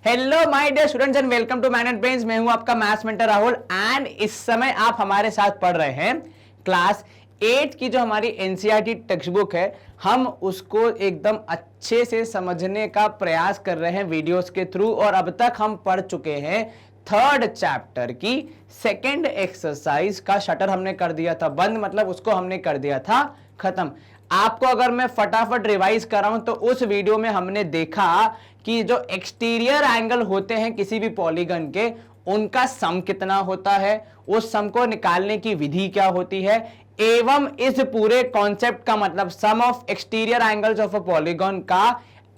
Hello my dear students and welcome to mind and brains. मैं हूं आपका maths mentor Rahul and इस समय आप हमारे साथ पढ़ रहे हैं क्लास 8 की जो हमारी एनसीईआरटी टेक्स्ट बुक है। हम उसको एकदम अच्छे से समझने का प्रयास कर रहे हैं वीडियोस के थ्रू और अब तक हम पढ़ चुके हैं थर्ड चैप्टर की सेकेंड एक्सरसाइज का शटर हमने कर दिया था बंद, मतलब उसको हमने कर दिया था खत्म। आपको अगर मैं फटाफट रिवाइज कराऊं तो उस वीडियो में हमने देखा कि जो एक्सटीरियर एंगल होते हैं किसी भी पॉलीगन के, उनका सम कितना होता है, उस सम को निकालने की विधि क्या होती है, एवं इस पूरे कॉन्सेप्ट का मतलब sum of exterior angles of a polygon का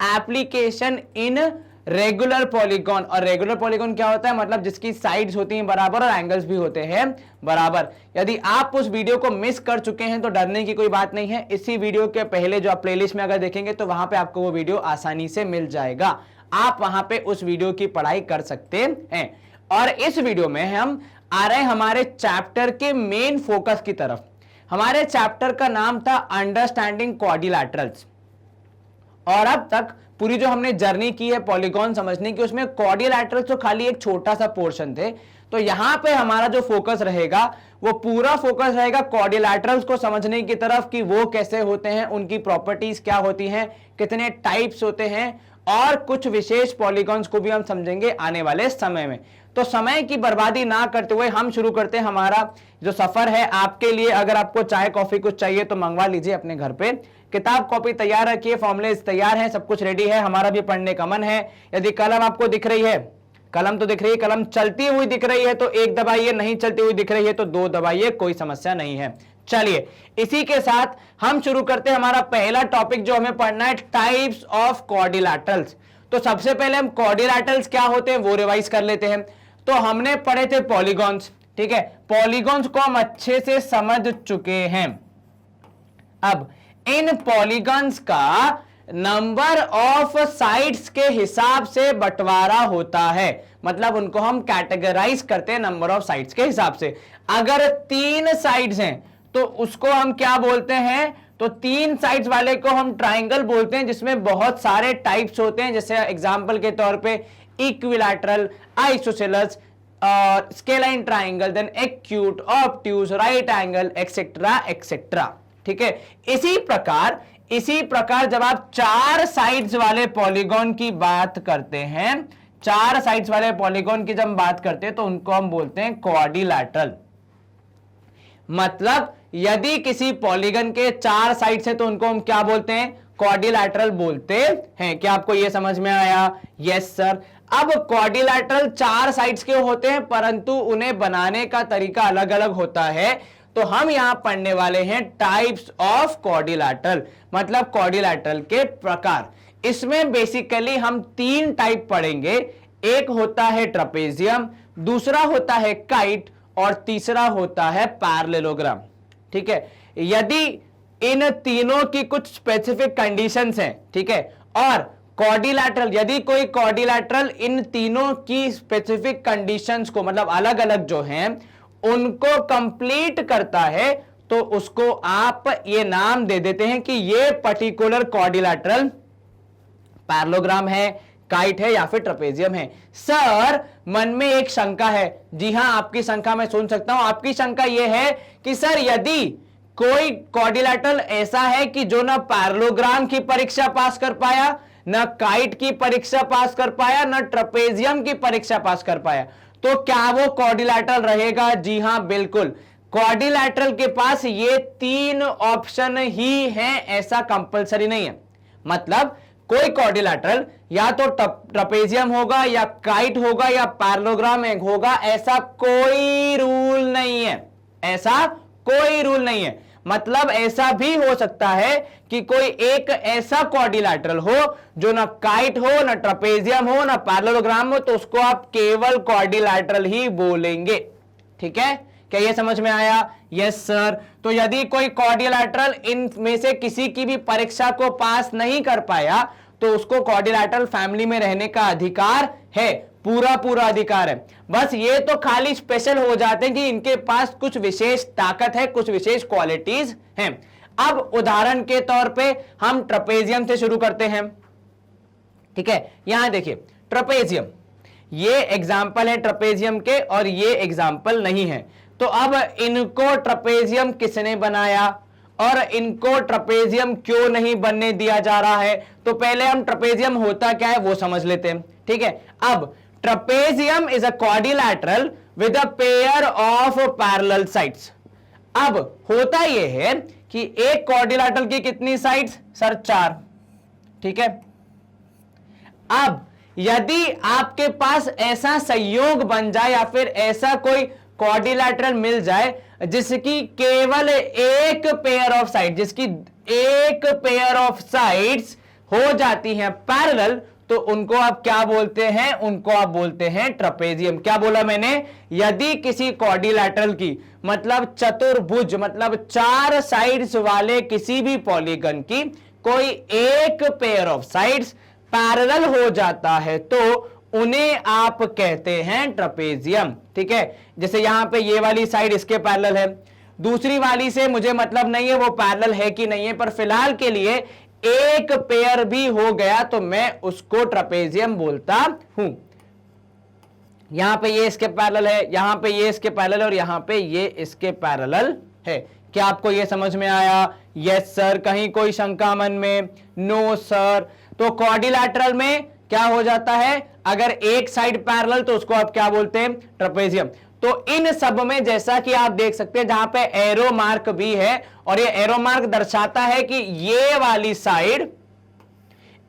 एप्लीकेशन इन रेगुलर पॉलीगन। और रेगुलर पॉलीगन क्या होता है, मतलब जिसकी साइड्स होती हैं बराबर और एंगल्स भी होते हैं बराबर। यदि आप उस वीडियो को मिस कर चुके हैं तो डरने की कोई बात नहीं है। इसी वीडियो के पहले जो आप प्लेलिस्ट में अगर देखेंगे तो वहां पे आपको वो वीडियो आसानी से मिल जाएगा। आप वहां पे उस वीडियो की पढ़ाई कर सकते हैं। और इस वीडियो में हम आ रहे हैं हमारे चैप्टर के मेन फोकस की तरफ। हमारे चैप्टर का नाम था अंडरस्टैंडिंग क्वाड्रिलैटरल्स और अब तक पूरी जो हमने जर्नी की है पॉलीगॉन समझने की, उसमें क्वाड्रिलैटरल्स तो खाली एक छोटा सा पोर्शन थे। तो यहां पे हमारा जो फोकस रहेगा वो पूरा फोकस रहेगा क्वाड्रिलैटरल्स को समझने की तरफ कि वो कैसे होते हैं, उनकी प्रॉपर्टीज क्या होती हैं, कितने टाइप्स होते हैं और कुछ विशेष पॉलीगॉन्स को भी हम समझेंगे आने वाले समय में। तो समय की बर्बादी ना करते हुए हम शुरू करते हैं हमारा जो सफर है आपके लिए। अगर आपको चाय कॉफी कुछ चाहिए तो मंगवा लीजिए अपने घर पे, किताब कॉपी तैयार रखिए, फॉर्मूले तैयार हैं, सब कुछ रेडी है। हमारा भी पढ़ने का मन है। यदि कलम आपको दिख रही है, कलम तो दिख रही है, कलम चलती हुई दिख रही है तो एक दबाइए, नहीं चलती हुई दिख रही है तो दो दबाइए, कोई समस्या नहीं है। चलिए इसी के साथ हम शुरू करते हैं हमारा पहला टॉपिक जो हमें पढ़ना है, टाइप्स ऑफ क्वाड्रिलैटरल्स। तो सबसे पहले हम क्वाड्रिलैटरल्स क्या होते हैं वो रिवाइज कर लेते हैं। तो हमने पढ़े थे पॉलीगॉन्स, ठीक है, पॉलीगॉन्स को हम अच्छे से समझ चुके हैं। अब इन पॉलीगॉन्स का नंबर ऑफ साइड्स के हिसाब से बंटवारा होता है, मतलब उनको हम कैटेगराइज करते हैं नंबर ऑफ साइड्स के हिसाब से। अगर 3 साइड्स हैं तो उसको हम क्या बोलते हैं, तो 3 साइड्स वाले को हम ट्राइंगल बोलते हैं जिसमें बहुत सारे टाइप्स होते हैं। जैसे एग्जांपल के तौर पे इक्विलैटरल, आइसोसेलेस और scalene triangle, then acute, obtuse, right angle, etcetera etcetera. ठीक है, इसी प्रकार जब आप 4 साइड्स वाले पॉलीगॉन की बात करते हैं, 4 साइड्स वाले पॉलीगॉन की जब बात करते हैं तो उनको हम बोलते हैं क्वाड्रिलैटरल। मतलब यदि किसी पॉलीगन के 4 साइड्स है तो उनको हम क्या बोलते हैं, क्वाड्रिलैटरल बोलते हैं। क्या आपको यह समझ में आया? Yes sir. अब क्वाड्रिलैटरल 4 साइड्स के होते हैं परंतु उन्हें बनाने का तरीका अलग अलग होता है। तो हम यहां पढ़ने वाले हैं टाइप्स ऑफ क्वाड्रिलैटरल, मतलब क्वाड्रिलैटरल के प्रकार। इसमें बेसिकली हम 3 टाइप पढ़ेंगे। एक होता है ट्रपेजियम, दूसरा होता है काइट और तीसरा होता है पैरेललोग्राम। ठीक है, यदि इन तीनों की कुछ स्पेसिफिक कंडीशंस हैं, ठीक है, और क्वाड्रिलैटरल, यदि कोई क्वाड्रिलैटरल इन तीनों की स्पेसिफिक कंडीशंस को, मतलब अलग अलग जो हैं, उनको कंप्लीट करता है तो उसको आप ये नाम दे देते हैं कि ये पर्टिकुलर क्वाड्रिलैटरल पैरेललोग्राम है, काइट है या फिर ट्रपेजियम है। सर मन में एक शंका है। जी हां, आपकी शंका मैं सुन सकता हूं। आपकी शंका यह है कि सर यदि कोई क्वाड्रिलैटरल ऐसा है कि जो ना पैरेललोग्राम की परीक्षा पास कर पाया, ना काइट की परीक्षा पास कर पाया, ना ट्रपेजियम की परीक्षा पास कर पाया, तो क्या वो क्वाड्रिलैटरल रहेगा? जी हां बिल्कुल। क्वाड्रिलैटरल के पास ये 3 ऑप्शन ही हैं, ऐसा कंपलसरी नहीं है। मतलब कोई क्वाड्रिलैटरल या तो ट्रपेजियम होगा या काइट होगा या पैरेललोग्राम होगा, ऐसा कोई रूल नहीं है। ऐसा कोई रूल नहीं है। मतलब ऐसा भी हो सकता है कि कोई एक ऐसा क्वाड्रिलैटरल हो जो ना काइट हो, ना ट्रपेजियम हो, ना पैरेललोग्राम हो, तो उसको आप केवल क्वाड्रिलैटरल ही बोलेंगे। ठीक है, क्या ये समझ में आया? Yes sir. तो यदि कोई क्वाड्रिलैटरल इनमें से किसी की भी परीक्षा को पास नहीं कर पाया तो उसको क्वाड्रिलैटरल फैमिली में रहने का अधिकार है, पूरा अधिकार है। बस ये तो खाली स्पेशल हो जाते हैं कि इनके पास कुछ विशेष ताकत है, कुछ विशेष क्वालिटीज हैं। अब उदाहरण के तौर पे हम ट्रपेजियम से शुरू करते हैं। ठीक है, यहां देखिए ट्रपेजियम, ये एग्जाम्पल है ट्रपेजियम के और ये एग्जाम्पल नहीं है। तो अब इनको ट्रपेजियम किसने बनाया और इनको ट्रपेजियम क्यों नहीं बनने दिया जा रहा है? तो पहले हम ट्रपेजियम होता क्या है वो समझ लेते हैं, ठीक है। अब trapezium is a quadrilateral with a pair of parallel sides. अब होता यह है कि एक क्वाड्रिलैटरल की कितनी साइड्स? सर 4, ठीक है। अब यदि आपके पास ऐसा संयोग बन जाए या फिर ऐसा कोई क्वाड्रिलैटरल मिल जाए जिसकी केवल एक पेयर ऑफ साइड, जिसकी एक पेयर ऑफ साइड्स हो जाती हैं पैरेलल, तो उनको आप क्या बोलते हैं? उनको आप बोलते हैं ट्रपेजियम। क्या बोला मैंने? यदि किसी क्वाड्रिलैटरल की मतलब चतुर्भुज मतलब 4 साइड्स वाले किसी भी पॉलीगन की कोई एक पेयर ऑफ साइड्स पैरेलल हो जाता है तो उन्हें आप कहते हैं ट्रपेजियम, ठीक है। जैसे यहां पे ये वाली साइड इसके पैरेलल है, दूसरी वाली से मुझे मतलब नहीं है वो पैरेलल है कि नहीं है, पर फिलहाल के लिए एक पेयर भी हो गया तो मैं उसको ट्रपेजियम बोलता हूं। यहां पे ये इसके पैरेलल है, यहां पे ये इसके पैरेलल और यहां पे ये इसके पैरेलल है। क्या आपको ये समझ में आया? Yes sir. कहीं कोई शंका मन में? No sir. तो क्वाड्रिलैटरल में क्या हो जाता है? अगर एक साइड पैरेलल तो उसको आप क्या बोलते हैं? ट्रपेजियम। तो इन सब में जैसा कि आप देख सकते हैं जहां पे एरो मार्क भी है और ये एरो मार्क दर्शाता है कि ये वाली साइड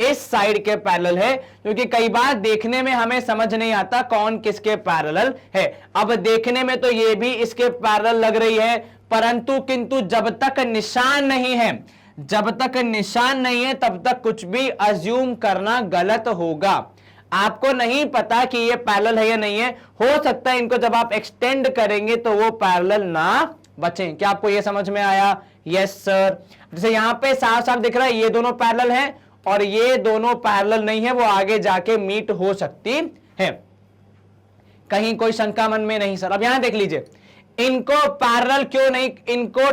इस साइड के पैरेलल है, क्योंकि कई बार देखने में हमें समझ नहीं आता कौन किसके पैरेलल है। अब देखने में तो ये भी इसके पैरेलल लग रही है, परंतु किंतु जब तक निशान नहीं है, जब तक निशान नहीं है तब तक कुछ भी अज्यूम करना गलत होगा। आपको नहीं पता कि ये पैरेलल है या नहीं है, हो सकता है इनको जब आप एक्सटेंड करेंगे तो वो पैरेलल ना बचें। क्या आपको ये समझ में आया? Yes sir. जैसे यहां पे साफ साफ दिख रहा है ये दोनों पैरेलल हैं और ये दोनों पैरेलल नहीं है, वो आगे जाके मीट हो सकती है। कहीं कोई शंका मन में नहीं सर? अब यहां देख लीजिए, इनको पैरेलल क्यों नहीं, इनको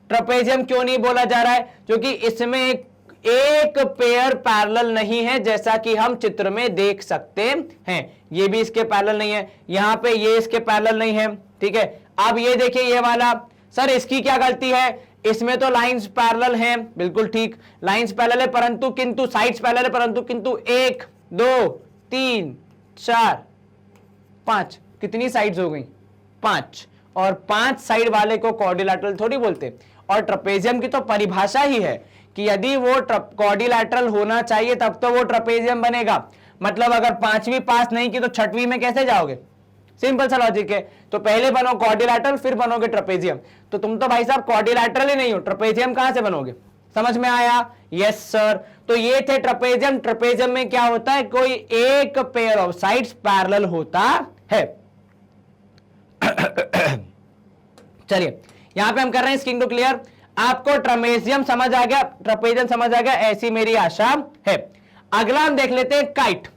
ट्रपेजियम क्यों नहीं बोला जा रहा है? क्योंकि इसमें एक पेयर पैरेलल नहीं है, जैसा कि हम चित्र में देख सकते हैं। ये भी इसके पैरेलल नहीं है, यहां पे ये इसके पैरेलल नहीं है, ठीक है। अब ये देखिए ये वाला, सर इसकी क्या गलती है? इसमें तो लाइंस पैरेलल हैं, बिल्कुल ठीक, लाइंस पैरेलल है परंतु किंतु साइड्स पैरेलल है, परंतु किंतु 1 2 3 4 5 कितनी साइड्स हो गई? 5। और 5 साइड वाले को क्वाड्रिलैटरल थोड़ी बोलते। और ट्रपेजियम की तो परिभाषा ही है कि यदि वो क्वाड्रिलैटरल होना चाहिए तब तो वो ट्रपेजियम बनेगा। मतलब अगर 5वीं पास नहीं की तो 6वीं में कैसे जाओगे? सिंपल सा लॉजिक है। तो पहले बनो क्वाड्रिलैटरल फिर बनोगे ट्रपेजियम। तो तुम तो भाई साहब क्वाड्रिलैटरल ही नहीं हो, ट्रपेजियम कहां से बनोगे? समझ में आया? Yes sir. तो ये थे ट्रपेजियम। ट्रपेजियम में क्या होता है? कोई एक पेयर ऑफ साइड्स पैरेलल होता है। चलिए यहां पे हम कर रहे हैं स्किंग टू क्लियर। आपको ट्रपेजियम समझ आ गया, ट्रपेजियम समझ आ गया, ऐसी मेरी आशा है। अगला हम देख लेते हैं काइट,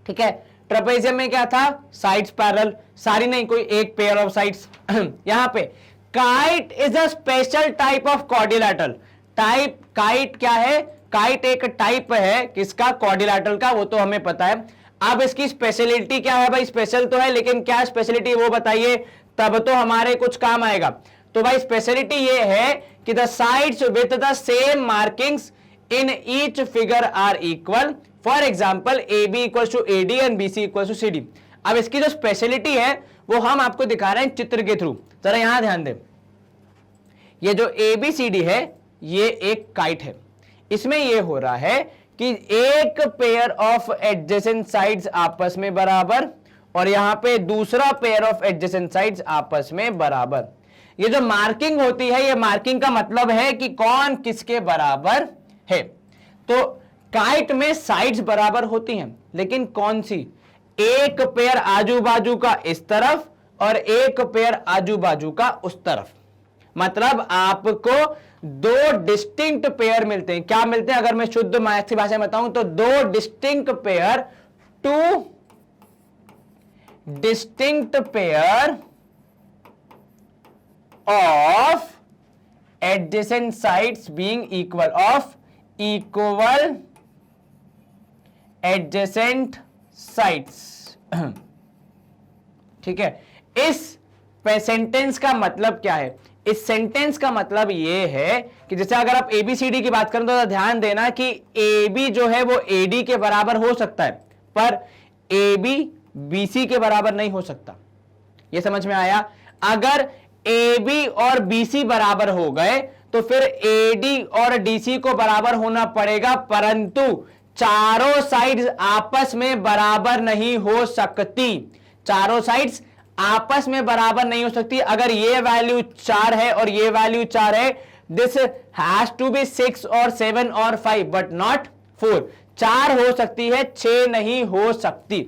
ठीक है। ट्रपेजियम में क्या था? साइड्स पैरेलल, सारी नहीं, कोई एक पेयर ऑफ साइड्स। यहां पे kite is a special type of quadrilateral. Type kite क्या है? काइट एक टाइप है किसका? क्वाड्रिलैटरल का, वो तो हमें पता है। अब इसकी स्पेशलिटी क्या है? भाई स्पेशल तो है लेकिन क्या स्पेशलिटी वो बताइए, तब तो हमारे कुछ काम आएगा। तो भाई स्पेशलिटी ये है कि the sides with the same markings in each figure are equal. For example AB equal to AD and BC equal to CD। अब इसकी जो स्पेशलिटी है वो हम आपको दिखा रहे हैं चित्र के थ्रू। जरा यहां ध्यान दें, ये जो ABCD है ये एक काइट है। इसमें ये हो रहा है कि एक पेयर ऑफ एडजेसेंट साइड्स आपस में बराबर और यहां पे दूसरा पेयर ऑफ एडजेसेंट साइड्स आपस में बराबर। ये जो मार्किंग होती है, ये मार्किंग का मतलब है कि कौन किसके बराबर है। तो काइट में साइड्स बराबर होती हैं, लेकिन कौन सी? एक पेयर आजू बाजू का इस तरफ और एक पेयर आजू बाजू का उस तरफ। मतलब आपको दो डिस्टिंक्ट पेयर मिलते हैं। क्या मिलते हैं? अगर मैं शुद्ध मैथ्स की भाषा में बताऊं तो दो distinct pair, two distinct pair of adjacent sides being equal, of equal adjacent sides. ठीक है, इस सेंटेंस का मतलब क्या है? इस सेंटेंस का मतलब ये है कि जैसे अगर आप ABCD की बात करें तो ध्यान देना कि AB जो है वो AD के बराबर हो सकता है, पर AB BC के बराबर नहीं हो सकता। ये समझ में आया? अगर AB और BC बराबर हो गए तो फिर AD और DC को बराबर होना पड़ेगा, परंतु चारों साइड्स आपस में बराबर नहीं हो सकती। चारों साइड्स आपस में बराबर नहीं हो सकती। अगर ये वैल्यू 4 है और ये वैल्यू 4 है, दिस हैज टू बी 6 और 7 और 5 बट नॉट 4। 4 हो सकती है, 6 नहीं हो सकती।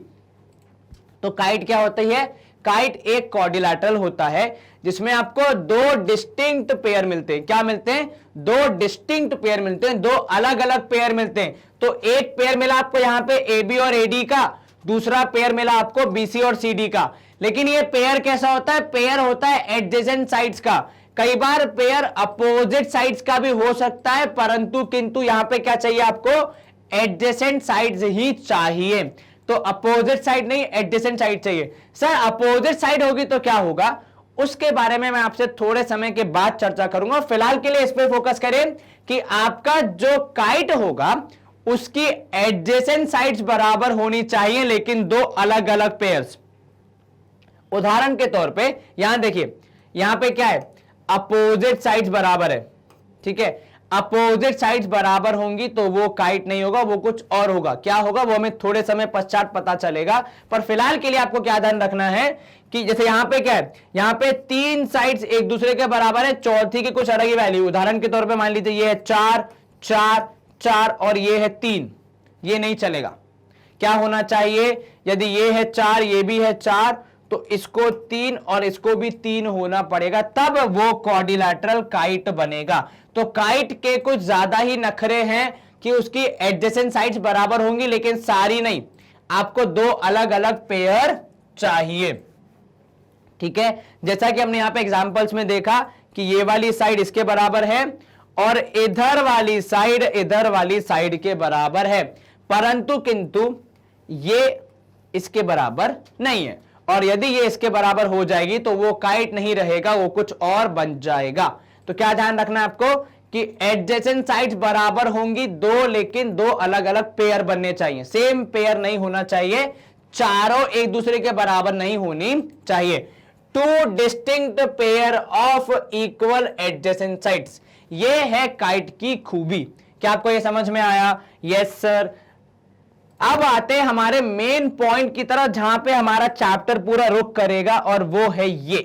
तो काइट क्या होती है? काइट एक क्वाड्रिलैटरल होता है जिसमें आपको दो डिस्टिंक्ट पेयर मिलते हैं। क्या मिलते हैं? दो डिस्टिंक्ट पेयर मिलते हैं, दो अलग अलग पेयर मिलते हैं। तो एक पेयर मिला आपको यहां पे AB और AD का, दूसरा पेयर मिला आपको BC और CD का। लेकिन ये पेयर कैसा होता है? पेयर होता है एडजेसेंट साइड्स का। कई बार पेयर अपोजिट साइड्स का भी हो सकता है, परंतु किंतु यहां पे क्या चाहिए आपको? एडजेसेंट साइड्स ही चाहिए। तो अपोजिट साइड नहीं, एडजेसेंट साइड चाहिए। सर अपोजिट साइड होगी तो क्या होगा? उसके बारे में मैं आपसे थोड़े समय के बाद चर्चा करूंगा। फिलहाल के लिए इस पे फोकस करें कि आपका जो काइट होगा उसकी एडजेसेंट साइड्स बराबर होनी चाहिए, लेकिन दो अलग अलग पेयर्स। उदाहरण के तौर पे यहां देखिए, यहां पे क्या है? अपोजिट साइड्स बराबर है। ठीक है, अपोजिट साइड्स बराबर होंगी तो वो काइट नहीं होगा, वो कुछ और होगा। क्या होगा वो हमें थोड़े समय पश्चात पता चलेगा। पर फिलहाल के लिए आपको क्या ध्यान रखना है कि जैसे यहां पे क्या है? यहां पे तीन साइड्स एक दूसरे के बराबर है, चौथी की कुछ अलग ही वैल्यू। उदाहरण के तौर पे मान लीजिए ये है 4 4 4 और ये है 3। ये नहीं चलेगा। क्या होना चाहिए? यदि ये है 4 ये भी है 4 तो इसको 3 और इसको भी 3 होना पड़ेगा, तब वो क्वाड्रिलैटरल काइट बनेगा। तो काइट के कुछ ज्यादा ही नखरे हैं कि उसकी एडजेसेंट साइड्स बराबर होंगी, लेकिन सारी नहीं, आपको दो अलग अलग पेयर चाहिए। ठीक है, जैसा कि हमने यहां पे एग्जांपल्स में देखा कि ये वाली साइड इसके बराबर है और इधर वाली साइड के बराबर है, परंतु किंतु ये इसके बराबर नहीं है। और यदि ये इसके बराबर हो जाएगी तो वो काइट नहीं रहेगा, वो कुछ और बन जाएगा। तो क्या ध्यान रखना है आपको कि एडजेसेंट साइड्स बराबर होंगी दो, लेकिन दो अलग अलग पेयर बनने चाहिए। सेम पेयर नहीं होना चाहिए, चारों एक दूसरे के बराबर नहीं होनी चाहिए। Two distinct pair of equal adjacent sides, ये है काइट की खूबी। क्या आपको ये समझ में आया? Yes sir. अब आते हैं हमारे मेन पॉइंट की तरफ, जहां पे हमारा चैप्टर पूरा रुक करेगा, और वो है ये।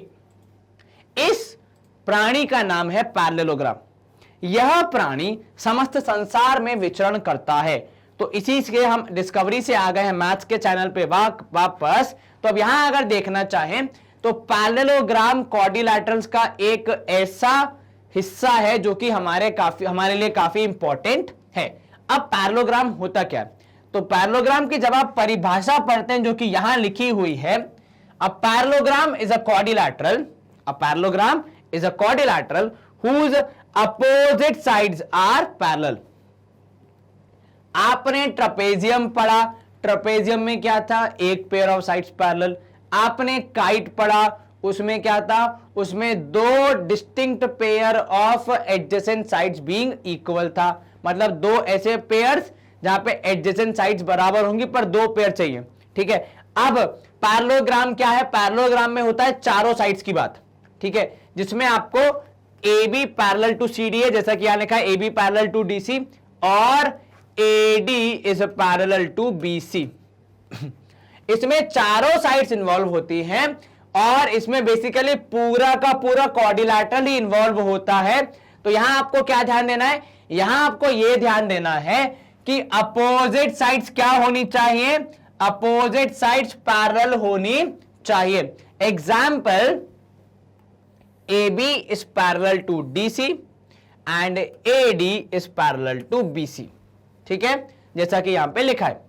इस प्राणी का नाम है पैरेललोग्राम। यह प्राणी समस्त संसार में विचरण करता है। तो इसी से हम डिस्कवरी से आ गए हैं मैथ्स के चैनल पे वापस। तो अब यहां अगर देखना चाहें तो पैरेललोग्राम क्वाड्रिलैटरल्स का एक ऐसा हिस्सा है जो कि हमारे लिए काफी इंपॉर्टेंट है। अब पैरेललोग्राम होता क्या है? तो पैरेललोग्राम की जब आप परिभाषा पढ़ते हैं जो कि यहां लिखी हुई है, a parallelogram is a quadrilateral, a parallelogram is a quadrilateral whose opposite sides are parallel। आपने ट्रेपेजियम पढ़ा, ट्रेपेजियम में क्या था? एक पेयर ऑफ साइड्स पैरेलल। आपने काइट पढ़ा, उसमें क्या था? उसमें दो distinct pair of adjacent sides being equal था। मतलब दो ऐसे पेयर्स जहां पे एडजेसेंट साइड्स बराबर होंगी पर दो पेयर चाहिए। ठीक है, अब पैरेललोग्राम क्या है? पैरेललोग्राम में होता है चारों साइड्स की बात। ठीक है, जिसमें आपको AB पैरेलल टू CD है, जैसा कि यहां लिखा है AB पैरेलल टू DC, और AD is parallel to BC। इसमें चारों साइड्स इन्वॉल्व होती हैं और इसमें बेसिकली पूरा का पूरा क्वाड्रिलैटरल ही इन्वॉल्व होता है। तो यहां आपको क्या ध्यान देना है? यहां आपको यह ध्यान देना है कि अपोजिट साइड्स क्या होनी चाहिए? अपोजिट साइड्स पैरेलल होनी चाहिए। Example, AB is parallel to DC and AD is parallel to BC। ठीक है, जैसा कि यहां पे लिखा है।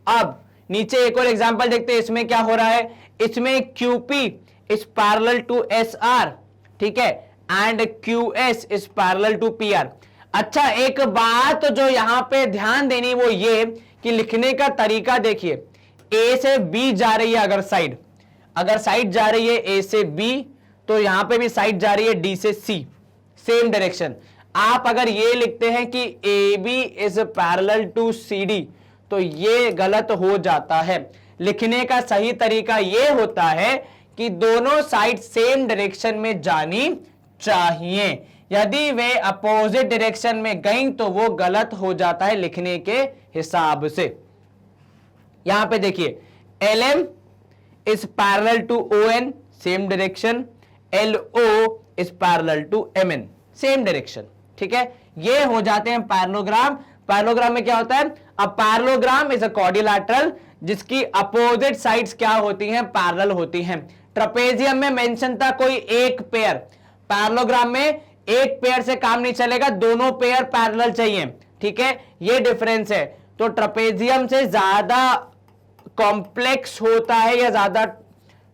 अब नीचे एक और एग्जांपल देखते हैं, इसमें क्या हो रहा है? इसमें QP is parallel to SR, ठीक है, and QS is parallel to PR। अच्छा, एक बात जो यहां पे ध्यान देनी वो ये कि लिखने का तरीका देखिए, ए से बी जा रही है अगर साइड जा रही है ए से बी, तो यहां पे भी साइड जा रही है डी से सी, सेम डायरेक्शन। आप अगर ये लिखते हैं कि A B is parallel to C D, तो ये गलत हो जाता है। लिखने का सही तरीका ये होता है कि दोनों साइड सेम डायरेक्शन में जानी चाहिए। यदि वे अपोजिट डायरेक्शन में गई तो वो गलत हो जाता है लिखने के हिसाब से। यहां पे देखिए LM is parallel to ON, same direction. LO is parallel to MN, same direction. ठीक है, ये हो जाते हैं पैरेललोग्राम। पैरेललोग्राम में क्या होता है? A parallelogram is a quadrilateral जिसकी अपोजिट साइड्स क्या होती हैं? पैरेलल होती हैं। ट्रेपेजियम में मेंशन था कोई एक पेयर, पैरेललोग्राम में एक पेयर से काम नहीं चलेगा, दोनों पेयर पैरेलल चाहिए। ठीक है, ये डिफरेंस है। तो ट्रेपेजियम से ज्यादा कॉम्प्लेक्स होता है या ज्यादा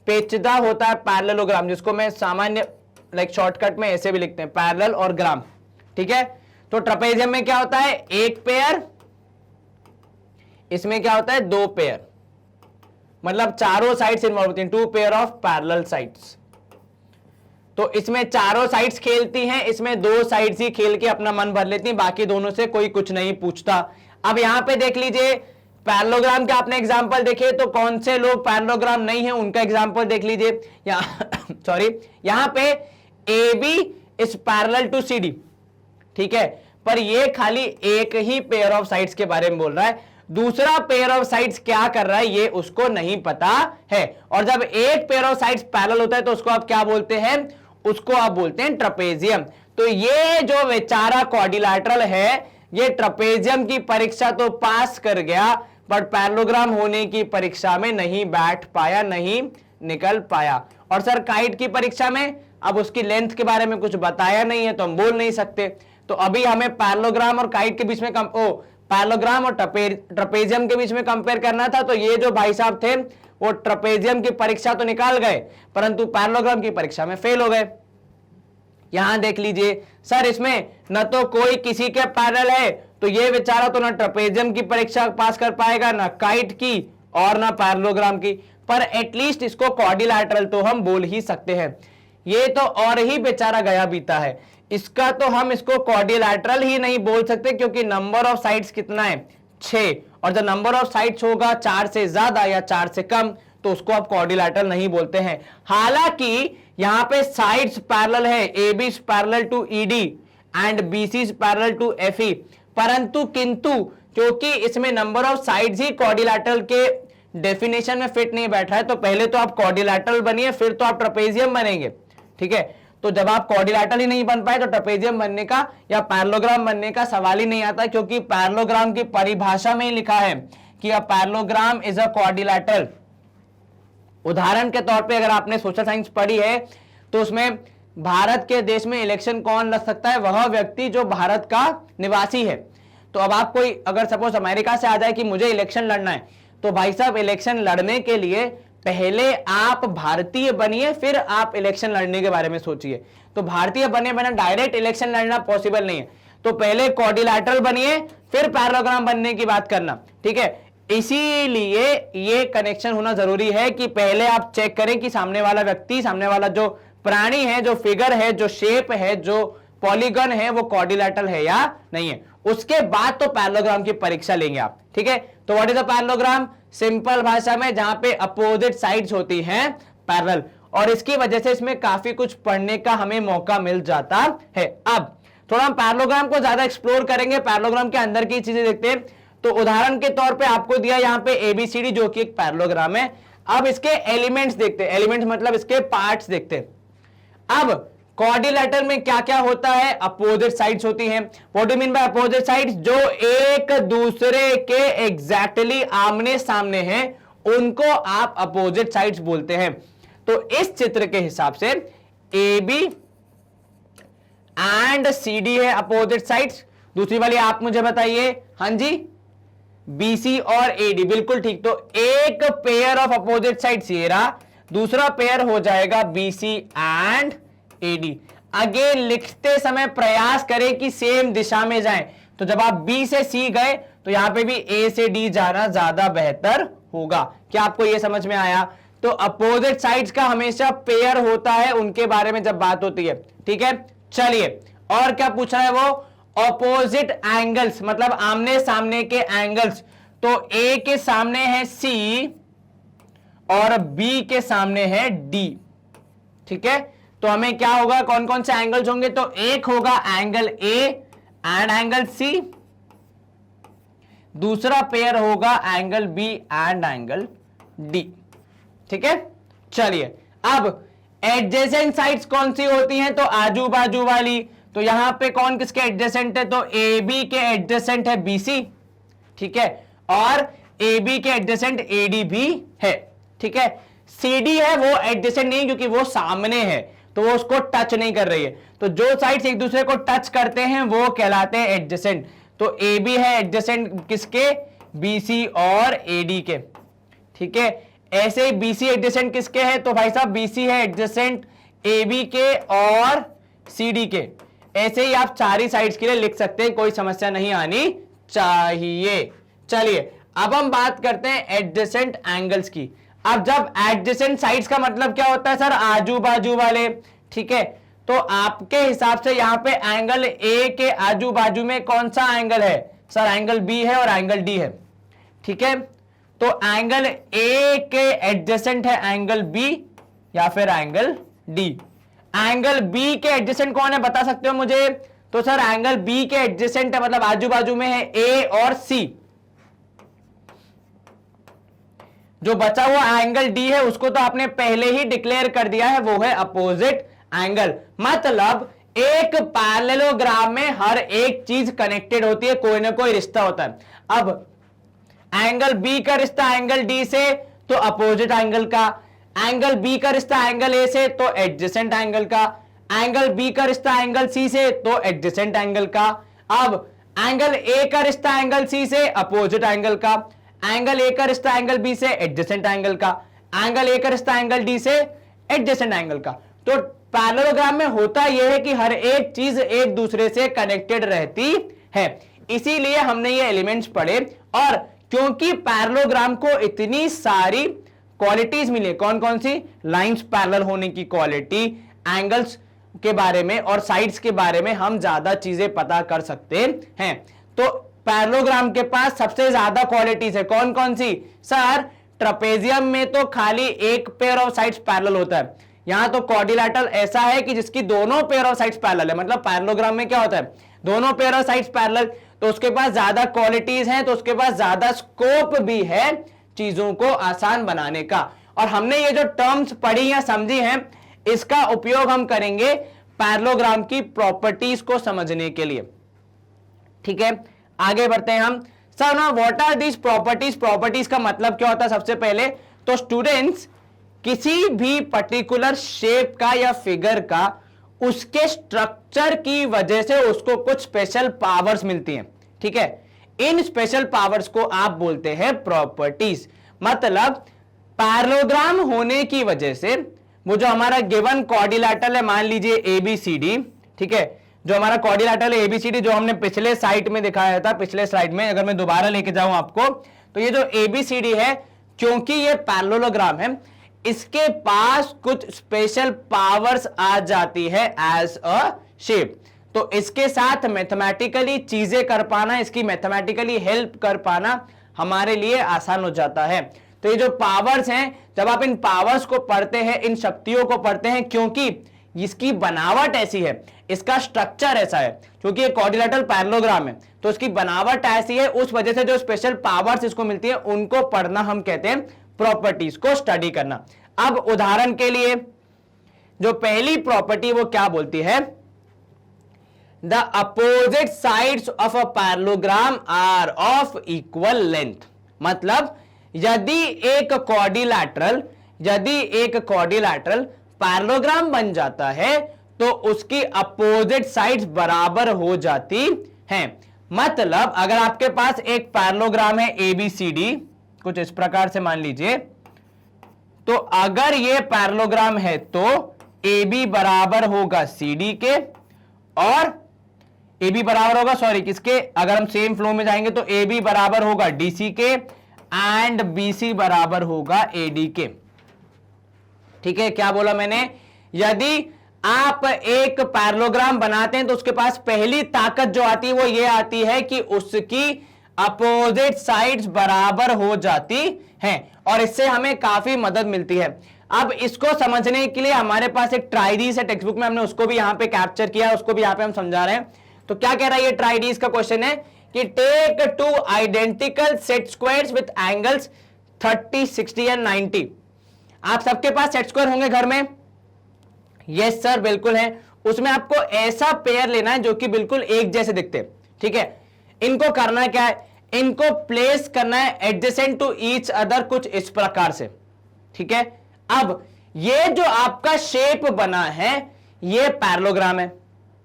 पेचीदा होता है पैरेललोग्राम, जिसको मैं सामान्य शॉर्टकट में ऐसे भी लिखते हैं, पैरेलल और ग्राम। ठीक है, तो ट्रेपेजियम में क्या होता है? एक पेयर, इसमें क्या होता है? दो पेयर, मतलब चारों साइड्स इन्वॉल्व होती हैं, two pair of parallel sides. तो इसमें चारों साइड्स खेलती हैं, इसमें दो साइड्स ही खेल के अपना मन भर लेती हैं, बाकी दोनों से कोई कुछ नहीं पूछता। अब यहां पे देख लीजिए पैरेललोग्राम के आपने एग्जांपल देखे, तो कौन से लोग पैरेललोग्राम नहीं है उनका एग्जांपल देख लीजिए। सॉरी, यहां पे A B is parallel to C D. ठीक है, पर ये खाली एक ही पेयर ऑफ साइड्स के बारे में बोल रहा है, दूसरा पेयर ऑफ साइड्स क्या कर रहा है ये उसको नहीं पता है। और जब एक पेयर ऑफ साइड्स पैरेलल होता है तो उसको आप क्या बोलते हैं? उसको आप बोलते हैं ट्रेपेजियम। तो ये जो बेचारा क्वाड्रिलैटरल है, ये ट्रेपेजियम की परीक्षा तो पास कर गया, पर पैरेललोग्राम होने की परीक्षा में नहीं बैठ पाया, नहीं निकल पाया। और सर काइट की परीक्षा में अब उसकी लेंथ के बारे में कुछ बताया नहीं है तो हम बोल नहीं सकते। तो अभी हमें पैरेललोग्राम और काइट के बीच में पैरेललोग्राम और ट्रेपेजियम के बीच में कंपेयर करना था। तो ये जो भाई साहब थे वो ट्रेपेजियम की परीक्षा तो निकाल गए, परंतु पैरेललोग्राम की परीक्षा में फेल हो गए। यहां देख लीजिए सर, इसमें न तो कोई किसी के पैरेलल है, तो ये बेचारा तो ना ट्रेपेजियम की परीक्षा पास कर पाएगा, ना काइट की और ना पैरेललोग्राम की, पर एटलीस्ट इसको क्वाड्रिलैटरल तो हम बोल ही सकते हैं। ये तो और ही बेचारा गया बीता है, इसका तो हम इसको क्वाड्रिलैटरल ही नहीं बोल सकते, क्योंकि नंबर ऑफ साइड्स कितना है? 6, और जब नंबर ऑफ साइड्स होगा 4 से ज्यादा या 4 से कम तो उसको आप क्वाड्रिलैटरल नहीं बोलते हैं। हालांकि यहां पे साइड्स पैरेलल है, A B is parallel to ED and BC is parallel to FE, परंतु किंतु क्योंकि इसमें नंबर ऑफ साइड्स ही क्वाड्रिलैटरल के डेफिनेशन में फिट नहीं बैठ रहा है, तो पहले तो आप क्वाड्रिलैटरल बनिए, फिर तो आप ट्रेपेजियम बनेंगे। ठीक है, तो जब आप क्वाड्रिलैटरल ही नहीं बन पाए तो ट्रेपेजियम बनने का या पैरेललोग्राम बनने का सवाल ही नहीं आता, क्योंकि पैरेललोग्राम की परिभाषा में ही लिखा है कि a parallelogram is a quadrilateral. उदाहरण के तौर पे अगर आपने सोशल साइंस पढ़ी है तो उसमें भारत के देश में इलेक्शन कौन लड़ सकता है? वह व्यक्ति जो भारत का निवासी है। तो अब आप कोई अगर सपोज अमेरिका से आ जाए कि मुझे इलेक्शन लड़ना है, तो भाई साहब इलेक्शन लड़ने के लिए पहले आप भारतीय बनिए, फिर आप इलेक्शन लड़ने के बारे में सोचिए। तो भारतीय बने बिना डायरेक्ट इलेक्शन लड़ना पॉसिबल नहीं है, तो पहले क्वाड्रिलैटरल बनिए, फिर पैरेललोग्राम बनने की बात करना। ठीक है, इसीलिए ये कनेक्शन होना जरूरी है कि पहले आप चेक करें कि सामने वाला व्यक्ति, सामने वाला जो प्राणी है, जो फिगर है, जो शेप है, जो पॉलीगन है, वो क्वाड्रिलैटरल है या नहीं है, उसके बाद तो पैरेललोग्राम की परीक्षा लेंगे आप। ठीक है, तो what is the parallelogram? Simple भाषा में जहां पे अपोजिट साइड्स होती हैं पैरेलल, और इसकी वजह से इसमें काफी कुछ पढ़ने का हमें मौका मिल जाता है। अब थोड़ा हम पैरेललोग्राम को ज्यादा एक्सप्लोर करेंगे, पैरेललोग्राम के अंदर की चीजें देखते हैं। तो उदाहरण के तौर पे आपको दिया यहां पे एबीसीडी जो कि एक पैरेललोग्राम है। अब इसके एलिमेंट्स देखते हैं, एलिमेंट्स मतलब इसके पार्ट्स देखते हैं। अब क्वाड्रिलैटरल में क्या क्या होता है? अपोजिट साइड्स होती हैं। What do mean by opposite sides? जो एक दूसरे के एग्जैक्टली आमने सामने हैं उनको आप अपोजिट साइड्स बोलते हैं। तो इस चित्र के हिसाब से A B and C D है अपोजिट साइड्स। दूसरी वाली आप मुझे बताइए। हाँ जी, BC और AD, बिल्कुल ठीक। तो एक पेयर ऑफ अपोजिट साइड्स ये रहा, दूसरा पेयर हो जाएगा BC एंड AD। अगेन लिखते समय प्रयास करें कि सेम दिशा में जाएं। तो जब आप B से C गए तो यहां पे भी A से D जाना ज्यादा बेहतर होगा, क्या आपको ये समझ में आया? तो अपोजिट साइड्स का हमेशा पेयर होता है उनके बारे में जब बात होती है, ठीक है। चलिए और क्या पूछा है वो, ऑपोजिट एंगल्स, मतलब आमने सामने के एंगल्स। तो ए के सामने है सी और बी के सामने है डी, ठीक है। तो हमें क्या होगा, कौन कौन से एंगल्स होंगे, तो एक होगा angle A and angle C, दूसरा पेयर होगा angle B and angle D, ठीक है। चलिए अब एडजेसेंट साइड्स कौन सी होती हैं, तो आजू बाजू वाली। तो यहां पे कौन किसके एडजेसेंट है, तो ए बी के एडजेसेंट है बी सी, ठीक है, और ए बी के एडजेसेंट ए डी भी है, ठीक है। सी डी है वो एडजेसेंट नहीं, क्योंकि वो सामने है तो वो उसको टच नहीं कर रही है। तो जो साइड्स एक दूसरे को टच करते हैं वो कहलाते हैं एडजेसेंट। तो ए बी है एडजेसेंट किसके, बी सी और ए डी के, ठीक है। ऐसे ही बी सी एडजेसेंट किसके है, तो भाई साहब बी सी है एडजेसेंट ए बी के और सी डी के। ऐसे ही आप सारी साइड्स के लिए लिख सकते हैं, कोई समस्या नहीं आनी चाहिए। चलिए अब हम बात करते हैं एडजेसेंट एंगल्स की। अब जब एडजेसेंट साइड्स का मतलब क्या होता है सर, आजू बाजू वाले, ठीक है। तो आपके हिसाब से यहां पे एंगल ए के आजू बाजू में कौन सा एंगल है, सर एंगल बी है और एंगल डी है, ठीक है। तो एंगल ए के एडजेसेंट है एंगल बी या फिर एंगल डी। एंगल बी के एडजेसेंट कौन है बता सकते हो मुझे, तो सर एंगल बी के एडजेसेंट है, मतलब आजू बाजू में है ए और सी। जो बचा हुआ एंगल डी है उसको तो आपने पहले ही डिक्लेयर कर दिया है, वो है अपोजिट एंगल। मतलब एक पैरेललोग्राम में हर एक चीज कनेक्टेड होती है, कोई ना कोई रिश्ता होता है। अब एंगल बी का रिश्ता एंगल डी से तो अपोजिट एंगल का, एंगल बी का रिश्ता एंगल ए से तो एडजेसेंट एंगल का, एंगल बी का रिश्ता एंगल सी से तो एडजेसेंट एंगल का। अब एंगल ए का रिश्ता एंगल सी से अपोजिट एंगल का, एंगल ए का रिश्ता एंगल बी से एडजेसेंट एंगल का, एंगल ए का रिश्ता एंगल डी से एडजेसेंट एंगल का। तो पैरेललोग्राम में होता यह है कि हर एक चीज एक दूसरे से कनेक्टेड रहती है, इसीलिए हमने ये एलिमेंट्स पढ़े। और क्योंकि पैरेललोग्राम को इतनी सारी क्वालिटीज मिली, कौन कौन सी, लाइंस पैरेलल होने की क्वालिटी, एंगल्स के बारे में और साइड्स के बारे में हम ज्यादा चीजें पता कर सकते हैं। तो पैरेललोग्राम के पास सबसे ज्यादा क्वालिटीज है, कौन कौन सी, सर ट्रापेजियम में तो खाली एक पेयर ऑफ साइड्स पैरेलल होता है, यहां तो क्वाड्रिलैटरल ऐसा है कि जिसकी दोनों पेयर ऑफ साइड्स पैरेलल है। मतलब पैरेललोग्राम में क्या होता है, दोनों पेयर ऑफ साइड्स पैरेलल, तो उसके पास ज्यादा क्वालिटीज हैं, तो उसके पास ज्यादा स्कोप भी है चीजों को आसान बनाने का। और हमने ये जो टर्म्स पढ़ी या समझी हैं, इसका उपयोग हम करेंगे पैरेललोग्राम की प्रॉपर्टीज को समझने के लिए, ठीक है। आगे बढ़ते हैं हम। सर ना what are these properties, properties का मतलब क्या होता है सबसे पहले, तो स्टूडेंट्स किसी भी पर्टिकुलर शेप का या फिगर का उसके स्ट्रक्चर की वजह से उसको कुछ स्पेशल पावर्स मिलती हैं, ठीक है। इन स्पेशल पावर्स को आप बोलते हैं प्रॉपर्टीज। मतलब पैरेललोग्राम होने की वजह से वो जो हमारा गिवन क्वाड्रिलैटरल है, मान लीजिए एबीसीडी, ठीक है, जो हमारा क्वाड्रिलैटरल एबीसीडी जो हमने पिछले स्लाइड में दिखाया था, पिछले स्लाइड में अगर मैं दोबारा लेके जाऊं आपको, तो ये जो एबीसीडी है, क्योंकि ये पैरेललोग्राम है, इसके पास कुछ स्पेशल पावर्स आ जाती है एज अ शेप। तो इसके साथ मैथमेटिकली चीजें कर पाना, इसकी मैथमेटिकली हेल्प कर पाना हमारे लिए आसान हो जाता है। तो ये जो पावर्स हैं, जब आप इन पावर्स को पढ़ते हैं, इन शक्तियों को पढ़ते हैं, क्योंकि इसकी बनावट ऐसी है, इसका स्ट्रक्चर ऐसा है, क्योंकि ये क्वाड्रिलैटरल पैरेललोग्राम है, तो इसकी बनावट ऐसी है, उस वजह से जो स्पेशल पावर्स इसको मिलती है उनको पढ़ना हम कहते हैं प्रॉपर्टीज को स्टडी करना। अब उदाहरण के लिए जो पहली प्रॉपर्टी वो क्या बोलती है, the opposite sides of a parallelogram are of equal length. मतलब यदि एक क्वाड्रिलैटरल पैरेललोग्राम बन जाता है तो उसकी अपोजिट साइड्स बराबर हो जाती हैं। मतलब अगर आपके पास एक पैरेललोग्राम है एबीसीडी, कुछ इस प्रकार से मान लीजिए, तो अगर ये पैरेललोग्राम है तो AB बराबर होगा CD के, और AB बराबर होगा, सॉरी किसके, अगर हम सेम फ्लो में जाएंगे तो AB बराबर होगा DC के, एंड BC बराबर होगा AD के। ठीक है, क्या बोला मैंने? यदि आप एक पैरेललोग्राम बनाते हैं तो उसके पास पहली ताकत जो आती है वो ये आती है कि उसकी अपोजिट साइड्स बराबर हो जाती हैं, और इससे हमें काफी मदद मिलती है। अब इसको समझने के लिए हमारे पास एक ट्राइडीज है टेक्स्ट बुक में, हमने उसको भी यहां पे कैप्चर किया, उसको भी यहां पे हम समझा रहे हैं। तो क्या कह रहा है ये ट्राइडीज का क्वेश्चन है कि take two identical set squares with angles 30, 60 and 90। आप सबके पास सेट स्क्वायर होंगे घर में? यस सर, बिल्कुल है। उसमें आपको ऐसा पेयर लेना है जो कि बिल्कुल एक जैसे दिखते हैं। ठीक है, इनको करना क्या है? इनको प्लेस करना है एडजेसेंट टू ईच अदर, कुछ इस प्रकार से। ठीक है, अब ये जो आपका शेप बना है ये पैरेललोग्राम है।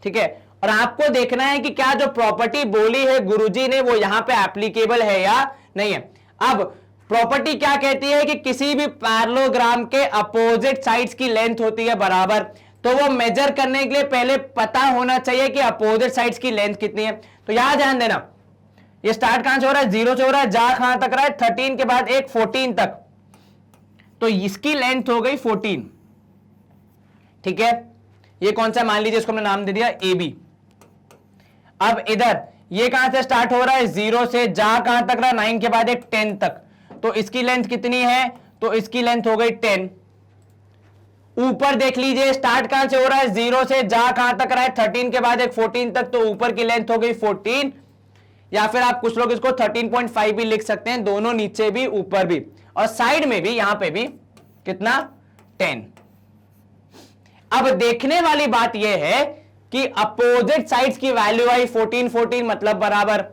ठीक है, और आपको देखना है कि क्या जो प्रॉपर्टी बोली है गुरुजी ने वो यहां पे एप्लीकेबल है या नहीं है। अब प्रॉपर्टी क्या कहती है कि किसी भी पैरेललोग्राम के अपोजिट साइड्स की लेंथ होती है बराबर। तो वो मेजर करने के लिए पहले पता होना चाहिए कि अपोजिट साइड्स की लेंथ कितनी है। तो यहां ध्यान देना, ये स्टार्ट कहां से हो रहा है? 0 से हो रहा है, जा कहां तक रहा है? 13 के बाद एक 14 तक, तो इसकी लेंथ हो गई 14। ठीक है, ये कौन सा? मान लीजिए इसको हमने नाम दे दिया AB। अब इधर ये कहां से स्टार्ट हो रहा है? 0 से, जा कहां तक रहा? 9 के बाद एक 10 तक, तो इसकी लेंथ कितनी है? तो इसकी लेंथ हो गई 10। ऊपर देख लीजिए स्टार्ट कहां से हो रहा है? 0 से, जा कहां तक रहा है? 13 के बाद एक 14 तक, तो ऊपर की लेंथ हो गई 14, या फिर आप कुछ लोग इसको 13.5 भी लिख सकते हैं, दोनों नीचे भी ऊपर भी, और साइड में भी, यहां पे भी कितना? 10। अब देखने वाली बात यह है कि अपोजिट साइड्स की वैल्यू आई 14, 14 मतलब बराबर,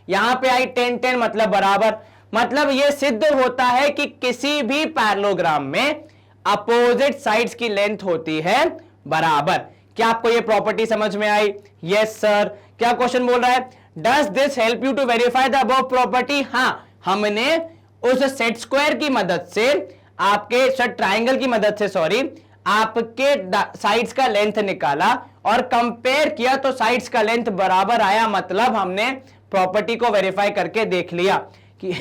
यहां पे आई 10, 10 मतलब बराबर। मतलब यह सिद्ध होता है कि किसी भी पैरेललोग्राम में अपोजिट साइड्स की लेंथ होती है बराबर। क्या आपको यह प्रॉपर्टी समझ में आई? Yes sir. क्या क्वेश्चन बोल रहा है? Does this help you to verify the above property? हां, हमने उस सेट स्क्वायर की मदद से, आपके सेट ट्राइंगल की मदद से, सॉरी, आपके साइड्स का लेंथ निकाला और कंपेयर किया तो साइड्स का लेंथ बराबर आया। मतलब हमने प्रॉपर्टी को वेरीफाई करके देख लिया कि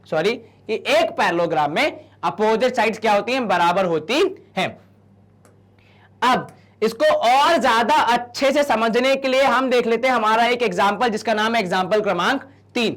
सॉरी, कि एक पैरेललोग्राम में अपोजिट साइड्स क्या होती हैं? बराबर होती हैं। अब इसको और ज्यादा अच्छे से समझने के लिए हम देख लेते हैं हमारा एक एग्जांपल, जिसका नाम है एग्जांपल क्रमांक 3।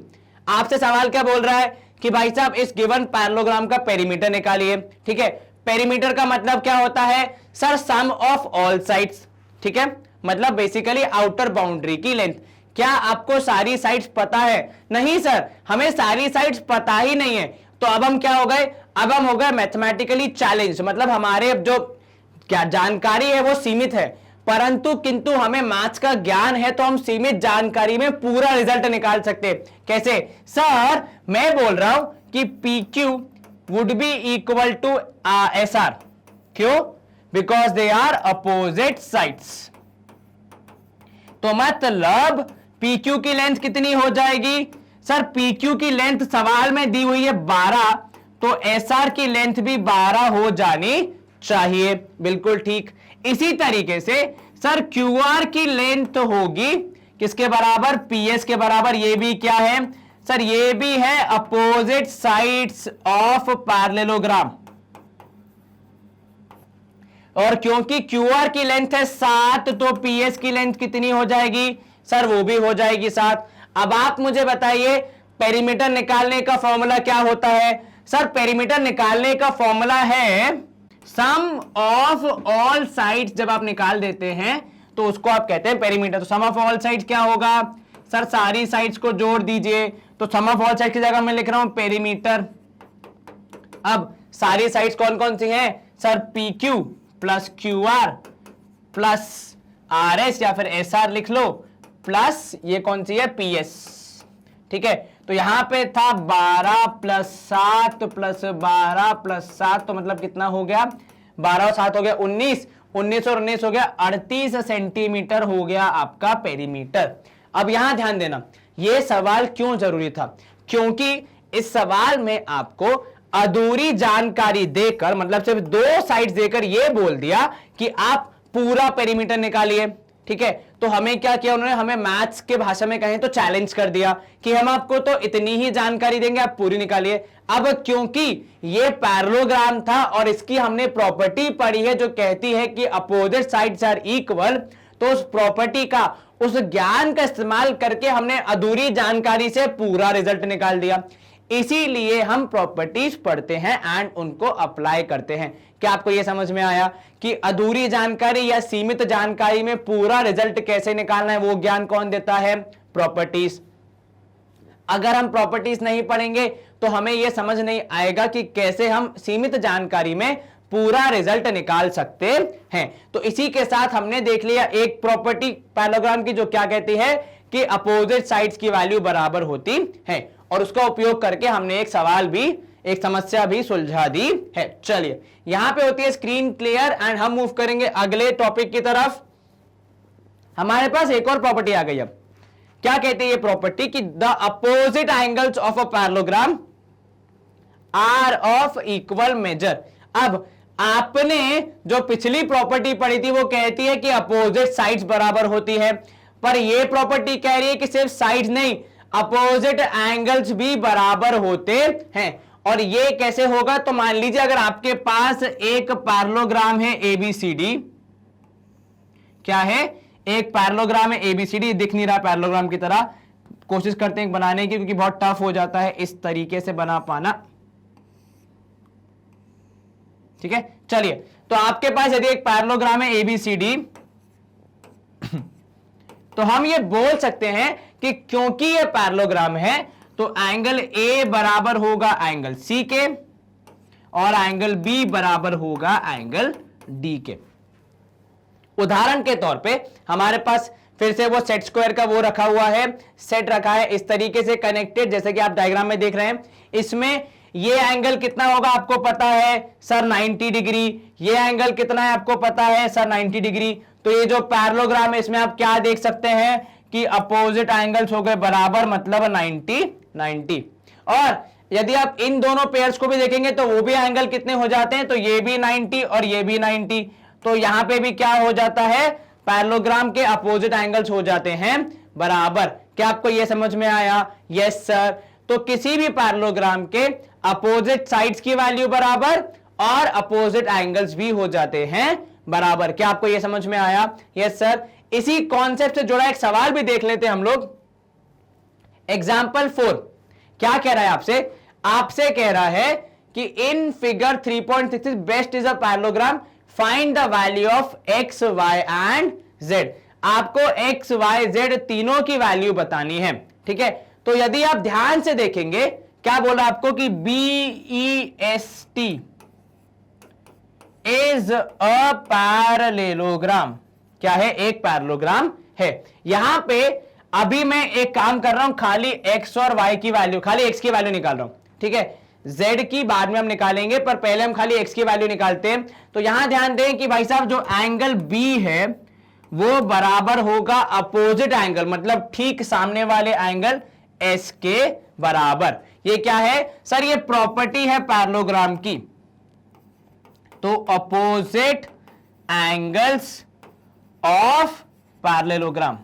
आपसे सवाल क्या बोल रहा है कि भाई साहब इस गिवन पैरेललोग्राम का पेरीमीटर निकालिए। ठीक है, पेरीमीटर का मतलब क्या होता है? Sir, sum of all sides. ठीक है, मतलब बेसिकली आउटर बाउंड्री की लेंथ। क्या आपको सारी साइड्स पता है? नहीं सर, हमें सारी साइड्स पता ही नहीं है। तो अब हम क्या हो गए? अब हम हो गए मैथमेटिकली चैलेंज। मतलब हमारे अब जो क्या जानकारी है वो सीमित है, परंतु किंतु हमें मैथ्स का ज्ञान है, तो हम सीमित जानकारी में पूरा रिजल्ट निकाल सकते हैं। कैसे? सर, मैं बोल रहा हूं कि PQ would be equal to SR। क्यों? Because they are opposite sides. तो मतलब PQ की लेंथ कितनी हो जाएगी? सर, PQ की लेंथ सवाल में दी हुई है 12, तो SR की लेंथ भी 12 हो जानी चाहिए। बिल्कुल ठीक। इसी तरीके से सर QR की लेंथ होगी किसके बराबर? PS के बराबर। ये भी क्या है सर? ये भी है अपोजिट साइड्स ऑफ पैरेललोग्राम। और क्योंकि QR की लेंथ है 7, तो PS की लेंथ कितनी हो जाएगी? सर, वो भी हो जाएगी 7। अब आप मुझे बताइए पेरीमीटर निकालने का फॉर्मूला क्या होता है? सर, पेरीमीटर निकालने का फॉर्मूला है सम ऑफ ऑल साइड्स। जब आप निकाल देते हैं तो उसको आप कहते हैं पेरीमीटर। तो सम ऑफ ऑल साइड्स क्या होगा? सर, सारी साइड्स को जोड़ दीजिए, तो सम ऑफ ऑल साइड्स की जगह मैं लिख रहा हूं पेरीमीटर। अब सारी साइड्स कौन कौन सी हैं? Sir, PQ plus QR plus RS या फिर SR लिख लो, प्लस ये कौन सी है? PS। ठीक है, तो यहां पे था 12 प्लस 7 प्लस 12 प्लस 7, तो मतलब कितना हो गया? 12 और 7 हो गया 19, 19 और 19 हो गया 38 सेंटीमीटर हो गया आपका पेरीमीटर। अब यहां ध्यान देना, यह सवाल क्यों जरूरी था? क्योंकि इस सवाल में आपको अधूरी जानकारी देकर, मतलब सिर्फ 2 साइड्स देकर यह बोल दिया कि आप पूरा पेरीमीटर निकालिए। ठीक है। तो हमें क्या किया उन्होंने, हमें मैथ्स के भाषा में कहें तो चैलेंज कर दिया कि हम आपको तो इतनी ही जानकारी देंगे, आप पूरी निकालिए। अब क्योंकि ये पैरेललोग्राम था और इसकी हमने प्रॉपर्टी पढ़ी है जो कहती है कि अपोजिट साइड्स आर इक्वल, तो उस प्रॉपर्टी का, उस ज्ञान का इस्तेमाल करके हमने अधूरी जानकारी से पूरा रिजल्ट निकाल दिया। इसीलिए हम प्रॉपर्टीज पढ़ते हैं एंड उनको अप्लाई करते हैं। क्या आपको यह समझ में आया कि अधूरी जानकारी या सीमित जानकारी में पूरा रिजल्ट कैसे निकालना है, वो ज्ञान कौन देता है, प्रॉपर्टीज। अगर हम प्रॉपर्टीज नहीं पढ़ेंगे तो हमें यह समझ नहीं आएगा कि कैसे हम सीमित जानकारी में पूरा रिजल्ट निकाल सकते हैं। तो इसी के साथ हमने देख लिया एक प्रॉपर्टी पैरेललोग्राम की जो क्या कहती है कि अपोजिट साइड्स की वैल्यू बराबर होती है, और उसका उपयोग करके हमने एक सवाल भी, एक समस्या भी सुलझा दी है। चलिए यहां पे होती है स्क्रीन क्लियर एंड हम मूव करेंगे अगले टॉपिक की तरफ। हमारे पास एक और प्रॉपर्टी आ गई। अब क्या कहती है ये प्रॉपर्टी कि the opposite angles of a parallelogram are of equal measure. अब आपने जो पिछली प्रॉपर्टी पढ़ी थी वो कहती है कि अपोजिट साइड्स बराबर होती है, पर यह प्रॉपर्टी कह रही है कि सिर्फ साइड्स नहीं, अपोजिट एंगल्स भी बराबर होते हैं। और ये कैसे होगा, तो मान लीजिए अगर आपके पास एक पैरेललोग्राम है ABCD, क्या है, एक पैरेललोग्राम है ABCD, दिख नहीं रहा पैरेललोग्राम की तरह, कोशिश करते हैं बनाने की क्योंकि बहुत टफ हो जाता है इस तरीके से बना पाना, ठीक है। चलिए तो आपके पास यदि एक पैरेललोग्राम है ABCD, तो हम ये बोल सकते हैं कि क्योंकि ये पैरेललोग्राम है तो एंगल A बराबर होगा एंगल C के और एंगल B बराबर होगा एंगल D के। उदाहरण के तौर पे हमारे पास फिर से वो सेट स्क्वायर का वो रखा हुआ है, सेट रखा है इस तरीके से कनेक्टेड, जैसे कि आप डायग्राम में देख रहे हैं। इसमें ये एंगल कितना होगा आपको पता है सर 90 डिग्री, ये एंगल कितना है आपको पता है सर 90 डिग्री। तो ये जो पैरेललोग्राम है इसमें आप क्या देख सकते हैं कि अपोजिट एंगल्स हो गए बराबर, मतलब 90। और यदि आप इन दोनों पेयर्स को भी देखेंगे तो वो भी एंगल कितने हो जाते हैं, तो ये भी 90 और ये भी 90। तो यहां पे भी क्या हो जाता है, पैरेललोग्राम के अपोजिट एंगल्स हो जाते हैं बराबर। क्या आपको यह समझ में आया? Yes sir. तो किसी भी पैरेललोग्राम के अपोजिट साइड्स की वैल्यू बराबर और अपोजिट एंगल्स भी हो जाते हैं बराबर। क्या आपको यह समझ में आया? Yes sir. इसी कॉन्सेप्ट से जुड़ा एक सवाल भी देख लेते हैं हम लोग। एग्जाम्पल 4 क्या कह रहा है आपसे? आपसे कह रहा है कि in figure 3.6 best is a parallelogram, find the value of x Y and Z. आपको एक्स वाई जेड तीनों की वैल्यू बतानी है, ठीक है। तो यदि आप ध्यान से देखेंगे क्या बोला आपको कि BEST इज अ पैरेललोग्राम। क्या है? एक पैरेललोग्राम है। यहां पे अभी मैं एक काम कर रहा हूं, खाली एक्स और वाई की वैल्यू, खाली एक्स की वैल्यू निकाल रहा हूं, ठीक है। जेड की बाद में हम निकालेंगे, पर पहले हम खाली एक्स की वैल्यू निकालते हैं। तो यहां ध्यान दें कि भाई साहब जो एंगल बी है वो बराबर होगा अपोजिट एंगल, मतलब ठीक सामने वाले एंगल एस के बराबर। ये क्या है सर? ये प्रॉपर्टी है पैरेललोग्राम की। तो अपोजिट एंगल्स ऑफ पैरेललोग्राम,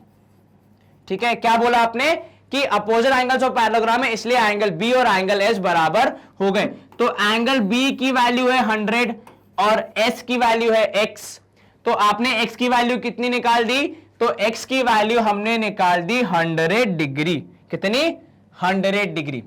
ठीक है। क्या बोला आपने कि अपोजिट एंगल्स ऑफ पैरेललोग्राम है, इसलिए एंगल बी और एंगल एस बराबर हो गए। तो एंगल बी की वैल्यू है 100 और एस की वैल्यू है एक्स। तो आपने एक्स की वैल्यू कितनी निकाल दी? तो एक्स की वैल्यू हमने निकाल दी 100 डिग्री। कितनी? 100 डिग्री।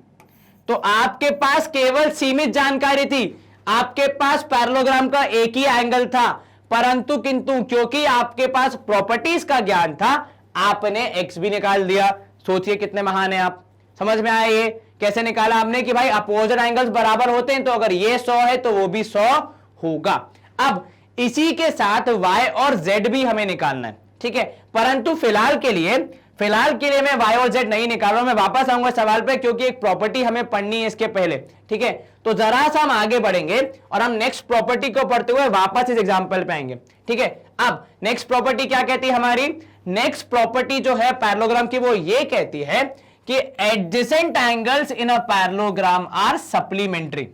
तो आपके पास केवल सीमित जानकारी थी, आपके पास पैरेललोग्राम का एक ही एंगल था, परंतु किंतु क्योंकि आपके पास प्रॉपर्टीज का ज्ञान था आपने एक्स भी निकाल दिया। सोचिए कितने महान है आप। समझ में आया ये कैसे निकाला हमने कि भाई अपोजिट एंगल्स बराबर होते हैं, तो अगर ये 100 है तो वो भी 100 होगा। अब इसी के साथ y और z भी हमें निकालना है, ठीक है। परंतु फिलहाल के लिए मैं y और z नहीं निकाल रहा हूं। मैं वापस आऊंगा सवाल पे क्योंकि एक प्रॉपर्टी हमें पढ़नी है इसके पहले, ठीक है। तो जरा सा हम आगे बढ़ेंगे और हम नेक्स्ट प्रॉपर्टी को पढ़ते हुए वापस इस एग्जांपल पे आएंगे, ठीक है। अब नेक्स्ट प्रॉपर्टी क्या कहती है हमारी? नेक्स्ट प्रॉपर्टी जो है पैरेललोग्राम की वो ये कहती है कि adjacent angles in a parallelogram are supplementary.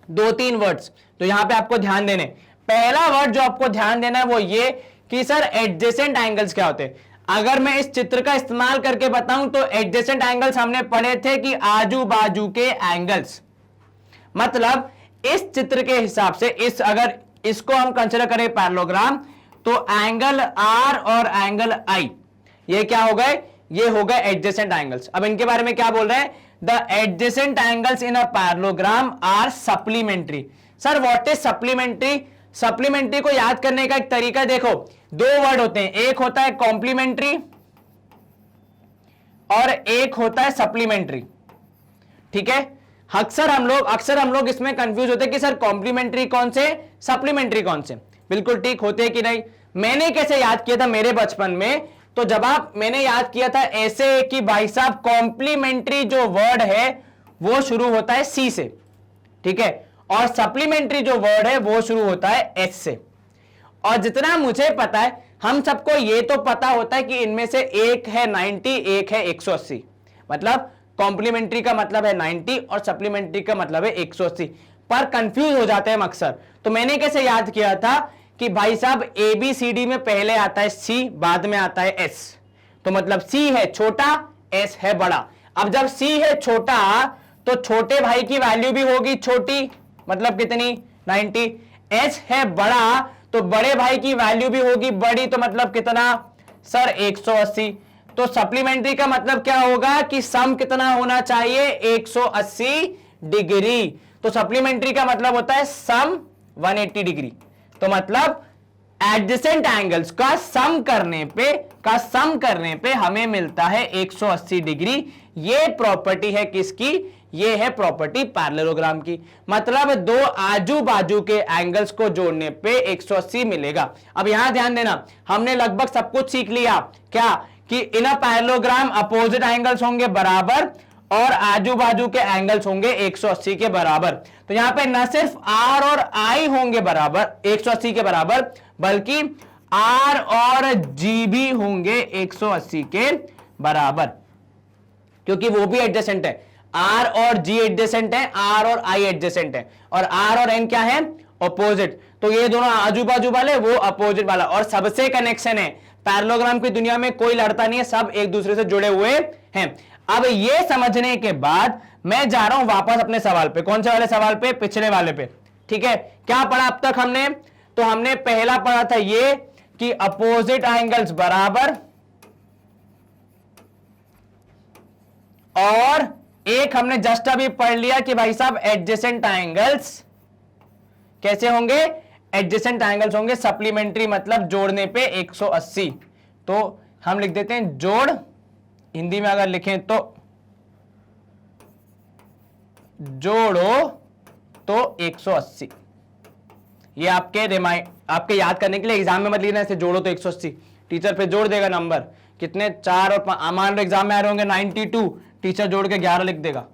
2-3 words तो यहां पे आपको ध्यान देने। पहला वर्ड जो आपको ध्यान देना है वो ये कि सर एडजेसेंट एंगल्स क्या होते हैं। अगर मैं इस चित्र का इस्तेमाल करके बताऊं तो एडजेसेंट एंगल्स हमने पढ़े थे कि आजू बाजू के एंगल्स, मतलब इस चित्र के हिसाब से इस अगर इसको हम कंसीडर करें पैरेललोग्राम, तो एंगल आर और एंगल आई ये क्या हो गए, ये हो गए एडजेसेंट एंगल्स। अब इनके बारे में क्या बोल रहे हैं, the adjacent angles in a parallelogram are supplementary. Sir what is supplementary? Supplementary को याद करने का एक तरीका देखो, दो वर्ड होते हैं, एक होता है कॉम्प्लीमेंट्री और एक होता है सप्लीमेंट्री, ठीक है। अक्सर हम लोग इसमें कंफ्यूज होते हैं कि सर कॉम्प्लीमेंट्री कौन से, सप्लीमेंट्री कौन से। बिल्कुल ठीक होते हैं कि नहीं। मैंने कैसे याद किया था मेरे बचपन में, तो मैंने याद किया था ऐसे कि भाई साहब कॉम्प्लीमेंट्री जो वर्ड है वो शुरू होता है सी से, ठीक है, और सप्लीमेंट्री जो वर्ड है वो शुरू होता है एस से। और जितना मुझे पता है, हम सबको ये तो पता होता है कि इनमें से एक है 90, एक है 180, मतलब कॉम्प्लीमेंट्री का मतलब है 90 और सप्लीमेंट्री का मतलब है 180, पर कंफ्यूज हो जाते हैं हम अक्सर। तो मैंने कैसे याद किया था कि भाई साहब ABCD में पहले आता है C, बाद में आता है S, तो मतलब C है छोटा, S है बड़ा। अब जब C है छोटा तो छोटे भाई की वैल्यू भी होगी छोटी, मतलब कितनी, 90। S है बड़ा तो बड़े भाई की वैल्यू भी होगी बड़ी, तो मतलब कितना सर 180। तो सप्लीमेंट्री का मतलब क्या होगा कि सम कितना होना चाहिए, 180 डिग्री। तो सप्लीमेंट्री का मतलब होता है सम 180 डिग्री। तो मतलब एडजेसेंट एंगल्स का सम करने पे हमें मिलता है 180 डिग्री। ये प्रॉपर्टी है किसकी, ये है प्रॉपर्टी पैरेललोग्राम की। मतलब दो आजू बाजू के एंगल्स को जोड़ने पे 180 मिलेगा। अब यहां ध्यान देना, हमने लगभग सब कुछ सीख लिया क्या, कि इन अ पैरेललोग्राम अपोजिट एंगल्स होंगे बराबर और आजू बाजू के एंगल्स होंगे 180 के बराबर। तो यहां पे न सिर्फ R और I होंगे बराबर 180 के बराबर, बल्कि R और G भी होंगे 180 के बराबर, क्योंकि वो भी एडजेसेंट है। R और G एडजेसेंट है, R और I एडजेसेंट है, और R और N क्या है, अपोजिट। तो ये दोनों आजू बाजू वाले, वो अपोजिट वाला, और सबसे कनेक्शन है। पैरेललोग्राम की दुनिया में कोई लड़ता नहीं है, सब एक दूसरे से जुड़े हुए हैं। अब ये समझने के बाद मैं जा रहा हूं वापस अपने सवाल पे। कौन से वाले सवाल पे, पिछले वाले पे, ठीक है। क्या पढ़ा अब तक हमने, तो हमने पहला पढ़ा था ये कि अपोजिट एंगल्स बराबर, और एक हमने जस्ट अभी पढ़ लिया कि भाई साहब एडजेसेंट एंगल्स कैसे होंगे, एडजेसेंट एंगल्स होंगे सप्लीमेंट्री, मतलब जोड़ने पे 180। तो हम लिख देते हैं जोड़, हिंदी में अगर लिखें तो जोड़ो तो 180। ये आपके याद करने के लिए, एग्जाम में मत लिखना ऐसे जोड़ो तो 180, टीचर पे जोड़ देगा नंबर कितने, 4 और 5, मान लो एग्जाम में आ रहे होंगे 92, टीचर जोड़ के 11 लिख देगा।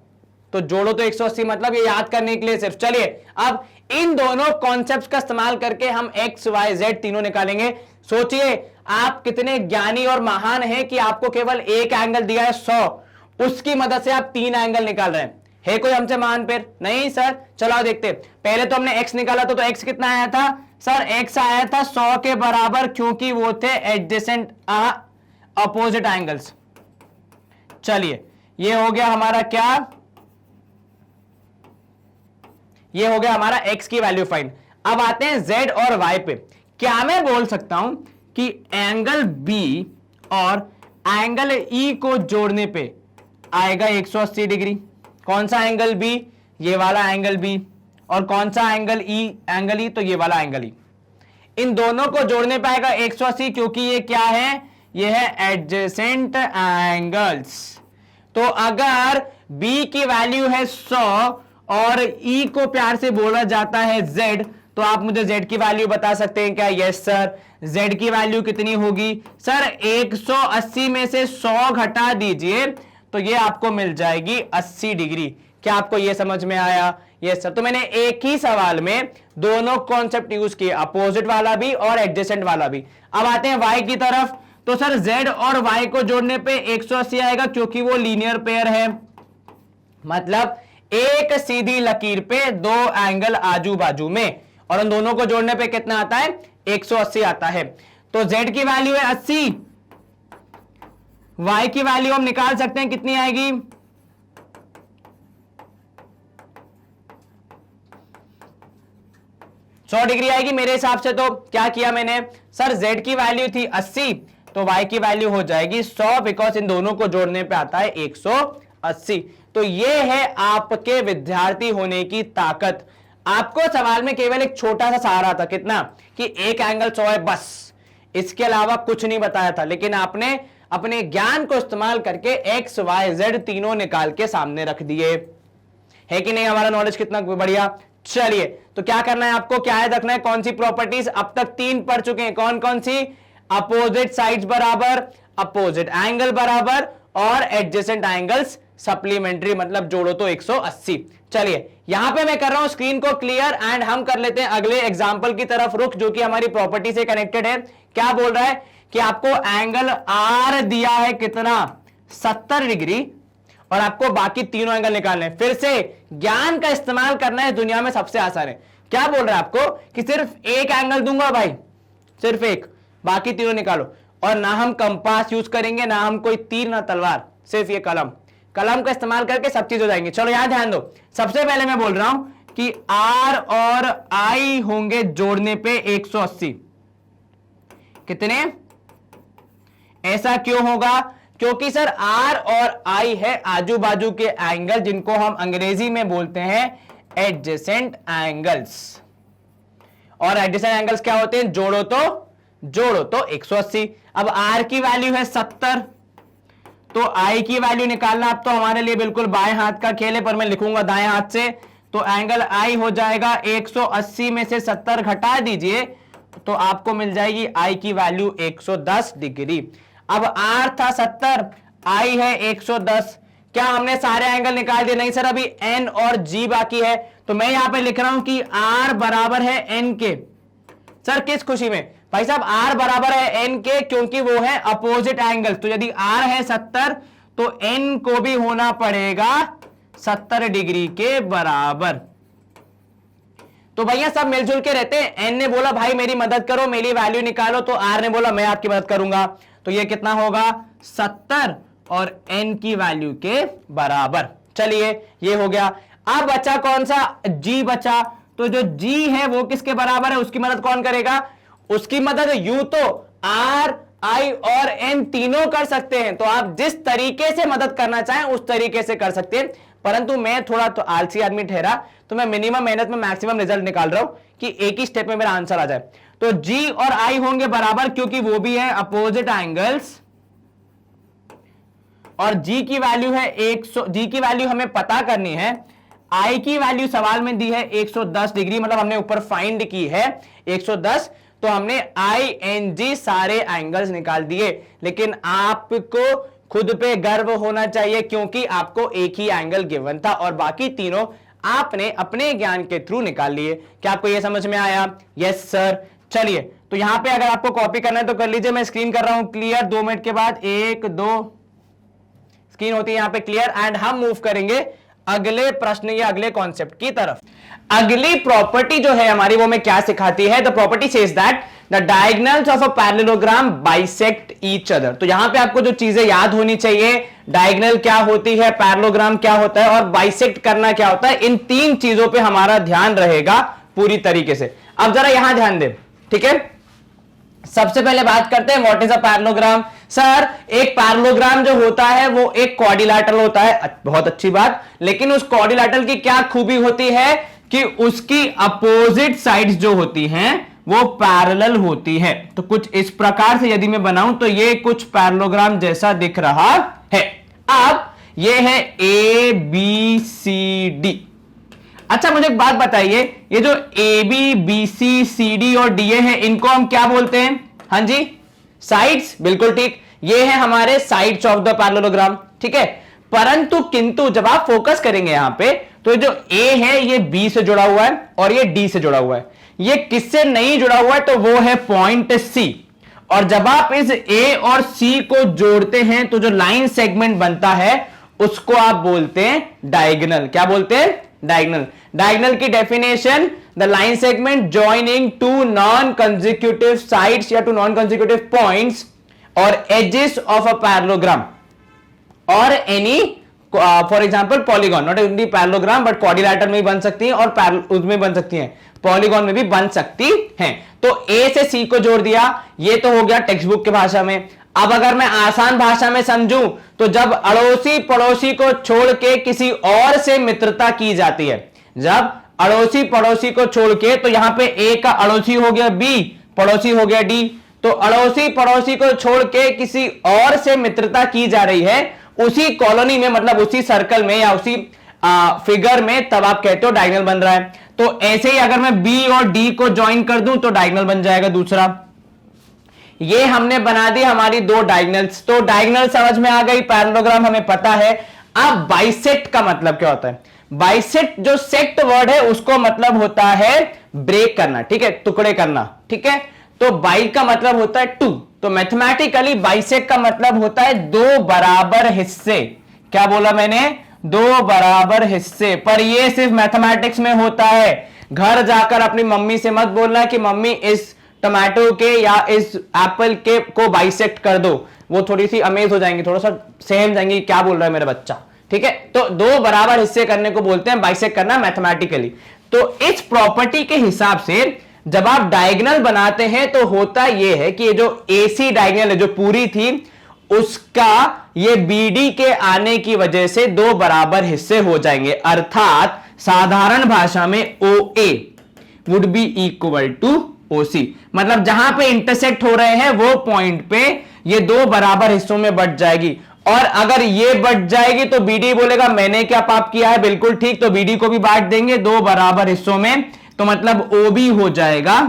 तो जोड़ो तो 180, मतलब ये याद करने के लिए सिर्फ। चलिए अब इन दोनों कॉन्सेप्ट्स का इस्तेमाल करके हम x, y, z तीनों निकालेंगे। सोचिए आप कितने ज्ञानी और महान हैं कि आपको केवल एक एंगल दिया है 100, उसकी मदद से आप 3 एंगल निकाल रहे हैं। है कोई हमसे महान फिर? नहीं सर। चलो देखते, पहले तो हमने x निकाला था, तो x कितना आया था सर, x आया था 100 के बराबर, क्योंकि वो थे एडजेसेंट अपोजिट एंगल्स। चलिए ये हो गया हमारा क्या, ये हो गया हमारा x की वैल्यू फाइंड। अब आते हैं z और y पे। क्या मैं बोल सकता हूं कि एंगल B और एंगल E को जोड़ने पे आएगा 180 डिग्री? कौन सा एंगल B? ये वाला एंगल B। और कौन सा एंगल E? तो ये वाला एंगल E। इन दोनों को जोड़ने पे आएगा 180, क्योंकि ये क्या है, ये है एडजेसेंट एंगल्स। तो अगर B की वैल्यू है 100 और E को प्यार से बोला जाता है Z, तो आप मुझे Z की वैल्यू बता सकते हैं क्या? Yes sir. Z की वैल्यू कितनी होगी सर? 180 में से 100 घटा दीजिए तो ये आपको मिल जाएगी 80 डिग्री। क्या आपको ये समझ में आया? Yes sir. तो मैंने एक ही सवाल में दोनों कॉन्सेप्ट यूज किए, अपोजिट वाला भी और एडजेसेंट वाला भी। अब आते हैं Y की तरफ। तो सर Z और Y को जोड़ने पे 180 आएगा, क्योंकि वो लीनियर पेयर है। मतलब एक सीधी लकीर पे दो एंगल आजू बाजू में, और उन दोनों को जोड़ने पे कितना आता है? 180 आता है। तो z की वैल्यू है 80, y की वैल्यू हम निकाल सकते हैं कितनी आएगी, 100 डिग्री आएगी मेरे हिसाब से। तो क्या किया मैंने सर, z की वैल्यू थी 80 तो y की वैल्यू हो जाएगी 100, बिकॉज इन दोनों को जोड़ने पे आता है 180। तो ये है आपके विद्यार्थी होने की ताकत। आपको सवाल में केवल एक छोटा सा सहारा था, कितना, कि एक एंगल 100 है बस, इसके अलावा कुछ नहीं बताया था, लेकिन आपने अपने ज्ञान को इस्तेमाल करके x y z तीनों निकाल के सामने रख दिए, है कि नहीं। हमारा नॉलेज कितना बढ़िया। चलिए, तो क्या करना है आपको, क्या याद रखना है, कौन सी प्रॉपर्टीज अब तक 3 पढ़ चुके हैं, कौन कौन सी, अपोजिट साइड्स बराबर, अपोजिट एंगल बराबर, और एडजेसेंट एंगल्स सप्लीमेंट्री, मतलब जोड़ो तो 180। चलिए, यहां पे मैं कर रहा हूं स्क्रीन को क्लियर एंड हम कर लेते हैं अगले एग्जांपल की तरफ रुख, जो कि हमारी प्रॉपर्टी से कनेक्टेड है। क्या बोल रहा है कि आपको एंगल आर दिया है कितना, 70 डिग्री, और आपको बाकी तीनों एंगल निकालने हैं। फिर से ज्ञान का इस्तेमाल करना है, दुनिया में सबसे आसान है। क्या बोल रहा है आपको कि सिर्फ एक एंगल दूंगा भाई, सिर्फ एक, बाकी तीनों निकालो। और ना हम कंपास यूज करेंगे, ना हम कोई तीर, ना तलवार, सिर्फ ये कलम का इस्तेमाल करके सब चीज हो जाएंगे। चलो यहां ध्यान दो, सबसे पहले मैं बोल रहा हूं कि R और I होंगे जोड़ने पे 180। कितने, ऐसा क्यों होगा, क्योंकि सर R और I है आजू बाजू के एंगल, जिनको हम अंग्रेजी में बोलते हैं एडजेसेंट एंगल्स। और एडजेसेंट एंगल्स क्या होते हैं, जोड़ो तो 180। अब R की वैल्यू है 70, तो I की वैल्यू निकालना अब तो हमारे लिए बिल्कुल बाएं हाथ का खेल है, पर मैं लिखूंगा दाएं हाथ से। तो एंगल I हो जाएगा 180 में से 70 घटा दीजिए, तो आपको मिल जाएगी I की वैल्यू 110 डिग्री। अब R था 70, I है 110। क्या हमने सारे एंगल निकाल दिए, नहीं सर, अभी N और G बाकी है। तो मैं यहां पे लिख रहा हूं कि R बराबर है N के। सर किस खुशी में भाई साहब, R बराबर है N के, क्योंकि वो है अपोजिट एंगल। तो यदि R है 70 तो N को भी होना पड़ेगा 70 डिग्री के बराबर। तो भैया सब मिलजुल के रहते हैं। N ने बोला भाई मेरी मदद करो, मेरी वैल्यू निकालो, तो R ने बोला मैं आपकी मदद करूंगा। तो ये कितना होगा, 70 और N की वैल्यू के बराबर। चलिए, ये हो गया। अब बचा कौन सा, G बचा। तो जो G है वो किसके बराबर है, उसकी मदद कौन करेगा, उसकी मदद यूं तो R, I और N तीनों कर सकते हैं। तो आप जिस तरीके से मदद करना चाहें उस तरीके से कर सकते हैं, परंतु मैं थोड़ा तो आलसी आदमी ठहरा, तो मैं मिनिमम मेहनत में मैक्सिमम रिजल्ट निकाल रहा हूं कि एक ही स्टेप में मेरा आंसर आ जाए। तो G और I होंगे बराबर, क्योंकि वो भी है अपोजिट एंगल्स, और G की वैल्यू है 100। G की वैल्यू हमें पता करनी है, I की वैल्यू सवाल में दी है 110 डिग्री, मतलब हमने ऊपर फाइंड की है 110। तो हमने ING सारे एंगल्स निकाल दिए। लेकिन आपको खुद पे गर्व होना चाहिए, क्योंकि आपको एक ही एंगल गिवन था और बाकी तीनों आपने अपने ज्ञान के थ्रू निकाल लिए। क्या आपको यह समझ में आया? Yes sir. चलिए, तो यहां पे अगर आपको कॉपी करना है तो कर लीजिए। मैं स्क्रीन कर रहा हूं क्लियर, 2 मिनट के बाद 1 2 स्क्रीन होती है यहां पे क्लियर, एंड हम मूव करेंगे अगले प्रश्न या अगले कॉन्सेप्ट की तरफ। अगली प्रॉपर्टी जो है हमारी, वो में क्या सिखाती है, the property says that the diagonals of a parallelogram bisect each other. तो यहां पे आपको जो चीजें याद होनी चाहिए, डायगोनल क्या होती है, पैरेललोग्राम क्या होता है और बाइसेक्ट करना क्या होता है, इन 3 चीजों पे हमारा ध्यान रहेगा पूरी तरीके से। अब जरा यहां ध्यान दें, ठीक है। सबसे पहले बात करते हैं what is a parallelogram. Sir, एक पैरेललोग्राम जो होता है वो एक क्वाड्रिलैटरल होता है, बहुत अच्छी बात। लेकिन उस क्वाड्रिलैटरल की क्या खूबी होती है कि उसकी अपोजिट साइड्स जो होती हैं वो पैरेलल होती है। तो कुछ इस प्रकार से यदि मैं बनाऊं तो ये कुछ पैरेललोग्राम जैसा दिख रहा है। अब ये है ABCD। अच्छा, मुझे एक बात बताइए, ये जो AB BC CD और DA है, इनको हम क्या बोलते हैं? हाँ जी, साइड्स, बिल्कुल ठीक। ये है हमारे साइड्स ऑफ द पैरेललोग्राम, ठीक है। परंतु किंतु जब आप फोकस करेंगे यहां पे, तो जो A है ये B से जुड़ा हुआ है और ये D से जुड़ा हुआ है। ये किससे नहीं जुड़ा हुआ है? तो वो है पॉइंट C। और जब आप इस A और C को जोड़ते हैं तो जो लाइन सेगमेंट बनता है उसको आप बोलते हैं डायगोनल। क्या बोलते हैं? डायगोनल। डायगोनल की definition, the line segment joining two non consecutive sides या टू नॉन कंसेक्यूटिव पॉइंट्स और एजेस ऑफ अ पैरेललोग्राम और any for example polygon, not only parallelogram but quadrilateral में भी बन सकती हैं और उसमें बन सकती हैं, पॉलीगॉन में भी बन सकती हैं। तो ए से सी को जोड़ दिया, ये तो हो गया टेक्स्ट बुक की भाषा में। अब अगर मैं आसान भाषा में समझूं तो जब अड़ोसी पड़ोसी को छोड़ के किसी और से मित्रता की जाती है, जब अड़ोसी पड़ोसी को छोड़ के, तो यहां पे ए का अड़ोसी हो गया बी, पड़ोसी हो गया डी, तो अड़ोसी पड़ोसी को छोड़ के किसी और से मित्रता की जा रही है उसी कॉलोनी में, मतलब उसी सर्कल में या उसी फिगर में, तब आप कहते हो डायगोनल बन रहा है। तो ऐसे ही अगर मैं बी और डी को ज्वाइन कर दूं तो डायगोनल बन जाएगा दूसरा। ये हमने बना दी हमारी दो डायगोनल्स, तो डायगोनल समझ में आ गई, पैरेललोग्राम हमें पता है। अब बाइसेक्ट का मतलब क्या होता है? बाइसेक्ट जो सेक्ट वर्ड है उसको मतलब होता है ब्रेक करना, ठीक है, टुकड़े करना, ठीक है। तो बाई का मतलब होता है टू, तो मैथमेटिकली बाइसेक्ट का मतलब होता है दो बराबर हिस्से। क्या बोला मैंने? दो बराबर हिस्से। पर ये सिर्फ मैथमेटिक्स में होता है, घर जाकर अपनी मम्मी से मत बोलना कि मम्मी इस टमाटो के या इस एप्पल के को बाइसेक्ट कर दो, वो थोड़ी सी अमेज हो जाएंगी, थोड़ा सा सहम जाएंगी, क्या बोल रहा है मेरा बच्चा, ठीक है। तो दो बराबर हिस्से करने को बोलते हैं बाइसेक्ट करना मैथमेटिकली। तो इस प्रॉपर्टी के हिसाब से जब आप डायगोनल बनाते हैं तो होता यह है कि ये जो एसी डायगोनल है जो पूरी थी उसका ये बीडी के आने की वजह से दो बराबर हिस्से हो जाएंगे, अर्थात साधारण भाषा में O A would be equal to O C, मतलब जहां पे इंटरसेक्ट हो रहे हैं वो पॉइंट पे ये दो बराबर हिस्सों में बट जाएगी। और अगर ये बट जाएगी तो बीडी बोलेगा मैंने क्या पाप किया है, बिल्कुल ठीक, तो बीडी को भी बांट देंगे दो बराबर हिस्सों में, तो मतलब ओ बी हो जाएगा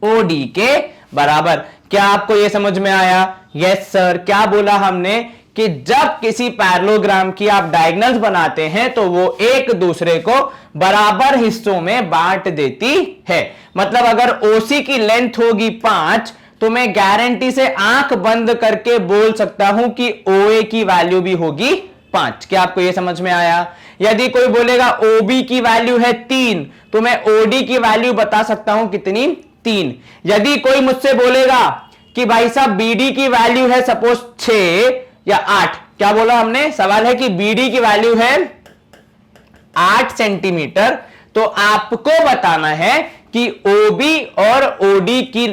ओ डी के बराबर। क्या आपको यह समझ में आया? Yes sir. क्या बोला हमने कि जब किसी पैरेललोग्राम की आप डायगोनल्स बनाते हैं तो वो एक दूसरे को बराबर हिस्सों में बांट देती है। मतलब अगर ओसी की लेंथ होगी 5 तो मैं गारंटी से आंख बंद करके बोल सकता हूं कि ओए की वैल्यू भी होगी 5। क्या आपको यह समझ में आया? यदि कोई बोलेगा ओबी की वैल्यू है 3 तो मैं ओडी की वैल्यू बता सकता हूं कितनी? 3। यदि कोई मुझसे बोलेगा कि भाई साहब बीडी की वैल्यू है सपोज 6 या 8, क्या बोला हमने? सवाल है कि बीडी की वैल्यू है 8 सेंटीमीटर, तो आपको बताना है कि ओबी और ओडी की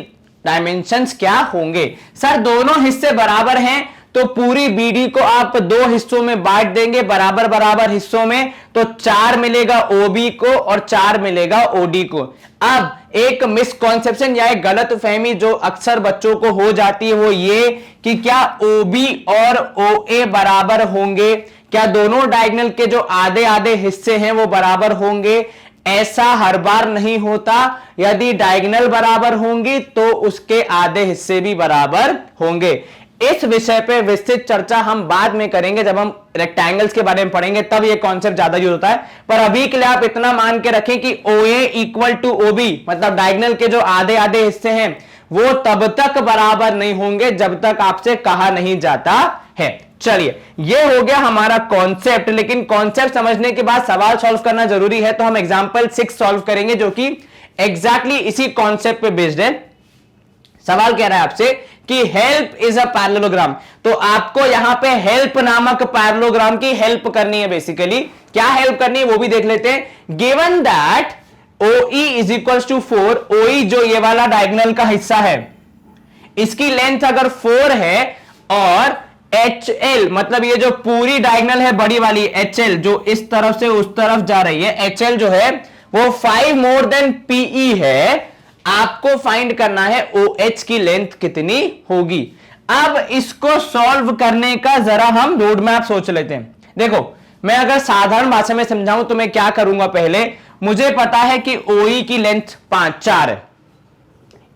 डायमेंशंस क्या होंगे। सर दोनों हिस्से बराबर हैं तो पूरी बीडी को आप दो हिस्सों में बांट देंगे बराबर बराबर हिस्सों में, तो 4 मिलेगा ओबी को और 4 मिलेगा ओडी को। अब एक मिसकॉन्सेप्शन या एक गलत फहमी जो अक्सर बच्चों को हो जाती है वो ये कि क्या ओबी और ओए बराबर होंगे, क्या दोनों डायगोनल के जो आधे आधे हिस्से हैं वो बराबर होंगे? ऐसा हर बार नहीं होता। यदि डायगोनल बराबर होंगी तो उसके आधे हिस्से भी बराबर होंगे। इस विषय पे विस्तृत चर्चा हम बाद में करेंगे, जब हम रेक्टेंगल्स के बारे में पढ़ेंगे तब ये कॉन्सेप्ट ज्यादा यूज होता है। पर अभी के लिए आप इतना मान के रखें कि OA इक्वल टू OB, मतलब डायगोनल के जो आधे आधे हिस्से हैं वो तब तक बराबर नहीं होंगे जब तक आपसे कहा नहीं जाता है। चलिए ये हो गया हमारा कॉन्सेप्ट, लेकिन कॉन्सेप्ट समझने के बाद सवाल सॉल्व करना जरूरी है, तो हम एग्जांपल 6 सॉल्व करेंगे जो कि एग्जैक्टली इसी कॉन्सेप्ट पे बेस्ड है। सवाल कह रहा है आपसे कि हेल्प इज अ पैरेललोग्राम, तो आपको यहां पे हेल्प नामक पैरेललोग्राम की हेल्प करनी है। बेसिकली क्या हेल्प करनी है वो भी देख लेते हैं। Given that OE is equal to 4, OE जो ये वाला डायगोनल का हिस्सा है इसकी लेंथ अगर 4 है और HL मतलब ये जो पूरी डायगोनल है बड़ी वाली HL जो इस तरफ से उस तरफ जा रही है, HL जो है वो 5 मोर देन PE है, आपको फाइंड करना है OH की लेंथ कितनी होगी। अब इसको सॉल्व करने का जरा हम रोड मैप सोच लेते हैं। देखो मैं अगर साधारण भाषा में समझाऊं तो मैं क्या करूंगा, पहले मुझे पता है कि OE की लेंथ 4 है,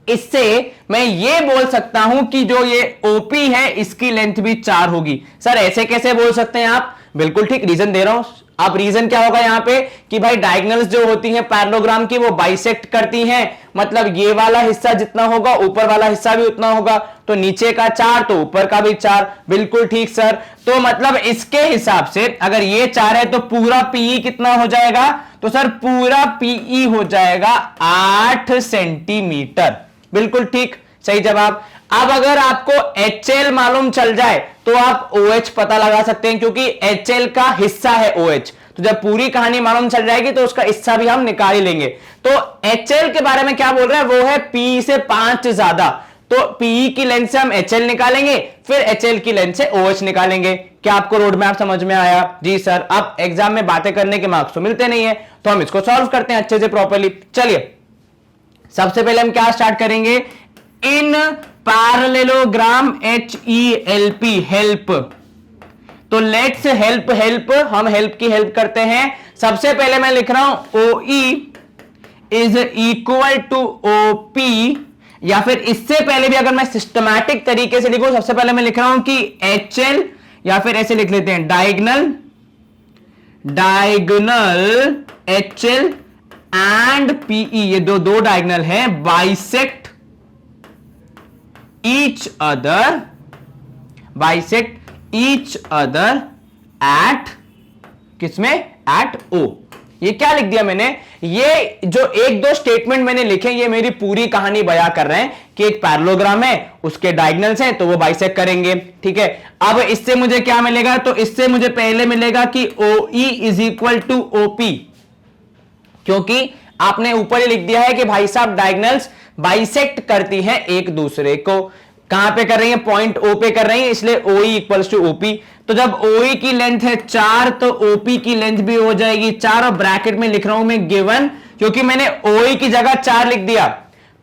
इससे मैं ये बोल सकता हूं कि जो ये OP है इसकी लेंथ भी 4 होगी। सर ऐसे कैसे बोल सकते हैं आप? बिल्कुल ठीक, रीजन दे रहा हूं, अब रीजन क्या होगा यहां पे कि भाई डायगोनल्स जो होती हैं पैरेललोग्राम की वो बाइसेक्ट करती हैं, मतलब ये वाला हिस्सा जितना होगा ऊपर वाला हिस्सा भी उतना होगा, तो नीचे का 4 तो ऊपर का भी 4। बिल्कुल ठीक सर। तो मतलब इसके हिसाब से अगर ये 4 है तो पूरा पीई कितना हो जाएगा, तो सर पूरा पीई हो जाएगा 8 सेंटीमीटर। बिल्कुल ठीक, सही जवाब। अब अगर आपको HL मालूम चल जाए तो आप OH पता लगा सकते हैं, क्योंकि HL का हिस्सा है OH। तो जब पूरी कहानी मालूम चल जाएगी तो उसका हिस्सा भी हम निकाल ही लेंगे। तो HL के बारे में क्या बोल रहे हैं, वो है P से 5 ज्यादा, तो PE की लेंथ से हम HL निकालेंगे, फिर HL की लेंथ से OH निकालेंगे। क्या आपको रोड मैप समझ में आया? जी सर। अब एग्जाम में बातें करने के मार्क्स तो मिलते नहीं है, तो हम इसको सॉल्व करते हैं अच्छे से प्रॉपर्ली। चलिए सबसे पहले हम क्या स्टार्ट करेंगे, इन पैरेललोग्राम HELP, हेल्प। तो लेट्स हेल्प हम हेल्प की हेल्प करते हैं। सबसे पहले मैं लिख रहा हूं OE is equal to OP, या फिर इससे पहले भी अगर मैं सिस्टमैटिक तरीके से लिखूं, सबसे पहले मैं लिख रहा हूं कि HL, या फिर ऐसे लिख लेते हैं डायगोनल HL एंड PE, ये दो डायगोनल हैं, बाइसेक्ट ईच अदर एट किसमें, एट O। ये क्या लिख दिया मैंने, ये जो एक दो स्टेटमेंट मैंने लिखे ये मेरी पूरी कहानी बयां कर रहे हैं कि एक पैरेललोग्राम है, उसके डायगोनल्स हैं तो वो बाइसेक्ट करेंगे। ठीक है, अब इससे मुझे क्या मिलेगा, तो इससे मुझे पहले मिलेगा कि OE is equal to OP, क्योंकि आपने ऊपर ही लिख दिया है कि भाई साहब डायगोनल्स बाइसेक्ट करती हैं एक दूसरे को। कहां पे कर रही है, पॉइंट O पे कर रही है, इसलिए OE इक्वल्स टू OP। तो जब OE की लेंथ है 4 तो OP की लेंथ भी हो जाएगी 4, और ब्रैकेट में लिख रहा हूं मैं गिवन, क्योंकि मैंने OE की जगह 4 लिख दिया।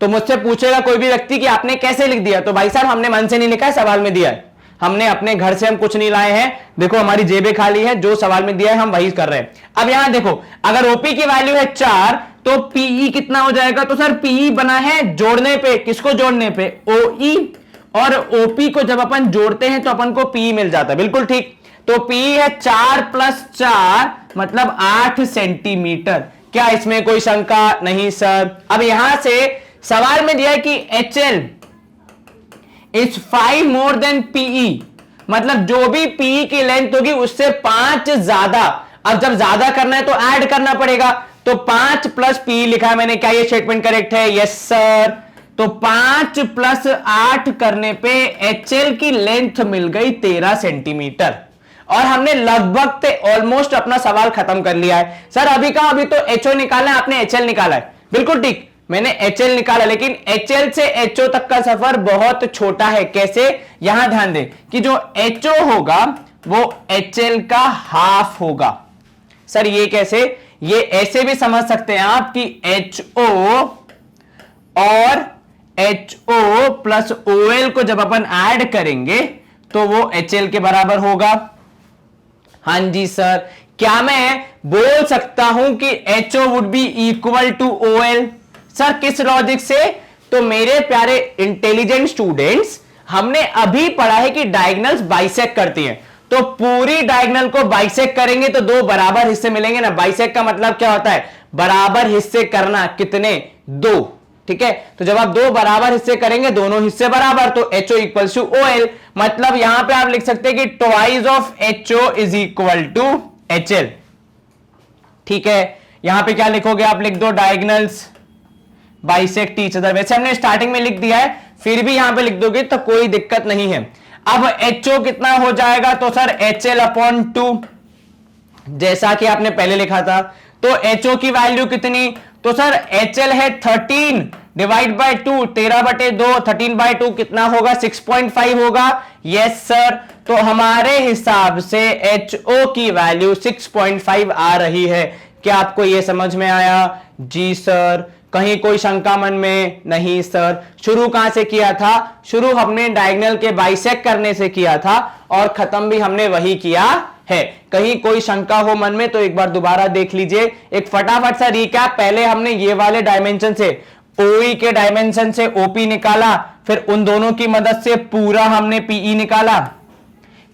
तो मुझसे पूछेगा कोई भी व्यक्ति कि आपने कैसे लिख दिया, तो भाई साहब हमने मन से नहीं लिखा है, सवाल में दिया है, हमने अपने घर से हम कुछ नहीं लाए हैं। देखो हमारी जेबें खाली है, जो सवाल में दिया है हम वही कर रहे हैं। अब यहां देखो, अगर OP की वैल्यू है 4 तो PE कितना हो जाएगा, तो सर PE बना है जोड़ने पे, किसको जोड़ने पे, OE, और OP को जब अपन जोड़ते हैं तो अपन को PE मिल जाता है। बिल्कुल ठीक। तो PE है 4 + 4 मतलब 8 सेंटीमीटर। क्या इसमें कोई शंका नहीं सर? अब यहां से सवाल में दिया है कि HL is 5 more than PE, मतलब जो भी PE की लेंथ होगी उससे 5 ज्यादा। अब जब ज्यादा करना है तो ऐड करना पड़ेगा, तो 5 + PE लिखा है मैंने। क्या ये स्टेटमेंट करेक्ट है? Yes sir. तो 5 + 8 करने पे HL की लेंथ मिल गई 13 सेंटीमीटर, और हमने लगभग ऑलमोस्ट अपना सवाल खत्म कर लिया है। सर अभी का अभी तो HO निकाला है, आपने HL निकाला है। बिल्कुल ठीक, मैंने HL निकाला, लेकिन HL से HO तक का सफर बहुत छोटा है। कैसे? यहां ध्यान दें कि जो HO होगा वो HL का हाफ होगा। सर ये कैसे? ये ऐसे भी समझ सकते हैं आप कि HO और HO प्लस OL को जब अपन ऐड करेंगे तो वो HL के बराबर होगा। हां जी सर। क्या मैं बोल सकता हूं कि HO would be equal to OL? Sir किस लॉजिक से? तो मेरे प्यारे इंटेलिजेंट स्टूडेंट्स, हमने अभी पढ़ा है कि डायगोनल्स बाइसेक्ट करती हैं, तो पूरी डायगोनल को बाइसेक्ट करेंगे तो दो बराबर हिस्से मिलेंगे ना। बाइसेक्ट का मतलब क्या होता है? बराबर हिस्से करना। कितने? 2। ठीक है, तो जब आप दो बराबर हिस्से करेंगे, दोनों हिस्से बराबर, तो HO इक्वल्स टू OL। मतलब यहां पे आप लिख सकते हैं कि twice of HO is equal to HL। ठीक है, यहां पे क्या लिखोगे आप? लिख दो डायगोनल्स बाइसेक्ट ईच अदर। वैसे हमने स्टार्टिंग में लिख दिया है, फिर भी यहां पे लिख दोगे तो कोई दिक्कत नहीं है। अब HO कितना हो जाएगा? तो सर HL/2, जैसा कि आपने पहले लिखा था। तो HO की वैल्यू कितनी? तो सर HL है 13 डिवाइड बाय 2, 13/2, 13/2 कितना होगा? 6.5 होगा। Yes sir. तो हमारे हिसाब से HO की वैल्यू 6.5 आ रही है। क्या आपको यह समझ में आया? जी सर। कहीं कोई शंका मन में? नहीं सर। शुरू कहां से किया था? शुरू हमने डायगोनल के बाइसेक्ट करने से किया था, और खत्म भी हमने वही किया है। कहीं कोई शंका हो मन में तो एक बार दोबारा देख लीजिए। एक फटाफट सा रिकैप। पहले हमने ये वाले डायमेंशन से, OE के डायमेंशन से OP निकाला, फिर उन दोनों की मदद से पूरा हमने PE निकाला,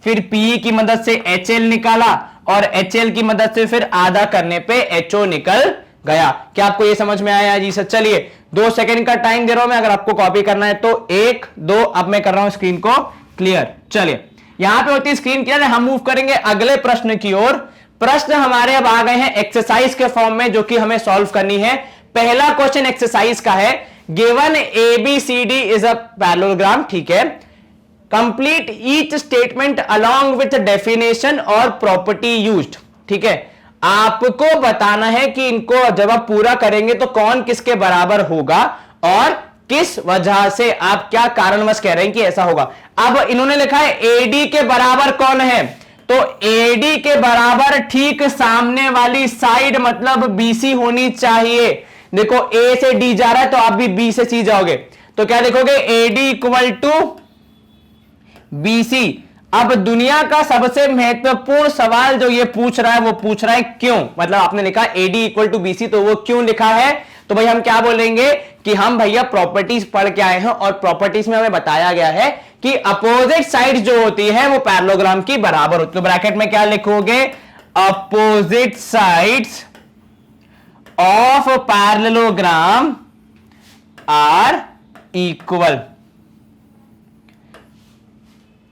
फिर PE की मदद से HL निकाला, और HCl की मदद से फिर आधा करने पे HO निकल गया। क्या आपको ये समझ में आया जी सर? चलिए 2 सेकंड का टाइम दे रहा हूं मैं, अगर आपको कॉपी करना है तो 1 2। अब मैं कर रहा हूं स्क्रीन को क्लियर। चलिए यहां पे होती है स्क्रीन क्लियर है, हम मूव करेंगे अगले प्रश्न की ओर। प्रश्न हमारे अब आ गए हैं एक्सरसाइज के फॉर्म में, जो कि हमें सॉल्व करनी है। पहला क्वेश्चन एक्सरसाइज का है, given ABCD is a parallelogram, ठीक है, complete each statement along with definition और प्रॉपर्टी यूज्ड, ठीक है। आपको बताना है कि इनको जब आप पूरा करेंगे तो कौन किसके बराबर होगा और किस वजह से, आप क्या कारणवश कह रहे हैं कि ऐसा होगा। अब इन्होंने लिखा है AD के बराबर कौन है, तो AD के बराबर ठीक सामने वाली साइड मतलब BC होनी चाहिए। देखो A से D जा रहा है तो आप भी B से C जाओगे, तो क्या लिखोगे AD इक्वल टू BC। अब दुनिया का सबसे महत्वपूर्ण सवाल जो ये पूछ रहा है वो पूछ रहा है क्यों, मतलब आपने लिखा AD इक्वल टू BC, तो वो क्यों लिखा है। तो भाई हम क्या बोलेंगे कि हम भैया प्रॉपर्टीज पढ़ के आए हैं और प्रॉपर्टीज में हमें बताया गया है कि अपोजिट साइड जो होती है वो पैरेललोग्राम की बराबर होती है। तो ब्रैकेट में क्या लिखोगे, opposite sides of parallelogram are equal.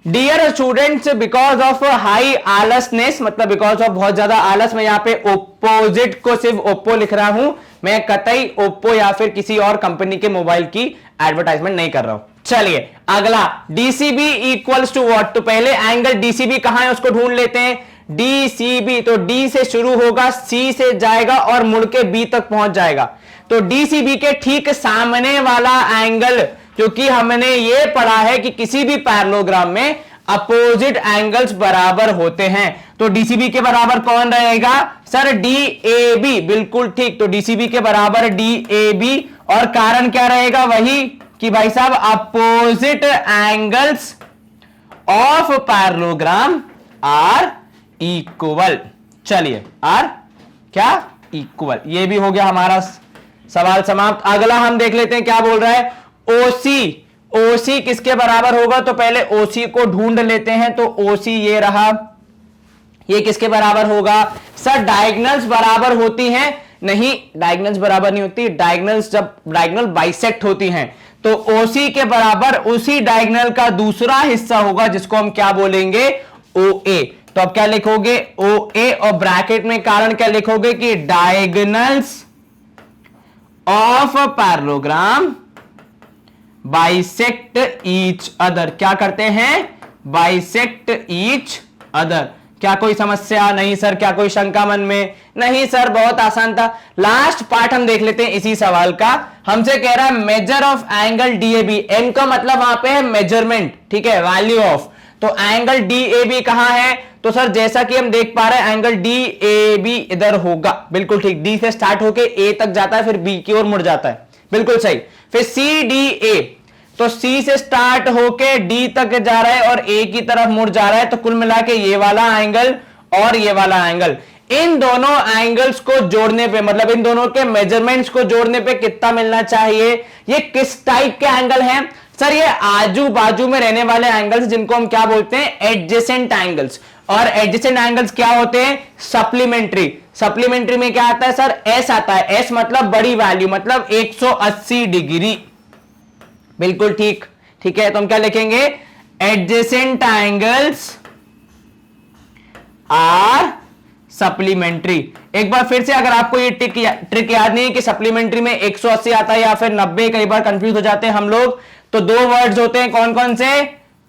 Dear students, because of high आलसनेस, मतलब बिकॉज ऑफ बहुत ज्यादा आलस, मैं यहां पे ओपोजिट को सिर्फ ओप्पो लिख रहा हूं, मैं कतई ओप्पो या फिर किसी और कंपनी के मोबाइल की एडवर्टाइजमेंट नहीं कर रहा हूं। चलिए अगला, डीसीबी इक्वल्स टू व्हाट, तो पहले एंगल डीसीबी कहां है उसको ढूंढ लेते हैं। डीसीबी तो डी से शुरू होगा, सी से जाएगा और मुड़ के बी तक पहुंच जाएगा। तो डीसीबी के ठीक सामने वाला एंगल, क्योंकि हमने ये पढ़ा है कि किसी भी पैरेललोग्राम में अपोजिट एंगल्स बराबर होते हैं, तो डीसीबी के बराबर कौन रहेगा सर, डीएबी, बिल्कुल ठीक। तो डीसीबी के बराबर डीएबी, और कारण क्या रहेगा, वही कि भाई साहब opposite angles of parallelogram are equal. चलिए आर क्या इक्वल, ये भी हो गया हमारा सवाल समाप्त। अगला हम देख लेते हैं क्या बोल रहा है, ओसी। ओसी किसके बराबर होगा, तो पहले ओसी को ढूंढ लेते हैं। तो ओसी ये रहा, ये किसके बराबर होगा सर, डायगोनल्स बराबर होती हैं, नहीं डायगोनल्स बराबर नहीं होती, डायगोनल्स जब डायगोनल बाइसेक्ट होती हैं तो ओसी के बराबर उसी डायगोनल का दूसरा हिस्सा होगा जिसको हम क्या बोलेंगे, ओए। तो अब क्या लिखोगे, ओए, और ब्रैकेट में कारण क्या लिखोगे कि diagonals of parallelogram bisect each other. क्या करते हैं, बाइसेक्ट ईच अदर। क्या कोई समस्या नहीं सर, क्या कोई शंका मन में, नहीं सर बहुत आसान था। लास्ट पार्ट हम देख लेते हैं इसी सवाल का। हमसे कह रहा है measure of angle DAB, M का मतलब वहां पे है मेजरमेंट, ठीक है, वैल्यू ऑफ। तो एंगल डीएबी कहां है, तो सर जैसा कि हम देख पा रहे हैं एंगल डीएबी इधर होगा, बिल्कुल ठीक। डी से स्टार्ट होके ए तक जाता है, फिर बी की ओर मुड़ जाता है, बिल्कुल सही। फिर सी डी ए, तो सी से स्टार्ट होके डी तक जा रहा है और ए की तरफ मुड़ जा रहा है, तो कुल मिला के ये वाला एंगल और ये वाला एंगल, इन दोनों एंगल्स को जोड़ने पे, मतलब इन दोनों के मेजरमेंट्स को जोड़ने पे कितना मिलना चाहिए। ये किस टाइप के एंगल हैं सर, ये आजू बाजू में रहने वाले एंगल्स, जिनको हम क्या बोलते हैं, एडजेसेंट एंगल्स। और एडजेसेंट एंगल्स क्या होते हैं, सप्लीमेंट्री। सप्लीमेंट्री में क्या आता है सर, एस आता है, एस मतलब बड़ी वैल्यू, मतलब 180 डिग्री, बिल्कुल ठीक, ठीक है। तो हम क्या लिखेंगे, एडजेसेंट एंगल्स आर सप्लीमेंट्री। एक बार फिर से, अगर आपको ये ट्रिक याद नहीं है कि सप्लीमेंट्री में 180 आता है या फिर 90, कई बार कंफ्यूज हो जाते हैं हम लोग, तो दो वर्ड्स होते हैं, कौन कौन से,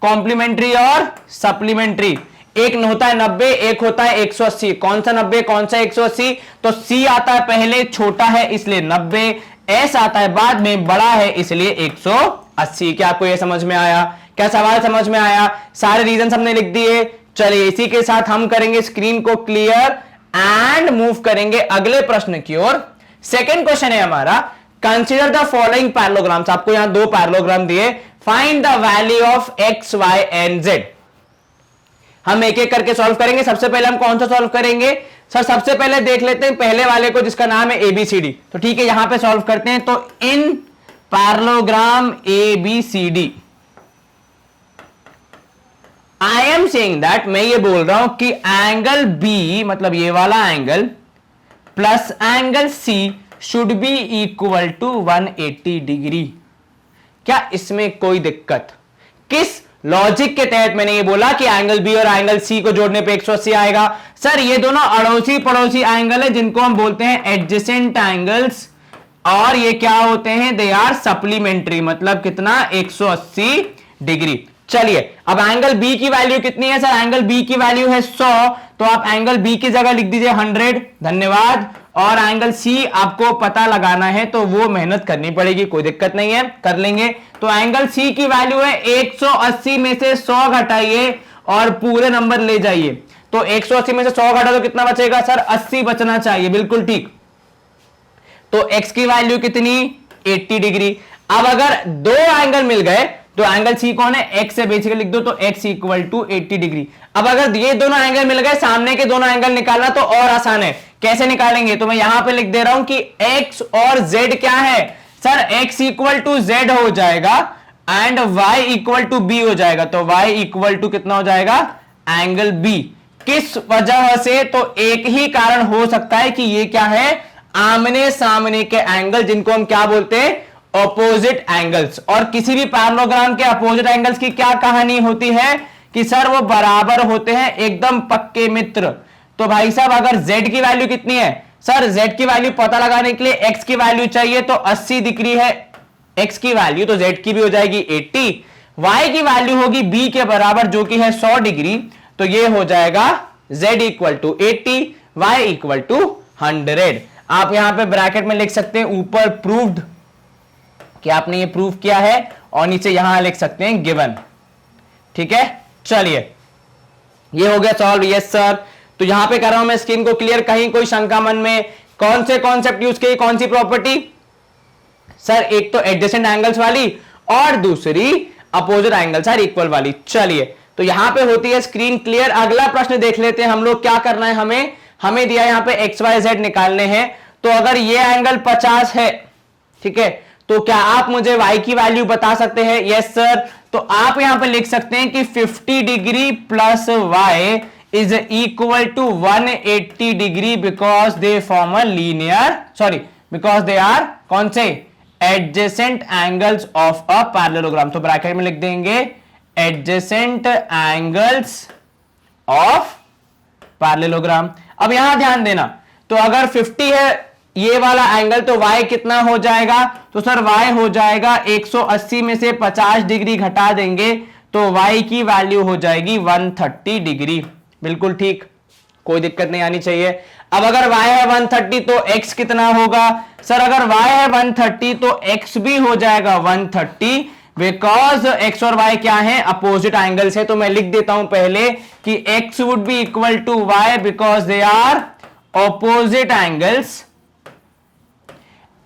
कॉम्प्लीमेंट्री और सप्लीमेंट्री। एक होता है 90, एक होता है 180। कौन सा 90 कौन सा 180, तो सी आता है पहले, छोटा है इसलिए 90, एस आता है बाद में, बड़ा है इसलिए 180। क्या आपको यह समझ में आया, क्या सवाल समझ में आया, सारे रीजन हमने लिख दिए। चलिए इसी के साथ हम करेंगे स्क्रीन को क्लियर एंड मूव करेंगे अगले प्रश्न की ओर। सेकंड क्वेश्चन है हमारा, कंसीडर द फॉलोइंग पैरेललोग्राम्स। आपको यहां दो पैरेललोग्राम दिए, find the value of x Y and z. हम एक एक करके सॉल्व करेंगे। सबसे पहले हम कौन सा सॉल्व करेंगे सर, सबसे पहले देख लेते हैं पहले वाले को जिसका नाम है एबीसीडी। तो ठीक है, यहां पे सॉल्व करते हैं। तो in parallelogram ABCD, I am saying that, मैं ये बोल रहा हूं कि एंगल बी मतलब ये वाला angle plus angle C should be equal to 180 degree. क्या इसमें कोई दिक्कत? किस लॉजिक के तहत मैंने ये बोला कि एंगल बी और एंगल सी को जोड़ने पे 180 आएगा? सर ये दोनों अड़ोसी पड़ोसी एंगल है जिनको हम बोलते हैं एडजेसेंट एंगल्स, और ये क्या होते हैं? दे आर सप्लीमेंट्री, मतलब कितना? 180 डिग्री। चलिए अब एंगल बी की वैल्यू कितनी है? सर एंगल बी की वैल्यू है 100, तो आप एंगल बी की जगह लिख दीजिए 100, धन्यवाद। और एंगल सी आपको पता लगाना है तो वो मेहनत करनी पड़ेगी, कोई दिक्कत नहीं है, कर लेंगे। तो एंगल सी की वैल्यू है 180 में से 100 घटाइए और पूरे नंबर ले जाइए। तो 180 में से 100 घटा तो कितना बचेगा? सर 80 बचना चाहिए, बिल्कुल ठीक। तो x की वैल्यू कितनी? 80 डिग्री। अब अगर दो एंगल मिल गए तो एंगल सी कौन है? x से बेसिकली लिख दो, तो x इक्वल टू 80 डिग्री। अब अगर ये दोनों एंगल मिल गए, सामने के दोनों एंगल निकालना तो और आसान है। कैसे निकालेंगे? तो मैं यहां पे लिख दे रहा हूं कि x और z क्या है? Sir x equal to z हो जाएगा and y equal to b हो जाएगा। तो y इक्वल टू कितना हो जाएगा? Angle b। किस वजह से? तो एक ही कारण हो सकता है कि ये क्या है? आमने सामने के एंगल, जिनको हम क्या बोलते हैं? Opposite angles. और किसी भी पैरेललोग्राम के अपोजिट एंगल्स की क्या कहानी होती है? कि सर वो बराबर होते हैं, एकदम पक्के मित्र। तो भाई साहब अगर z की वैल्यू कितनी है? सर z की वैल्यू पता लगाने के लिए x की वैल्यू चाहिए, तो 80 डिग्री है x की वैल्यू, तो z की भी हो जाएगी 80। y की वैल्यू होगी b के बराबर जो कि है 100 डिग्री, तो ये हो जाएगा z equal to 80, y equal to 100। आप यहां पे ब्रैकेट में लिख सकते हैं ऊपर प्रूव्ड कि आपने ये प्रूव किया है, और नीचे यहां लिख सकते हैं गिवन। ठीक है, चलिए ये हो गया सॉल्व। Yes sir. तो यहां पे कर रहा हूं मैं स्क्रीन को क्लियर, कहीं कोई शंका मन में? कौन से कॉन्सेप्ट यूज किए, कौन सी प्रॉपर्टी? सर एक तो एडजेसेंट एंगल्स वाली और दूसरी अपोजिट एंगल्स आर इक्वल वाली। चलिए तो यहां पे होती है स्क्रीन क्लियर। अगला प्रश्न देख लेते हैं हम लोग। क्या करना है हमें दिया यहां पे एक्स वाई जेड निकालने हैं। तो अगर ये एंगल 50 है, ठीक है, तो क्या आप मुझे y की वैल्यू बता सकते हैं? Yes sir. तो आप यहां पे लिख सकते हैं कि 50 degree plus y is equal to 180 degree because they form a linear, sorry because they are कौन से? Adjacent angles of a parallelogram. तो ब्रैकेट में लिख देंगे एडजेसेंट एंगल्स ऑफ पैरेललोग्राम। अब यहां ध्यान देना, तो अगर 50 है ये वाला एंगल, तो y कितना हो जाएगा? तो सर y हो जाएगा 180 में से 50 डिग्री घटा देंगे तो y की वैल्यू हो जाएगी 130 डिग्री। बिल्कुल ठीक, कोई दिक्कत नहीं आनी चाहिए। अब अगर y है 130 तो x कितना होगा? सर अगर y है 130 तो x भी हो जाएगा 130, बिकॉज x और y क्या है? अपोजिट एंगल्स है। तो मैं लिख देता हूं पहले कि x would be equal to y because they are opposite angles,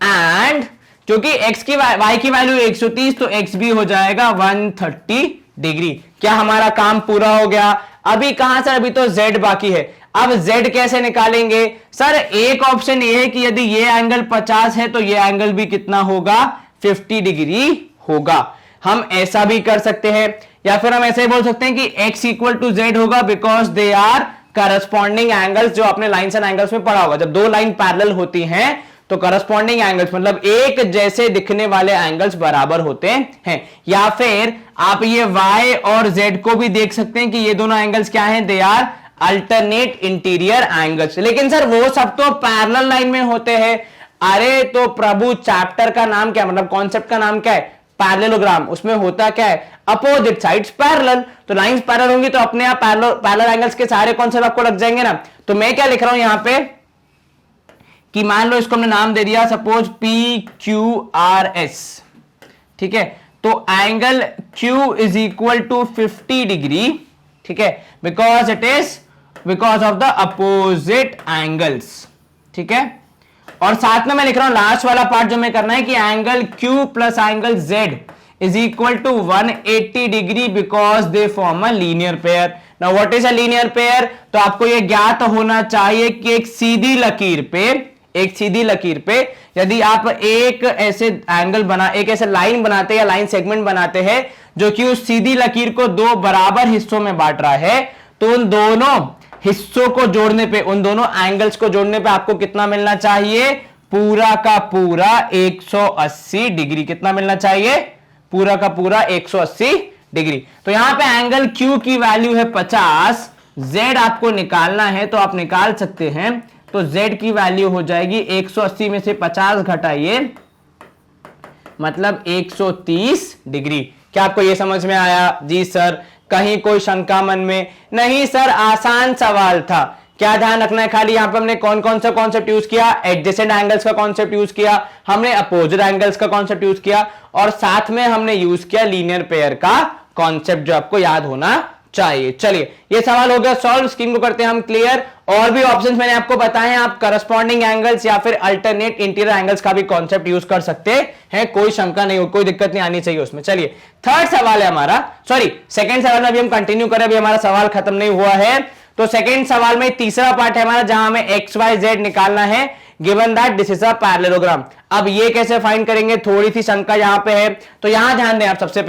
and क्योंकि x की y की वैल्यू 130 तो x भी हो जाएगा 130 डिग्री। क्या हमारा काम पूरा हो गया? अभी कहां सर? अभी तो z बाकी है। अब z कैसे निकालेंगे? सर एक ऑप्शन ये है कि यदि ये एंगल 50 है तो ये एंगल भी कितना होगा? 50 डिग्री होगा। हम ऐसा भी कर सकते हैं, या फिर हम ऐसे ही बोल सकते हैं कि x इक्वल टू z होगा because they are corresponding angles, जो आपने लाइन्स एंड एंगल्स में पढ़ा होगा। जब दो लाइन पैरेलल होती हैं तो करस्पॉन्डिंग एंगल्स मतलब एक जैसे दिखने वाले एंगल्स बराबर होते हैं। या फिर आप ये y और z को भी देख सकते हैं कि ये दोनों एंगल्स क्या हैं? They are alternate interior angles. लेकिन सर वो सब तो पैरेलल लाइन में होते हैं। अरे तो प्रभु चैप्टर का नाम क्या, मतलब कॉन्सेप्ट का नाम क्या है? पैरेललोग्राम। उसमें होता क्या है? Opposite sides parallel. तो लाइंस पैरेलल होंगी तो अपने आप पैरेलल एंगल्स के सारे कॉन्सेप्ट आपको लग जाएंगे ना। तो मैं क्या लिख रहा हूं यहां पे कि मान लो इसको हमने नाम दे दिया सपोज PQRS, ठीक है, तो angle Q is equal to 50 degree, ठीक है, because it is because of the opposite angles, ठीक है। और साथ में मैं लिख रहा हूं लास्ट वाला पार्ट जो मैं करना है कि angle Q plus angle Z is equal to 180 degree because they form a linear pair. Now what is a linear pair? तो आपको यह ज्ञात होना चाहिए कि एक सीधी लकीर पे एक सीधी लकीर पे यदि आप एक ऐसे एक ऐसे लाइन बनाते हैं या लाइन सेगमेंट बनाते हैं जो कि उस सीधी लकीर को दो बराबर हिस्सों में बांट रहा है, तो उन दोनों हिस्सों को जोड़ने पे, उन दोनों एंगल्स को जोड़ने पे आपको कितना मिलना चाहिए? पूरा का पूरा 180 डिग्री। कितना मिलना चाहिए? पूरा का पूरा 180 डिग्री। तो यहां पे एंगल Q की वैल्यू है 50, Z आपको निकालना है तो आप निकाल सकते हैं। तो Z की वैल्यू हो जाएगी 180 में से 50 घटाइए, मतलब 130 डिग्री। क्या आपको यह समझ में आया? जी सर। कहीं कोई शंका मन में? नहीं सर, आसान सवाल था। क्या ध्यान रखना है खाली, यहां पे हमने कौन कौन सा कॉन्सेप्ट यूज किया? एडजेसेंट एंगल्स का कॉन्सेप्ट यूज किया, हमने अपोजिट एंगल्स का कॉन्सेप्ट यूज किया, और साथ में हमने यूज किया लीनियर पेयर का कॉन्सेप्ट, जो आपको याद होना चाहिए। चलिए, ये सवाल हो गया सॉल्व। स्क्रीन को करते हैं हम क्लियर। और भी ऑप्शंस मैंने आपको बताए हैं, आप करस्पॉन्डिंग एंगल्स या फिर अल्टरनेट इंटीरियर एंगल्स का भी कॉन्सेप्ट यूज कर सकते हैं, कोई शंका नहीं हो, कोई दिक्कत नहीं आनी चाहिए उसमें। चलिए, थर्ड सवाल है हमारा, सॉरी सेकंड सवाल में अभी हम कंटिन्यू करें, अभी हमारा सवाल खत्म नहीं हुआ है। तो सेकंड सवाल में तीसरा पार्ट है हमारा, जहां हमें एक्स वाई जेड निकालना है, given that this is a parallelogram. अब ये कैसे फाइंड करेंगे, थोड़ी सी शंका यहां पे है। तो यहां ध्यान दें आप, सबसे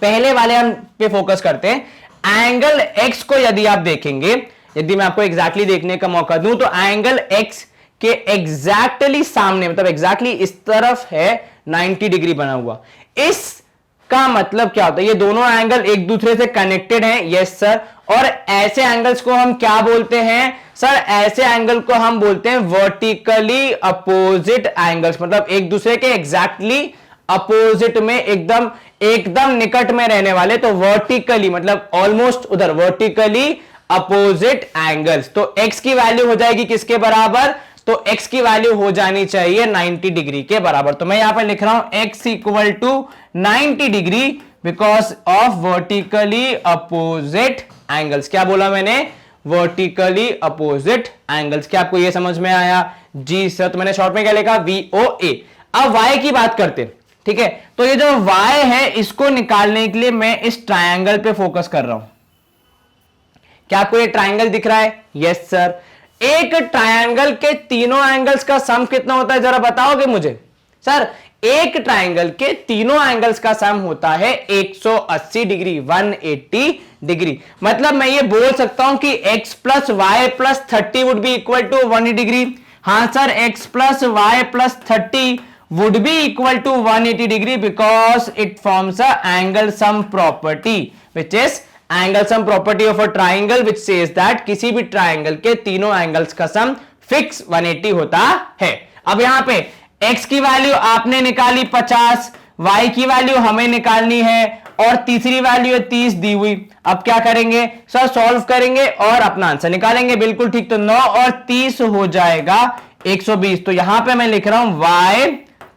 पहले वाले हम पे फोकस करते हैं। एंगल एक्स को यदि आप देखेंगे, यदि मैं आपको एग्जैक्टली देखने का मौका दूं, तो एंगल एक्स के एग्जैक्टली सामने, मतलब एग्जैक्टली इस तरफ है 90 डिग्री बना हुआ। इसका मतलब क्या होता है? ये दोनों एंगल एक दूसरे से कनेक्टेड हैं। Yes sir. और ऐसे एंगल्स को हम क्या बोलते हैं सर? ऐसे एंगल को हम बोलते हैं वर्टिकली अपोजिट एंगल्स, मतलब एक दूसरे के एग्जैक्टली अपोजिट में, एकदम निकट में रहने वाले। तो वर्टिकली मतलब ऑलमोस्ट उधर, वर्टिकली अपोजिट एंगल्स। तो x की वैल्यू हो जाएगी किसके बराबर? तो x की वैल्यू हो जानी चाहिए 90 डिग्री के बराबर। तो मैं यहां पर लिख रहा हूं x equal to 90 degree because of vertically opposite angles. क्या बोला मैंने? Vertically opposite angles. क्या आपको यह समझ में आया? जी सर। तो मैंने शॉर्ट में क्या लिखा? VOA। अब y की बात करते हैं, ठीक है। तो ये जो y है, इसको निकालने के लिए मैं इस ट्रायंगल पे फोकस कर रहा हूं। क्या आपको ये ट्रायंगल दिख रहा है? Yes sir. एक ट्रायंगल के तीनों एंगल्स का सम कितना होता है, जरा बताओगे मुझे? सर, एक ट्रायंगल के तीनों एंगल्स का सम होता है 180 डिग्री, 180 डिग्री। मतलब मैं ये बोल सकता हूं कि x plus y plus 30 would be equal to 180 degree. हां sir, x plus y plus 30 would be equal to 180 degree because it forms a angle sum property, which is angle sum property of a triangle, which says that किसी भी triangle के तीनों angles का सम fix 180 होता है। अब यहां पे x की वैल्यू आपने निकाली 50, y की वैल्यू हमें निकालनी है, और तीसरी वैल्यू 30 दी हुई। अब क्या करेंगे सर? सॉल्व करेंगे और अपना आंसर निकालेंगे। बिल्कुल ठीक। तो 9 और 30 हो जाएगा 120। तो यहां पे मैं लिख रहा हूं y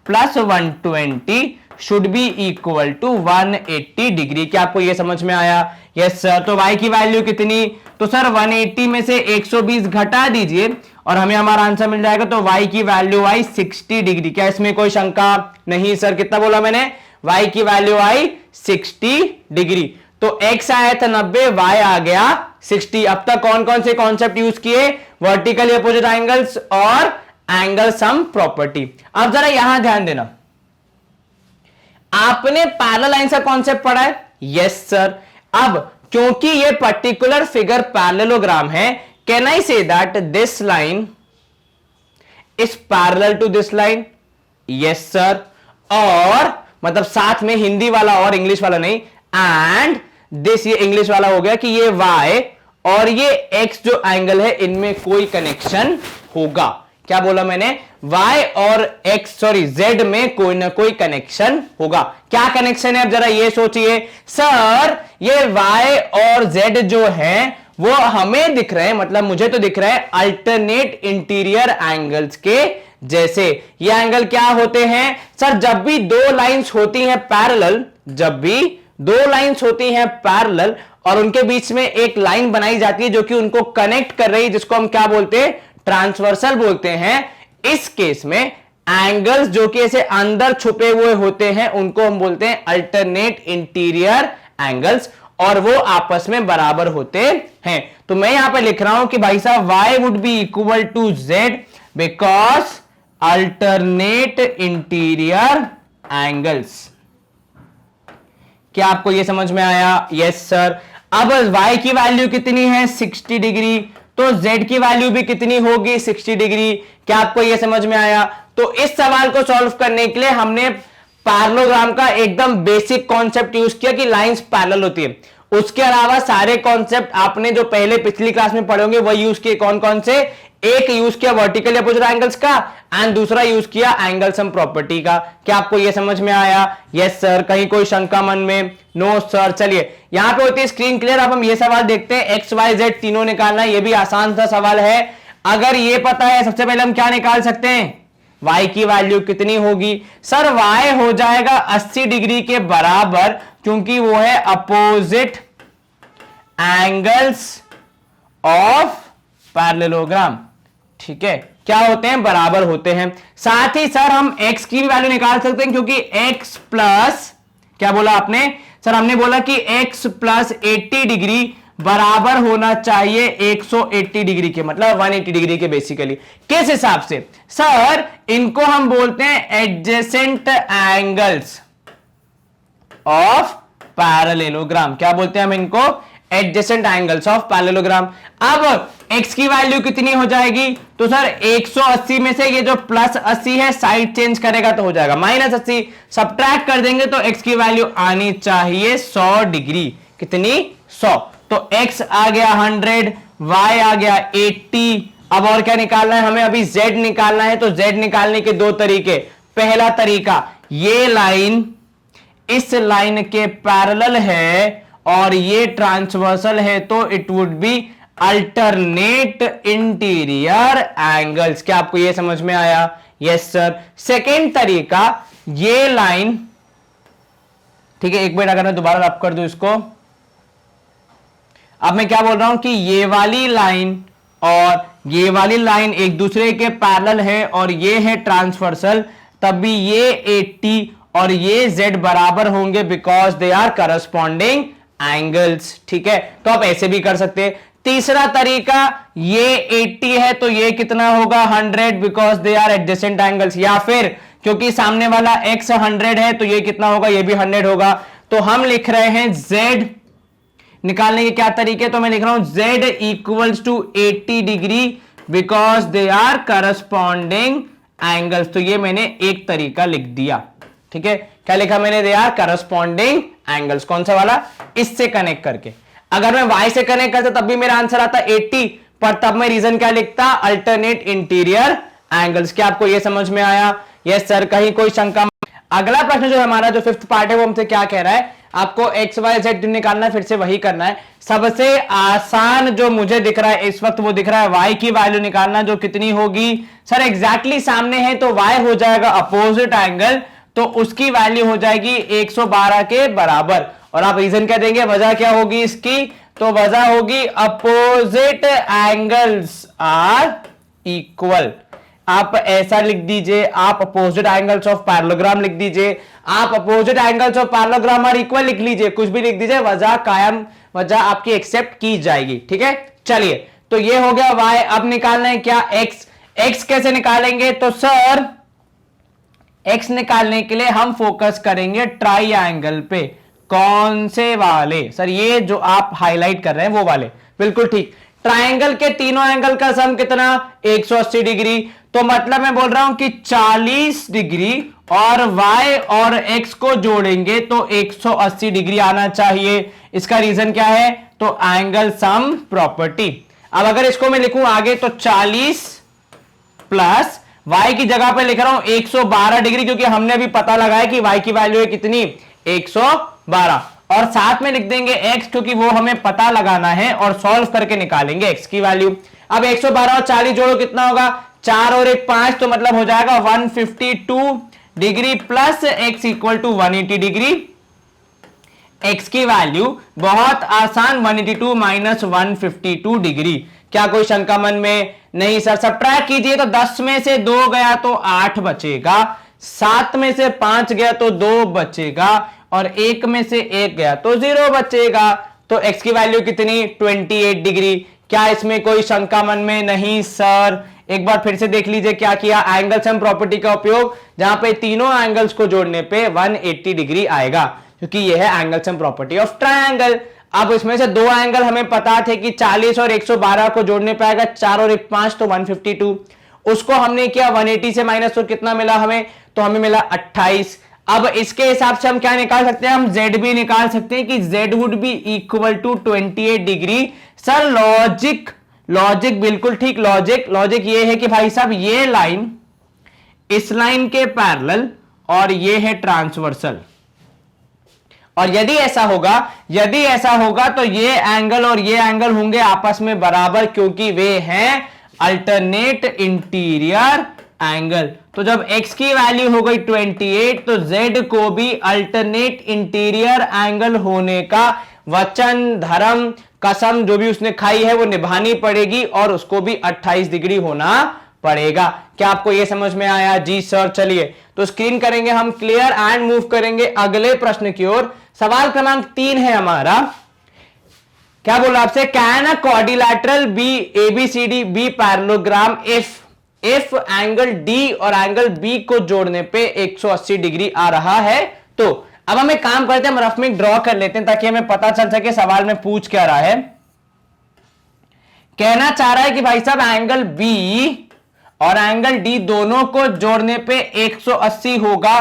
plus 120 should be equal to 180 degree. क्या आपको यह समझ में आया? Yes sir. तो y की वैल्यू कितनी? तो सर 180 में से 120 घटा दीजिए और हमें हमारा आंसर मिल जाएगा। तो y की वैल्यू आई 60 डिग्री। क्या इसमें कोई शंका नहीं सर? कितना बोला मैंने? y की वैल्यू आई 60 डिग्री। तो x आया था 90, y आ गया 60। अब तक कौन कौन से कॉन्सेप्ट यूज किए? वर्टिकली अपोजिट एंगल्स और एंगल सम प्रॉपर्टी। अब जरा यहां ध्यान देना, आपने पैरेलल लाइन का कॉन्सेप्ट पढ़ा है? Yes sir. अब क्योंकि ये पर्टिकुलर फिगर पैरेललोग्राम है, can I say that this line is parallel to this line? Yes sir. और मतलब साथ में हिंदी वाला और इंग्लिश वाला नहीं, एंड दिस, ये इंग्लिश वाला हो गया कि ये y और ये x जो एंगल है, इनमें कोई कनेक्शन होगा। क्या बोला मैंने? y और x, सॉरी z में कोई ना कोई कनेक्शन होगा। क्या कनेक्शन है? अब जरा ये सोचिए। सर, ये y और z जो है वो हमें दिख रहे हैं, मतलब मुझे तो दिख रहा है अल्टरनेट इंटीरियर एंगल्स के जैसे। ये एंगल क्या होते हैं सर? जब भी दो लाइंस होती हैं पैरेलल, जब भी दो लाइंस होती हैं पैरेलल और उनके बीच में एक लाइन बनाई जाती है जो कि उनको कनेक्ट कर रही है, जिसको हम क्या बोलते हैं? ट्रांसवर्सल बोलते हैं। इस केस में एंगल्स जो कि ऐसे अंदर छुपे हुए होते हैं उनको हम बोलते हैं अल्टरनेट इंटीरियर एंगल्स, और वो आपस में बराबर होते हैं। तो मैं यहां पे लिख रहा हूं कि भाई साहब y would be equal to z because alternate interior angles. क्या आपको यह समझ में आया? Yes sir. अब y की वैल्यू कितनी है? 60 डिग्री, तो z की वैल्यू भी कितनी होगी? 60 डिग्री। क्या आपको यह समझ में आया? तो इस सवाल को सॉल्व करने के लिए हमने पैरेललोग्राम का एकदम बेसिक कॉन्सेप्ट यूज किया कि लाइंस पैरेलल होती है। उसके अलावा सारे कॉन्सेप्ट आपने जो पहले पिछली क्लास में पढ़े होंगे वही यूज किए। कौन कौन से? एक यूज किया वर्टिकल अपोजिट एंगल्स का एंड दूसरा यूज किया एंगल सम प्रॉपर्टी का। क्या आपको यह समझ में आया? Yes sir. कहीं कोई शंका मन में? No sir. चलिए यहां पे होती है स्क्रीन क्लियर। अब हम ये सवाल देखते हैं। एक्स वाई जेड तीनों निकालना है, ये भी आसान सा सवाल है। अगर ये पता है सबसे पहले हम क्या निकाल सकते हैं? y की वैल्यू कितनी होगी? सर y हो जाएगा 80 डिग्री के बराबर, क्योंकि वो है अपोजिट एंगल्स ऑफ पैरेललोग्राम। ठीक है, क्या होते हैं? बराबर होते हैं। साथ ही सर हम x की भी वैल्यू निकाल सकते हैं, क्योंकि x प्लस, क्या बोला आपने? सर हमने बोला कि x प्लस 80 डिग्री बराबर होना चाहिए 180 डिग्री के, मतलब 180 डिग्री के बेसिकली। किस हिसाब से? सर इनको हम बोलते हैं एडजेसेंट एंगल्स ऑफ पैरेललोग्राम। क्या बोलते हैं हम इनको? Adjacent angles of parallelogram. अब x की वैल्यू कितनी हो जाएगी? तो सर 180 में से ये जो प्लस 80 है साइड चेंज करेगा तो हो जाएगा माइनस 80। सब्ट्रैक्ट कर देंगे तो x की वैल्यू आनी चाहिए 100 डिग्री। कितनी? 100। तो x आ गया 100, y आ गया 80। अब और क्या निकालना है हमें? अभी z निकालना है। तो z निकालने के दो तरीके। पहला तरीका, ये लाइन इस लाइन के पैरेलल है और ये ट्रांसवर्सल है, तो it would be alternate interior angles. क्या आपको ये समझ में आया? Yes sir. सेकेंड तरीका, ये लाइन, ठीक है, एक मिनट अगर मैं दोबारा रब कर दूं इसको। अब मैं क्या बोल रहा हूं कि ये वाली लाइन और ये वाली लाइन एक दूसरे के पैरेलल है और ये है ट्रांसवर्सल, तब भी ये 80 और ये z बराबर होंगे, because they are corresponding angles. ठीक है, तो आप ऐसे भी कर सकते हैं। तीसरा तरीका, ये 80 है तो ये कितना होगा? 100, because they are adjacent angles. या फिर क्योंकि सामने वाला x 100 है तो ये कितना होगा? ये भी 100 होगा। तो हम लिख रहे हैं z निकालने के क्या तरीके? तो मैं लिख रहा हूं z equals to 80 degree, because they are corresponding angles. तो ये मैंने एक तरीका लिख दिया। ठीक है, क्या लिखा मैंने? They are corresponding angles. कौन सा वाला? इससे कनेक्ट करके। अगर मैं y से कनेक्ट करता तब भी मेरा आंसर आता 80, पर तब मैं रीजन क्या लिखता? Alternate interior angles. क्या आपको यह समझ में आया? Yes sir. कहीं कोई शंका? अगला प्रश्न जो हमारा जो 5th पार्ट है वो हमसे क्या कह रहा है? आपको x y z निकालना है, फिर से वही करना है। सबसे आसान जो मुझे दिख रहा है इस वक्त वो दिख रहा है y की वैल्यू निकालना, जो कितनी होगी? सर एग्जैक्टली सामने है तो y हो जाएगा अपोजिट एंगल, तो उसकी वैल्यू हो जाएगी 112 के बराबर। और आप रीजन क्या देंगे? वजह क्या होगी इसकी? तो वजह होगी अपोजिट एंगल्स आर इक्वल। आप ऐसा लिख दीजिए, आप अपोजिट एंगल्स ऑफ पैरेललोग्राम लिख दीजिए, आप opposite angles of parallelogram are equal लिख लीजिए, कुछ भी लिख दीजिए, वजह कायम, वजह आपकी एक्सेप्ट की जाएगी। ठीक है, चलिए तो ये हो गया y। अब निकालना है क्या? x कैसे निकालेंगे? तो सर x निकालने के लिए हम फोकस करेंगे ट्राइएंगल पे। कौन से वाले? सर ये जो आप हाईलाइट कर रहे हैं वो वाले, बिल्कुल ठीक। ट्राइंगल के तीनों एंगल का सम कितना? 180 डिग्री। तो मतलब मैं बोल रहा हूं कि 40 डिग्री और y और x को जोड़ेंगे तो 180 डिग्री आना चाहिए। इसका रीजन क्या है? तो एंगल सम प्रॉपर्टी। अब अगर इसको मैं लिखूं आगे तो 40 प्लस y की जगह पे लिख रहा हूं 112 डिग्री, क्योंकि हमने अभी पता लगाया कि y की वैल्यू है कितनी? 112। और साथ में लिख देंगे x, क्योंकि वो हमें पता लगाना है और सॉल्व करके निकालेंगे x की वैल्यू। अब 112 और 40 जोड़ो कितना होगा? 4 और 1 5, तो मतलब हो जाएगा 152 degree plus x equal to 180 degree. x की वैल्यू बहुत आसान, 182 माइनस 152 डिग्री। क्या कोई शंका मन में? नहीं सर। सब्ट्रैक्ट कीजिए तो 10 में से 2 गया तो 8 बचेगा, 7 में से 5 गया तो 2 बचेगा और 1 में से 1 गया तो 0 बचेगा। तो x की वैल्यू कितनी? 28 डिग्री। क्या इसमें कोई शंका मन में? नहीं सर, एक बार फिर से देख लीजिए क्या किया, एंगल सम प्रॉपर्टी का उपयोग, जहां पे तीनों एंगल्स को जोड़ने पे 180 डिग्री आएगा, क्योंकि यह है angle sum property of triangle. अब इसमें से दो एंगल हमें पता थे कि 40 और 112 को जोड़ने पे आएगा 4 और 1 5, तो 152। उसको हमने किया 180 से माइनस, तो कितना मिला हमें, तो हमें मिला 28। अब इसके हिसाब से हम क्या निकाल सकते हैं, हम z भी निकाल सकते हैं कि z would be equal to 28 degree. Sir logic बिल्कुल ठीक, लॉजिक ये है कि भाई साहब ये लाइन इस लाइन के पैरेलल और ये है ट्रांसवर्सल, और यदि ऐसा होगा तो ये एंगल और ये एंगल होंगे आपस में बराबर, क्योंकि वे हैं अल्टरनेट इंटीरियर एंगल। तो जब x की वैल्यू हो गई 28, तो z को भी अल्टरनेट इंटीरियर एंगल होने का वचन, धर्म, कसम जो भी उसने खाई है वो निभानी पड़ेगी, और उसको भी 28 डिग्री होना पड़ेगा। क्या आपको यह समझ में आया? जी सर। चलिए तो स्क्रीन करेंगे हम क्लियर एंड मूव करेंगे अगले प्रश्न की ओर। सवाल क्रमांक 3 है हमारा। क्या बोला आपसे, can a quadrilateral be ABCD be parallelogram if angle D और एंगल बी को जोड़ने पे 180 डिग्री आ रहा है। तो अब हम एक काम करते हैं, हम रफ में ड्रॉ कर लेते हैं ताकि हमें पता चल सके सवाल में पूछ क्या रहा है। कहना चाह रहा है कि भाई साहब एंगल बी और एंगल डी दोनों को जोड़ने पे 180 होगा,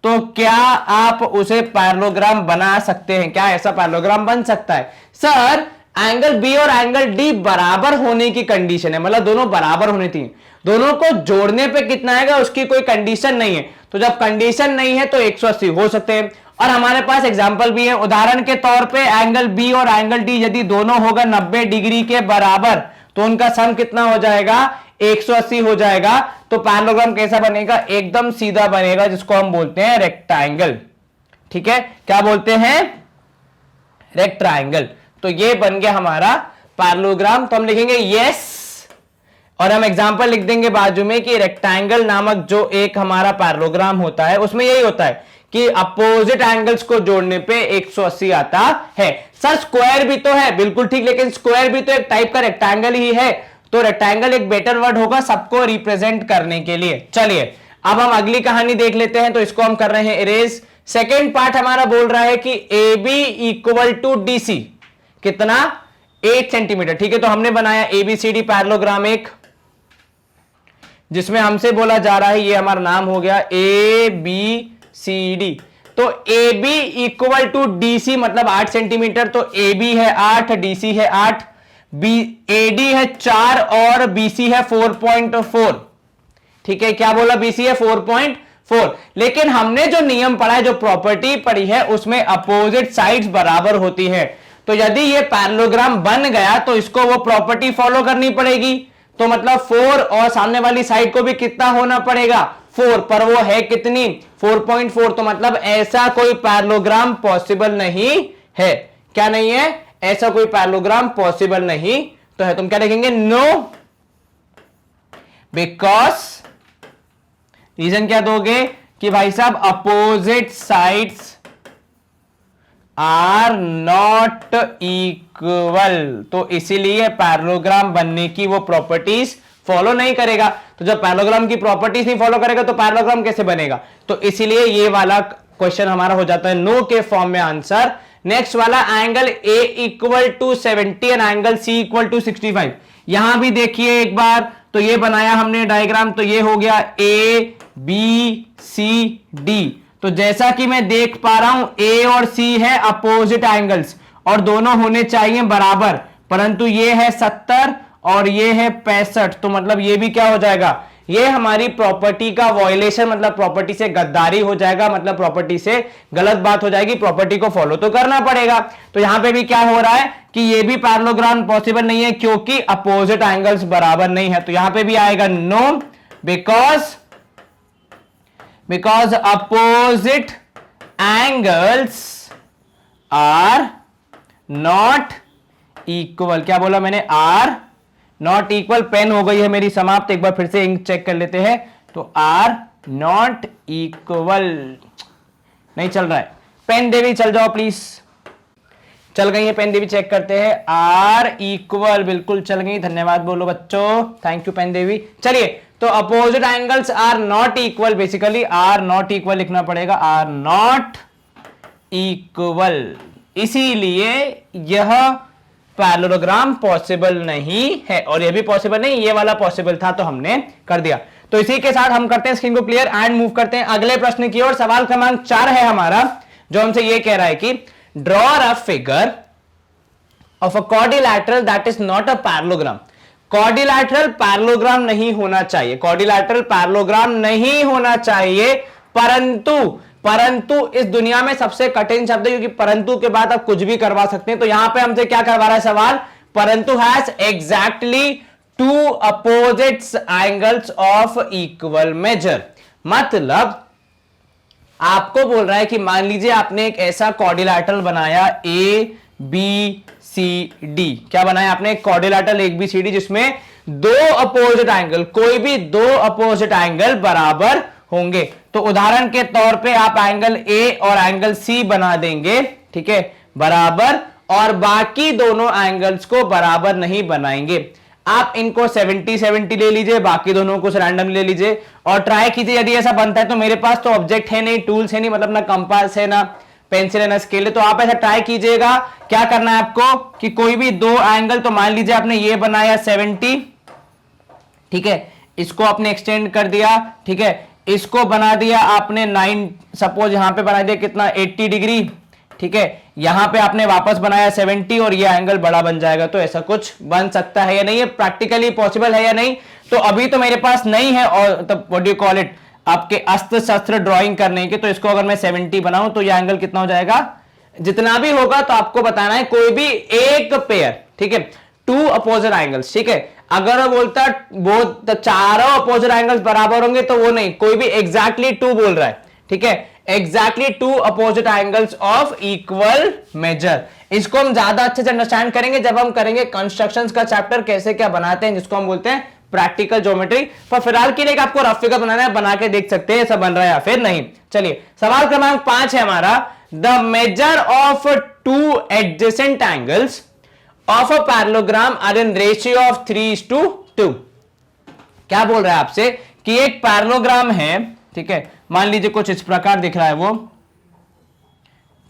तो क्या आप उसे पैरेललोग्राम बना सकते हैं? क्या ऐसा पैरेललोग्राम बन सकता है? सर एंगल बी और एंगल डी बराबर होने की कंडीशन है, मतलब दोनों बराबर होने थी, दोनों को जोड़ने पे कितना आएगा उसकी कोई कंडीशन नहीं है। तो जब कंडीशन नहीं है तो 180 हो सकते हैं, और हमारे पास एग्जांपल भी है। उदाहरण के तौर पे एंगल बी और एंगल डी यदि दोनों होगा 90 डिग्री के बराबर, तो उनका सम कितना हो जाएगा, 180 हो जाएगा। तो पैरेललोग्राम कैसा बनेगा, एकदम सीधा बनेगा, जिसको हम बोलते हैं रेक्टेंगल। ठीक है, क्या बोलते हैं, रेक्टेंगल। तो ये बन गया हमारा पैरेललोग्राम। तो हम लिखेंगे यस, और हम एग्जांपल लिख देंगे बाजू में कि रेक्टेंगल नामक जो एक हमारा पैरेललोग्राम होता है उसमें यही होता है कि अपोजिट एंगल्स को जोड़ने पे 180 आता है। सर स्क्वायर भी तो है, बिल्कुल ठीक, लेकिन स्क्वायर भी तो एक टाइप का रेक्टेंगल ही है, तो रेक्टेंगल एक बेटर वर्ड होगा सबको रिप्रेजेंट करने के लिए। चलिए अब हम अगली कहानी देख लेते हैं, तो इसको हम कर रहे हैं इरेज। सेकेंड पार्ट हमारा बोल रहा है कि A B equal to D C कितना, 8 सेंटीमीटर। ठीक है, तो हमने बनाया एबीसीडी पैरेललोग्राम एक, जिसमें हमसे बोला जा रहा है, ये हमारा नाम हो गया ए बी सी डी। तो A B equal to D C मतलब 8 सेंटीमीटर, तो ए बी है 8, डी सी है 8, बी ए डी है 4 और बी सी है 4.4। ठीक है, क्या बोला, बी सी है 4.4। लेकिन हमने जो नियम पढ़ा है, जो प्रॉपर्टी पढ़ी है, उसमें अपोजिट साइड्स बराबर होती है। तो यदि ये पैरेललोग्राम बन गया तो इसको वो प्रॉपर्टी फॉलो करनी पड़ेगी। तो मतलब 4 और सामने वाली साइड को भी कितना होना पड़ेगा, 4, पर वो है कितनी, 4.4। तो मतलब ऐसा कोई पैरेललोग्राम पॉसिबल नहीं है। क्या नहीं है, ऐसा कोई पैरेललोग्राम पॉसिबल नहीं तो है। तुम क्या लिखेंगे, नो, बिकॉज रीजन क्या दोगे कि भाई साहब opposite sides are not equal, तो इसीलिए पैरेललोग्राम बनने की वो प्रॉपर्टीज फॉलो नहीं करेगा। तो जब पैरेललोग्राम की प्रॉपर्टीज नहीं फॉलो करेगा तो पैरेललोग्राम कैसे बनेगा, तो इसीलिए ये वाला क्वेश्चन हमारा हो जाता है नो के फॉर्म में आंसर। नेक्स्ट वाला, angle A equal to 70 and angle C equal to 65। यहां भी देखिए एक बार, तो ये बनाया हमने डायग्राम, तो ये हो गया ए बी सी डी। तो जैसा कि मैं देख पा रहा हूं ए और सी है अपोजिट एंगल्स और दोनों होने चाहिए बराबर, परंतु ये है 70 और ये है 65। तो मतलब ये भी क्या हो जाएगा, ये हमारी प्रॉपर्टी का वॉयलेशन, मतलब प्रॉपर्टी से गद्दारी हो जाएगा, मतलब प्रॉपर्टी से गलत बात हो जाएगी, प्रॉपर्टी को फॉलो तो करना पड़ेगा। तो यहां पे भी क्या हो रहा है कि ये भी पैरेललोग्राम पॉसिबल नहीं है क्योंकि अपोजिट एंगल्स बराबर नहीं है। तो यहां पे भी आएगा no, because opposite angles are not equal. क्या बोला मैंने, आर नॉट इक्वल। पेन हो गई है मेरी समाप्त, एक बार फिर से इंक चेक कर लेते हैं। तो आर नॉट इक्वल नहीं चल रहा है, पेन देवी चल जाओ प्लीज। चल गई है पेन देवी, चेक करते हैं। आर इक्वल, बिल्कुल चल गई, धन्यवाद बोलो बच्चों, थैंक यू पेन देवी। चलिए, तो opposite angles are not equal, basically are not equal लिखना पड़ेगा, आर नॉट इक्वल, इसीलिए यह पैरेललोग्राम पॉसिबल नहीं है, और यह भी पॉसिबल नहीं, ये वाला पॉसिबल था तो हमने कर दिया। तो इसी के साथ हम करते हैं स्क्रीन को क्लियर एंड मूव करते हैं अगले प्रश्न की ओर। सवाल क्रमांक 4 है हमारा, जो हमसे ये कह रहा है कि draw a figure of a quadrilateral that is not a parallelogram. Quadrilateral parallelogram नहीं होना चाहिए, क्वाड्रिलैटरल पैरेललोग्राम नहीं होना चाहिए, परंतु इस दुनिया में सबसे कठिन शब्द है, क्योंकि परंतु के बाद आप कुछ भी करवा सकते हैं। तो यहां पे हमसे क्या करवा रहा है सवाल, परंतु has exactly two opposites angles of equal measure. मतलब आपको बोल रहा है कि मान लीजिए आपने एक ऐसा क्वाड्रिलैटरल बनाया ए बी सी डी, क्या बनाया आपने, एक quadrilateral A B C D, जिसमें दो अपोजिट एंगल, कोई भी दो अपोजिट एंगल बराबर होंगे। तो उदाहरण के तौर पे आप एंगल ए और एंगल सी बना देंगे, ठीक है, बराबर, और बाकी दोनों एंगल्स को बराबर नहीं बनाएंगे। आप इनको 70-70 ले लीजिए, बाकी दोनों को रैंडम ले लीजिए और ट्राई कीजिए। यदि ऐसा बनता है तो मेरे पास तो ऑब्जेक्ट है नहीं, टूल्स है नहीं, मतलब ना कंपास है, ना पेंसिल है, ना स्केल है, तो आप ऐसा ट्राई कीजिएगा। क्या करना है आपको कि कोई भी दो एंगल, तो मान लीजिए आपने ये बनाया 70, ठीक है, इसको आपने एक्सटेंड कर दिया, ठीक है, इसको बना दिया आपने 9, सपोज यहां पे बना दिया कितना 80 डिग्री, ठीक है, यहां पे आपने वापस बनाया 70 और ये एंगल बड़ा बन जाएगा। तो ऐसा कुछ बन सकता है या नहीं, ये प्रैक्टिकली पॉसिबल है या नहीं, तो अभी तो मेरे पास नहीं है, और तब व्हाट डू कॉल इट, आपके अस्त्र शस्त्र ड्राइंग करने के। तो इसको अगर मैं 70 बनाऊं तो ये एंगल कितना हो जाएगा, जितना भी होगा तो आपको बताना है, कोई भी एक पेयर, ठीक है, टू अपोजिट एंगल्स, ठीक है। अगर वो बोलता वो तो चारों अपोजिट एंगल्स बराबर होंगे तो वो नहीं, कोई भी एग्जैक्टली टू बोल रहा है, ठीक है, exactly two opposite angles of equal measure. इसको हम ज्यादा अच्छे से अंडरस्टैंड करेंगे जब हम करेंगे कंस्ट्रक्शंस का चैप्टर, कैसे क्या बनाते हैं, जिसको हम बोलते हैं प्रैक्टिकल ज्योमेट्री। पर फिलहाल के लिए आपको रफ फिगर बनाना है, बना के देख सकते हैं ऐसा बन रहा है या फिर नहीं। चलिए, सवाल क्रमांक 5 है हमारा, the measure of two adjacent angles of a parallelogram are in ratio of 3:2। क्या बोल रहा है आपसे कि एक पैरेललोग्राम है, ठीक है, मान लीजिए कुछ इस प्रकार दिख रहा है वो,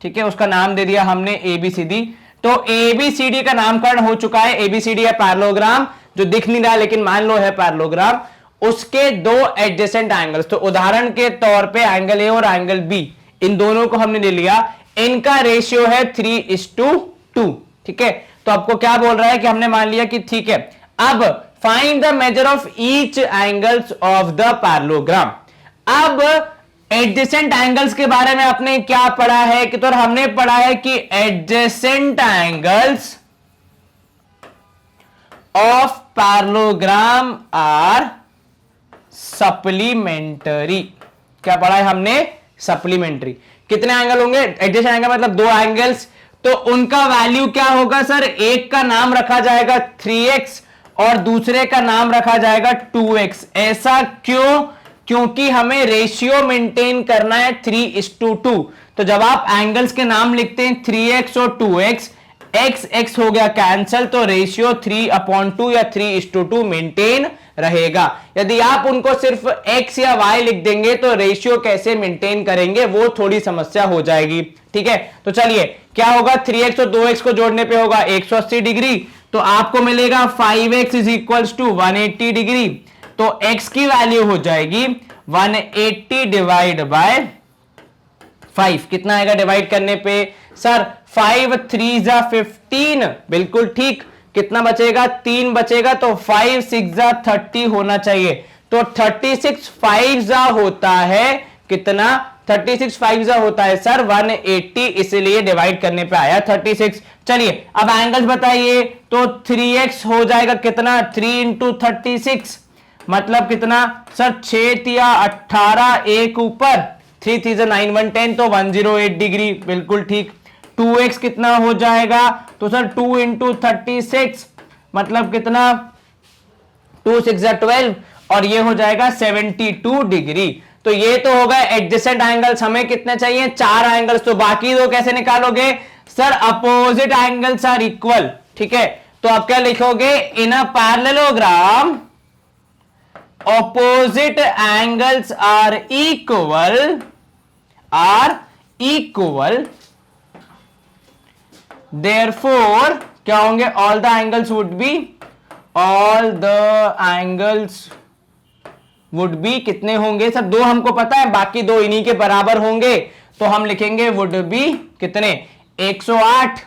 ठीक है, उसका नाम दे दिया हमने एबीसीडी। तो एबीसीडी का नामकरण हो चुका है, एबीसीडी है पैरेललोग्राम, जो दिख नहीं रहा लेकिन मान लो है पैरेललोग्राम, उसके दो एडजेसेंट एंगल्स। तो उदाहरण के तौर पे एंगल ए और एंगल बी, इन दोनों को हमने ले लिया, इनका रेशियो है 3:2, ठीक है। तो आपको क्या बोल रहा है कि हमने मान लिया कि ठीक है, अब find the measure of each angles of the parallelogram. अब एडजेसेंट एंगल्स के बारे में आपने क्या पढ़ा है कि, तो हमने पढ़ा है कि adjacent angles of parallelogram are supplementary. क्या पढ़ा है हमने, सप्लीमेंट्री। कितने एंगल होंगे, एडजेसेंट एंगल मतलब दो एंगल्स, तो उनका वैल्यू क्या होगा सर, एक का नाम रखा जाएगा 3x और दूसरे का नाम रखा जाएगा 2x। ऐसा क्यों, क्योंकि हमें रेशियो मेंटेन करना है 3:2। तो जब आप एंगल्स के नाम लिखते हैं 3x और 2x, x x हो गया कैंसल, तो रेशियो 3/2 या 3:2 मेंटेन रहेगा। यदि आप उनको सिर्फ x या y लिख देंगे तो रेशियो कैसे मेंटेन करेंगे, वो थोड़ी समस्या हो जाएगी, ठीक है। तो चलिए, क्या होगा, 3x और 2x को जोड़ने पे होगा 180 डिग्री, तो आपको मिलेगा 5x is equals to 180 degree. तो x की वैल्यू हो जाएगी 180 डिवाइड बाय 5। कितना आएगा डिवाइड करने पे सर, 5 3 15, बिल्कुल ठीक। कितना बचेगा, 3 बचेगा, तो 5 6 30 होना चाहिए। तो 36 5 होता है कितना, 36 5 होता है सर 180, इसलिए डिवाइड करने पे आया 36। चलिए अब एंगल्स बताइए, तो 3x हो जाएगा कितना, 3 × 36 मतलब कितना सर, 6 या 18, एक ऊपर 3 3 9 1 10, तो 108 डिग्री, बिल्कुल ठीक। 2x कितना हो जाएगा, तो सर 2 × 36 मतलब कितना, 2 6 12, और ये हो जाएगा 72 डिग्री। तो ये तो होगा एडजेसेंट एंगल्स, हमें कितने चाहिए, 4 एंगल्स। तो बाकी दो कैसे निकालोगे, sir opposite angles are equal, ठीक है, तो आप क्या लिखोगे, in a parallelogram opposite angles are equal, therefore क्या होंगे, all the angles would be कितने होंगे सर, दो हमको पता है, बाकी दो इन्हीं के बराबर होंगे, तो हम लिखेंगे वुड बी कितने, 108,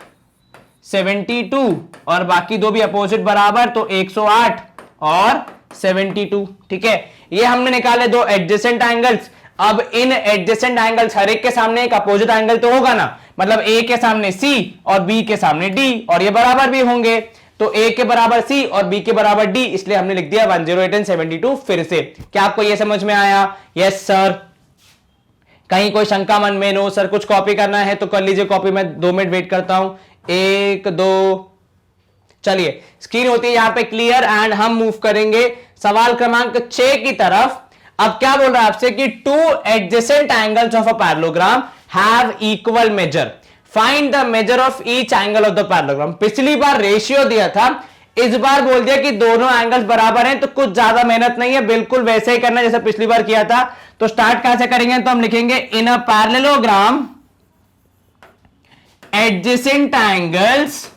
72, और बाकी दो भी अपोजिट बराबर, तो 108 और 72, ठीक है। ये हमने निकाले दो एडजेसेंट एंगल्स। अब इन एडजेसेंट एंगल्स हर एक के सामने एक अपोजिट एंगल तो होगा ना, मतलब ए के सामने सी और बी के सामने डी, और ये बराबर भी होंगे, तो ए के बराबर सी और बी के बराबर डी, इसलिए हमने लिख दिया 108 एंड 72 फिर से। क्या आपको ये समझ में आया? Yes sir. कहीं कोई शंका मन में नो सर कुछ कॉपी करना है तो कर लीजिए कॉपी, मैं 2 मिनट वेट करता हूं। 1 2, चलिए स्क्रीन होती है यहां पे क्लियर, एंड हम मूव करेंगे सवाल क्रमांक 6 की तरफ। अब क्या बोल रहा है आपसे कि 2 adjacent angles of a parallelogram have equal major, find the measure of each angle of the parallelogram. पिछली बार रेशियो दिया था, इस बार बोल दिया कि दोनों एंगल्स बराबर हैं, तो कुछ ज्यादा मेहनत नहीं है, बिल्कुल वैसे ही करना जैसे पिछली बार किया था। तो स्टार्ट कहां से करेंगे, तो हम लिखेंगे in a parallelogram adjacent angles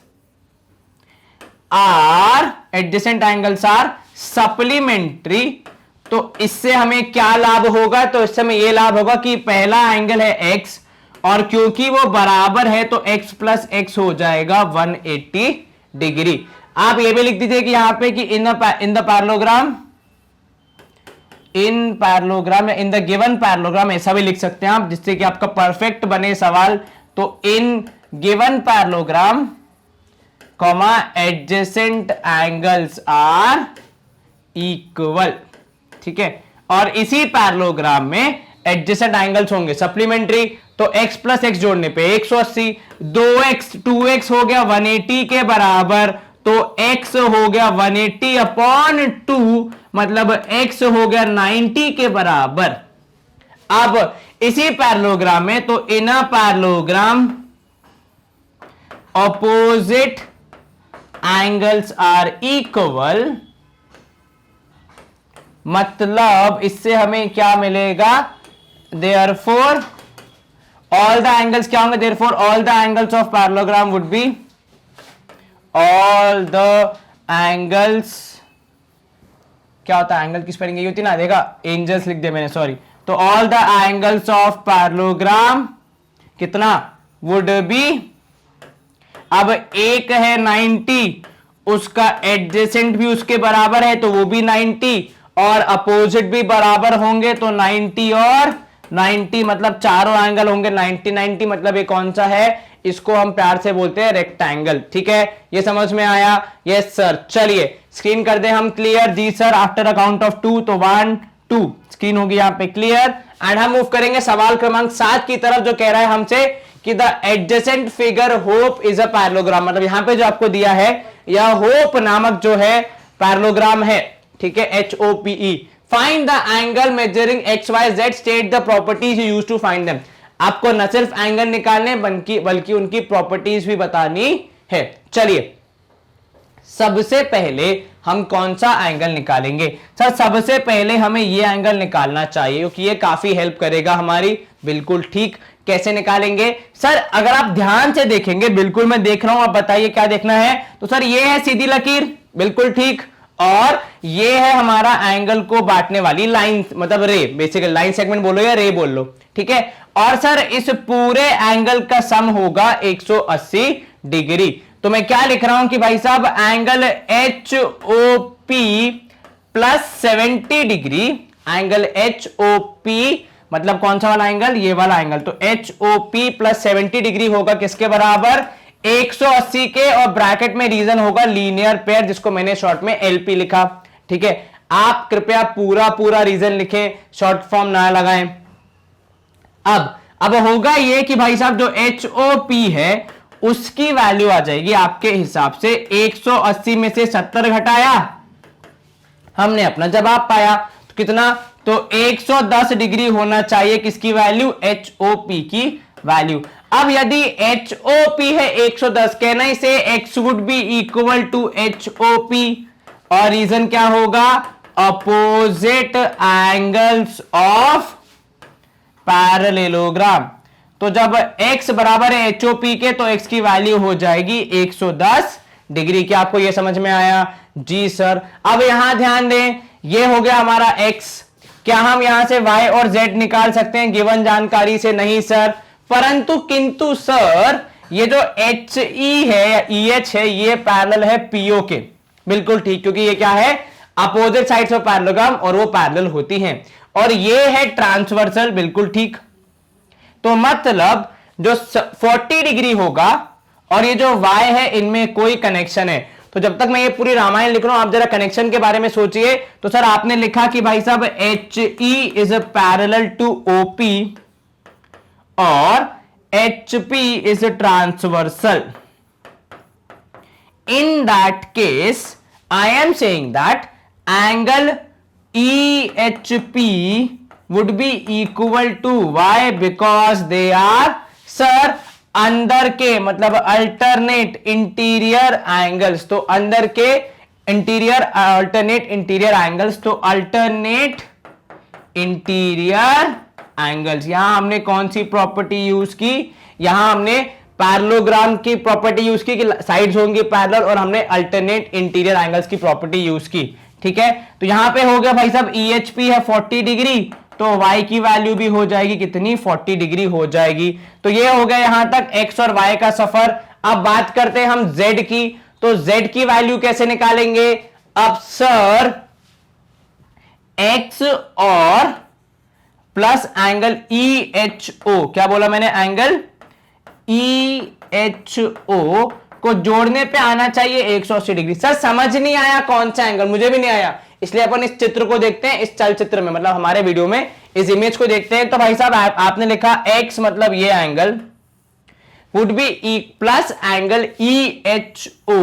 are supplementary. तो इससे हमें क्या लाभ होगा, तो इससे हमें यह लाभ होगा कि पहला एंगल है x, और क्योंकि वो बराबर है तो x प्लस एक्स हो जाएगा 180 डिग्री। आप ये भी लिख दीजिए कि यहां पे कि इन द पैरेललोग्राम या इन द गिवन पैरेललोग्राम, ऐसा भी लिख सकते हैं आप जिससे कि आपका परफेक्ट बने सवाल। तो in given parallelogram comma adjacent angles are equal, ठीक है, और इसी पैरेललोग्राम में एडजेसेंट एंगल्स होंगे सप्लीमेंट्री, तो x प्लस एक्स जोड़ने पे 180, 2x हो गया 180 के बराबर, तो x हो गया 180 अपॉन 2, मतलब x हो गया 90 के बराबर। अब इसी पैरेललोग्राम में, तो in a parallelogram opposite angles are equal, मतलब इससे हमें क्या मिलेगा, देयरफॉर ऑल द एंगल्स क्या होंगे, therefore all the angles of parallelogram would be, all the angles, क्या होता है एंगल की स्पेलिंग यही होती ना, देखा एंजल्स लिख दिया मैंने, सॉरी। तो all the angles of parallelogram कितना वुड बी, अब एक है 90, उसका एडजेसेंट भी उसके बराबर है तो वो भी 90, और अपोजिट भी बराबर होंगे, तो 90 और 90 मतलब चारों एंगल होंगे 90 90, मतलब ये कौन सा है, इसको हम प्यार से बोलते हैं रेक्टेंगल, ठीक है, ये समझ में आया? Yes sir. चलिए स्क्रीन कर दें हम क्लियर, जी sir, after a count of 2, तो 1 2 स्क्रीन होगी यहां पे क्लियर, एंड हम मूव करेंगे सवाल क्रमांक 7 की तरफ, जो कह रहा है हमसे कि the adjacent figure hope is a parallelogram. मतलब यहां पे जो आपको दिया है यह होप नामक जो है पैरेललोग्राम है, ठीक है, HOPE। Find the angle measuring XYZ, state the properties you use to find them. आपको न सिर्फ एंगल निकालने बल्कि उनकी प्रॉपर्टीज भी बतानी है। चलिए सबसे पहले हम कौन सा एंगल निकालेंगे, सर सबसे पहले हमें यह एंगल निकालना चाहिए क्योंकि यह काफी हेल्प करेगा हमारी। बिल्कुल ठीक, कैसे निकालेंगे सर, अगर आप ध्यान से देखेंगे, बिल्कुल मैं देख रहा हूं, आप बताइए क्या देखना है। तो सर ये है सीधी लकीर, बिल्कुल ठीक, और ये है हमारा एंगल को बांटने वाली लाइन, मतलब रे, बेसिकली लाइन सेगमेंट बोलो या रे बोल लो, ठीक है। और सर इस पूरे एंगल का सम होगा 180 डिग्री। तो मैं क्या लिख रहा हूं कि भाई साहब angle HOP plus 70 degree, angle HOP मतलब कौन सा वाला एंगल, ये वाला एंगल, तो HOP प्लस 70 डिग्री होगा किसके बराबर, 180 के, और ब्रैकेट में रीजन होगा लीनियर पेयर, जिसको मैंने शॉर्ट में LP लिखा, ठीक है। आप कृपया पूरा रीजन लिखें, शॉर्ट फॉर्म ना लगाएं। अब होगा ये कि भाई साहब जो HOP है उसकी वैल्यू आ जाएगी आपके हिसाब से 180 में से 70 घटाया, हमने अपना जवाब पाया, तो कितना, तो 110 डिग्री होना चाहिए किसकी वैल्यू, HOP की वैल्यू। अब यदि HOP है 110, कहना इसे X would be equal to HOP, और रीजन क्या होगा, अपोजिट एंगल्स ऑफ पैरेललोग्राम। तो जब x बराबर है HOP के तो x की वैल्यू हो जाएगी 110 डिग्री। क्या आपको यह समझ में आया? जी सर। अब यहां ध्यान दें, यह हो गया हमारा x। क्या हम यहां से y और z निकाल सकते हैं गिवन जानकारी से? नहीं सर। परंतु किंतु सर ये जो HE है या EH है ये पैरेलल है PO के। बिल्कुल ठीक, क्योंकि ये क्या है, अपोजिट साइड्स ऑफ पैरेललोग्राम और वो पैरेलल होती हैं। और ये है ट्रांसवर्सल। बिल्कुल ठीक। तो मतलब जो 40 डिग्री होगा और ये जो y है इनमें कोई कनेक्शन है। तो जब तक मैं ये पूरी रामायण लिख रहा हूं आप जरा कनेक्शन के बारे में सोचिए। तो सर आपने लिखा कि भाई साहब HE is parallel to OP और HP is transversal. In that case, I am saying that angle EHP would be equal to y because they are sir अंदर के मतलब अल्टरनेट इंटीरियर एंगल्स। तो अंदर के इंटीरियर अल्टरनेट इंटीरियर एंगल्स, तो alternate interior angles. यहां हमने कौन सी प्रॉपर्टी यूज की? यहां हमने पैरेललोग्राम की प्रॉपर्टी यूज की कि साइड्स होंगी पैरेलल, और हमने अल्टरनेट इंटीरियर एंगल्स की प्रॉपर्टी यूज की। ठीक है, तो यहां पे हो गया भाई साहब EHP है 40 डिग्री, तो y की वैल्यू भी हो जाएगी कितनी, 40 डिग्री हो जाएगी। तो ये हो गया यहां तक x और y का सफर। अब बात करते हैं हम z की। तो z की वैल्यू कैसे निकालेंगे? अब सर x और प्लस एंगल EHO, क्या बोला मैंने, एंगल EHO को जोड़ने पे आना चाहिए 180 डिग्री। सर समझ नहीं आया कौन सा एंगल, मुझे भी नहीं आया, इसलिए अपन इस चित्र को देखते हैं, इस चलचित्र में मतलब हमारे वीडियो में इस इमेज को देखते हैं। तो भाई साहब आपने लिखा x मतलब ये angle would be plus angle EHO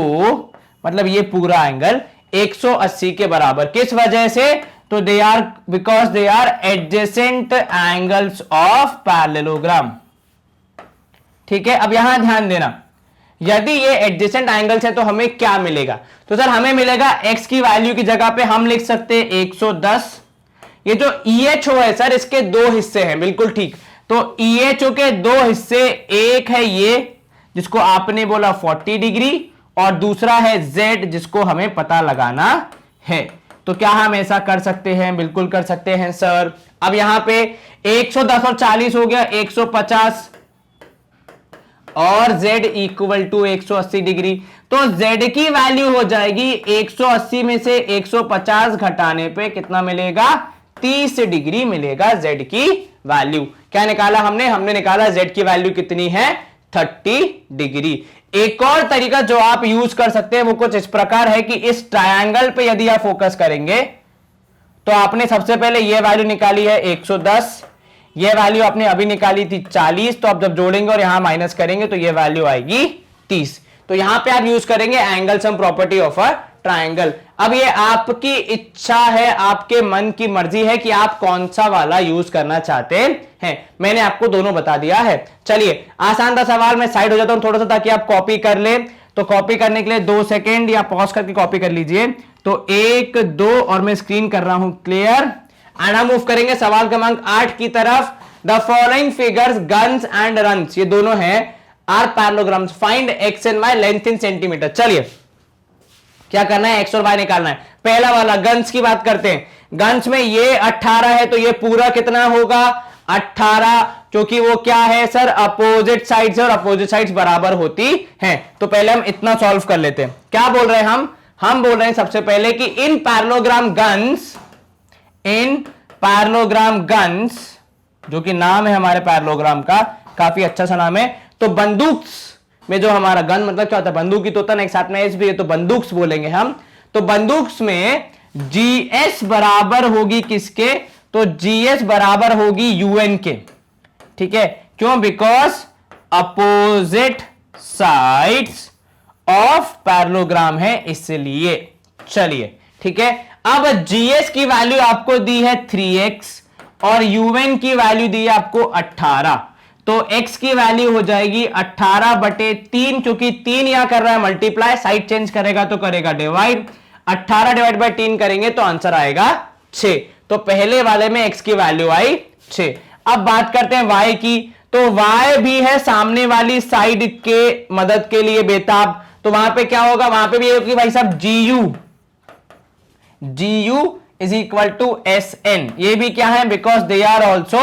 मतलब ये पूरा एंगल 180 के बराबर। किस वजह से? तो they are because they are adjacent angles of parallelogram. ठीक है, अब यहां ध्यान देना, यदि ये एडजेसेंट एंगल्स है तो हमें क्या मिलेगा? तो सर हमें मिलेगा x की वैल्यू की जगह पे हम लिख सकते हैं 110। ये जो EHO है सर इसके दो हिस्से हैं। बिल्कुल ठीक। तो EHO के दो हिस्से, एक है ये जिसको आपने बोला 40 डिग्री और दूसरा है Z जिसको हमें पता लगाना है। तो क्या हम ऐसा कर सकते हैं? बिल्कुल कर सकते हैं सर। अब यहां पे 110 और 40 हो गया 150 और z इक्वल टू 180 डिग्री। तो z की वैल्यू हो जाएगी 180 में से 150 घटाने पे कितना मिलेगा? 30 डिग्री मिलेगा z की वैल्यू। क्या निकाला हमने? हमने निकाला z की वैल्यू कितनी है? 30 डिग्री। एक और तरीका जो आप यूज कर सकते हैं वो कुछ इस प्रकार है कि इस ट्रायंगल पे यदि आप फोकस करेंगे तो आपने सबसे पहले ये वैल्यू निकाली है 110, ये वैल्यू आपने अभी निकाली थी 40, तो आप जब जोड़ेंगे और यहां माइनस करेंगे तो ये वैल्यू आएगी 30। तो यहां पे आप यूज करेंगे angle sum property of a triangle. अब ये आपकी इच्छा है, आपके मन की मर्जी है कि आप कौन सा वाला यूज करना चाहते हैं। मैंने आपको दोनों बता दिया है। चलिए आसान था सवाल, मैं साइड हो जाता हूं थोड़ा सा ताकि आप कॉपी कर ले। तो कॉपी करने के लिए 2 सेकेंड या पॉज करके कॉपी कर लीजिए। तो 1 2 और मैं स्क्रीन कर रहा हूं क्लियर। एंड हम मूव करेंगे सवाल क्रमांक 8 की तरफ। The following figures guns and runs, ये दोनों हैं, are parallelograms, find x and y length in centimetre. चलिए क्या करना है? एक्स और वाई निकालना है। पहला वाला गन्स की बात करते हैं। गन्स में ये 18 है तो ये पूरा कितना होगा? 18, क्योंकि वो क्या है सर? अपोजिट साइड्स है और अपोजिट साइड्स बराबर होती हैं। तो पहले हम इतना सॉल्व कर लेते हैं। क्या बोल रहे हैं हम बोल रहे हैं सबसे पहले कि इन पैरेललोग्राम गन्स, जो कि नाम है हमारे पैरेललोग्राम का, काफी अच्छा सा नाम है। तो बंदूक में जो हमारा गन मतलब क्या होता है? बंदूक ही तो होता है ना, एक साथ में एस भी है तो बंदूक बोलेंगे हम। तो बंदूक में GS बराबर होगी किसके? तो GS बराबर होगी UN के। ठीक है, क्यों? Because opposite sides of parallelogram है इसलिए। चलिए ठीक है, अब GS की वैल्यू आपको दी है 3x और UN की वैल्यू दी है आपको 18। तो x की वैल्यू हो जाएगी 18/3, क्योंकि 3 यहां कर रहा है मल्टीप्लाई, साइड चेंज करेगा तो करेगा डिवाइड, 18 डिवाइड बाय 3 करेंगे तो आंसर आएगा 6। तो पहले वाले में x की वैल्यू आई 6। अब बात करते हैं y की, तो y भी है सामने वाली साइड के मदद के लिए बेताब, तो वहां पे क्या होगा, वहां पे भी होगी भाई साहब GU is equal to SN। ये भी क्या है, because they are also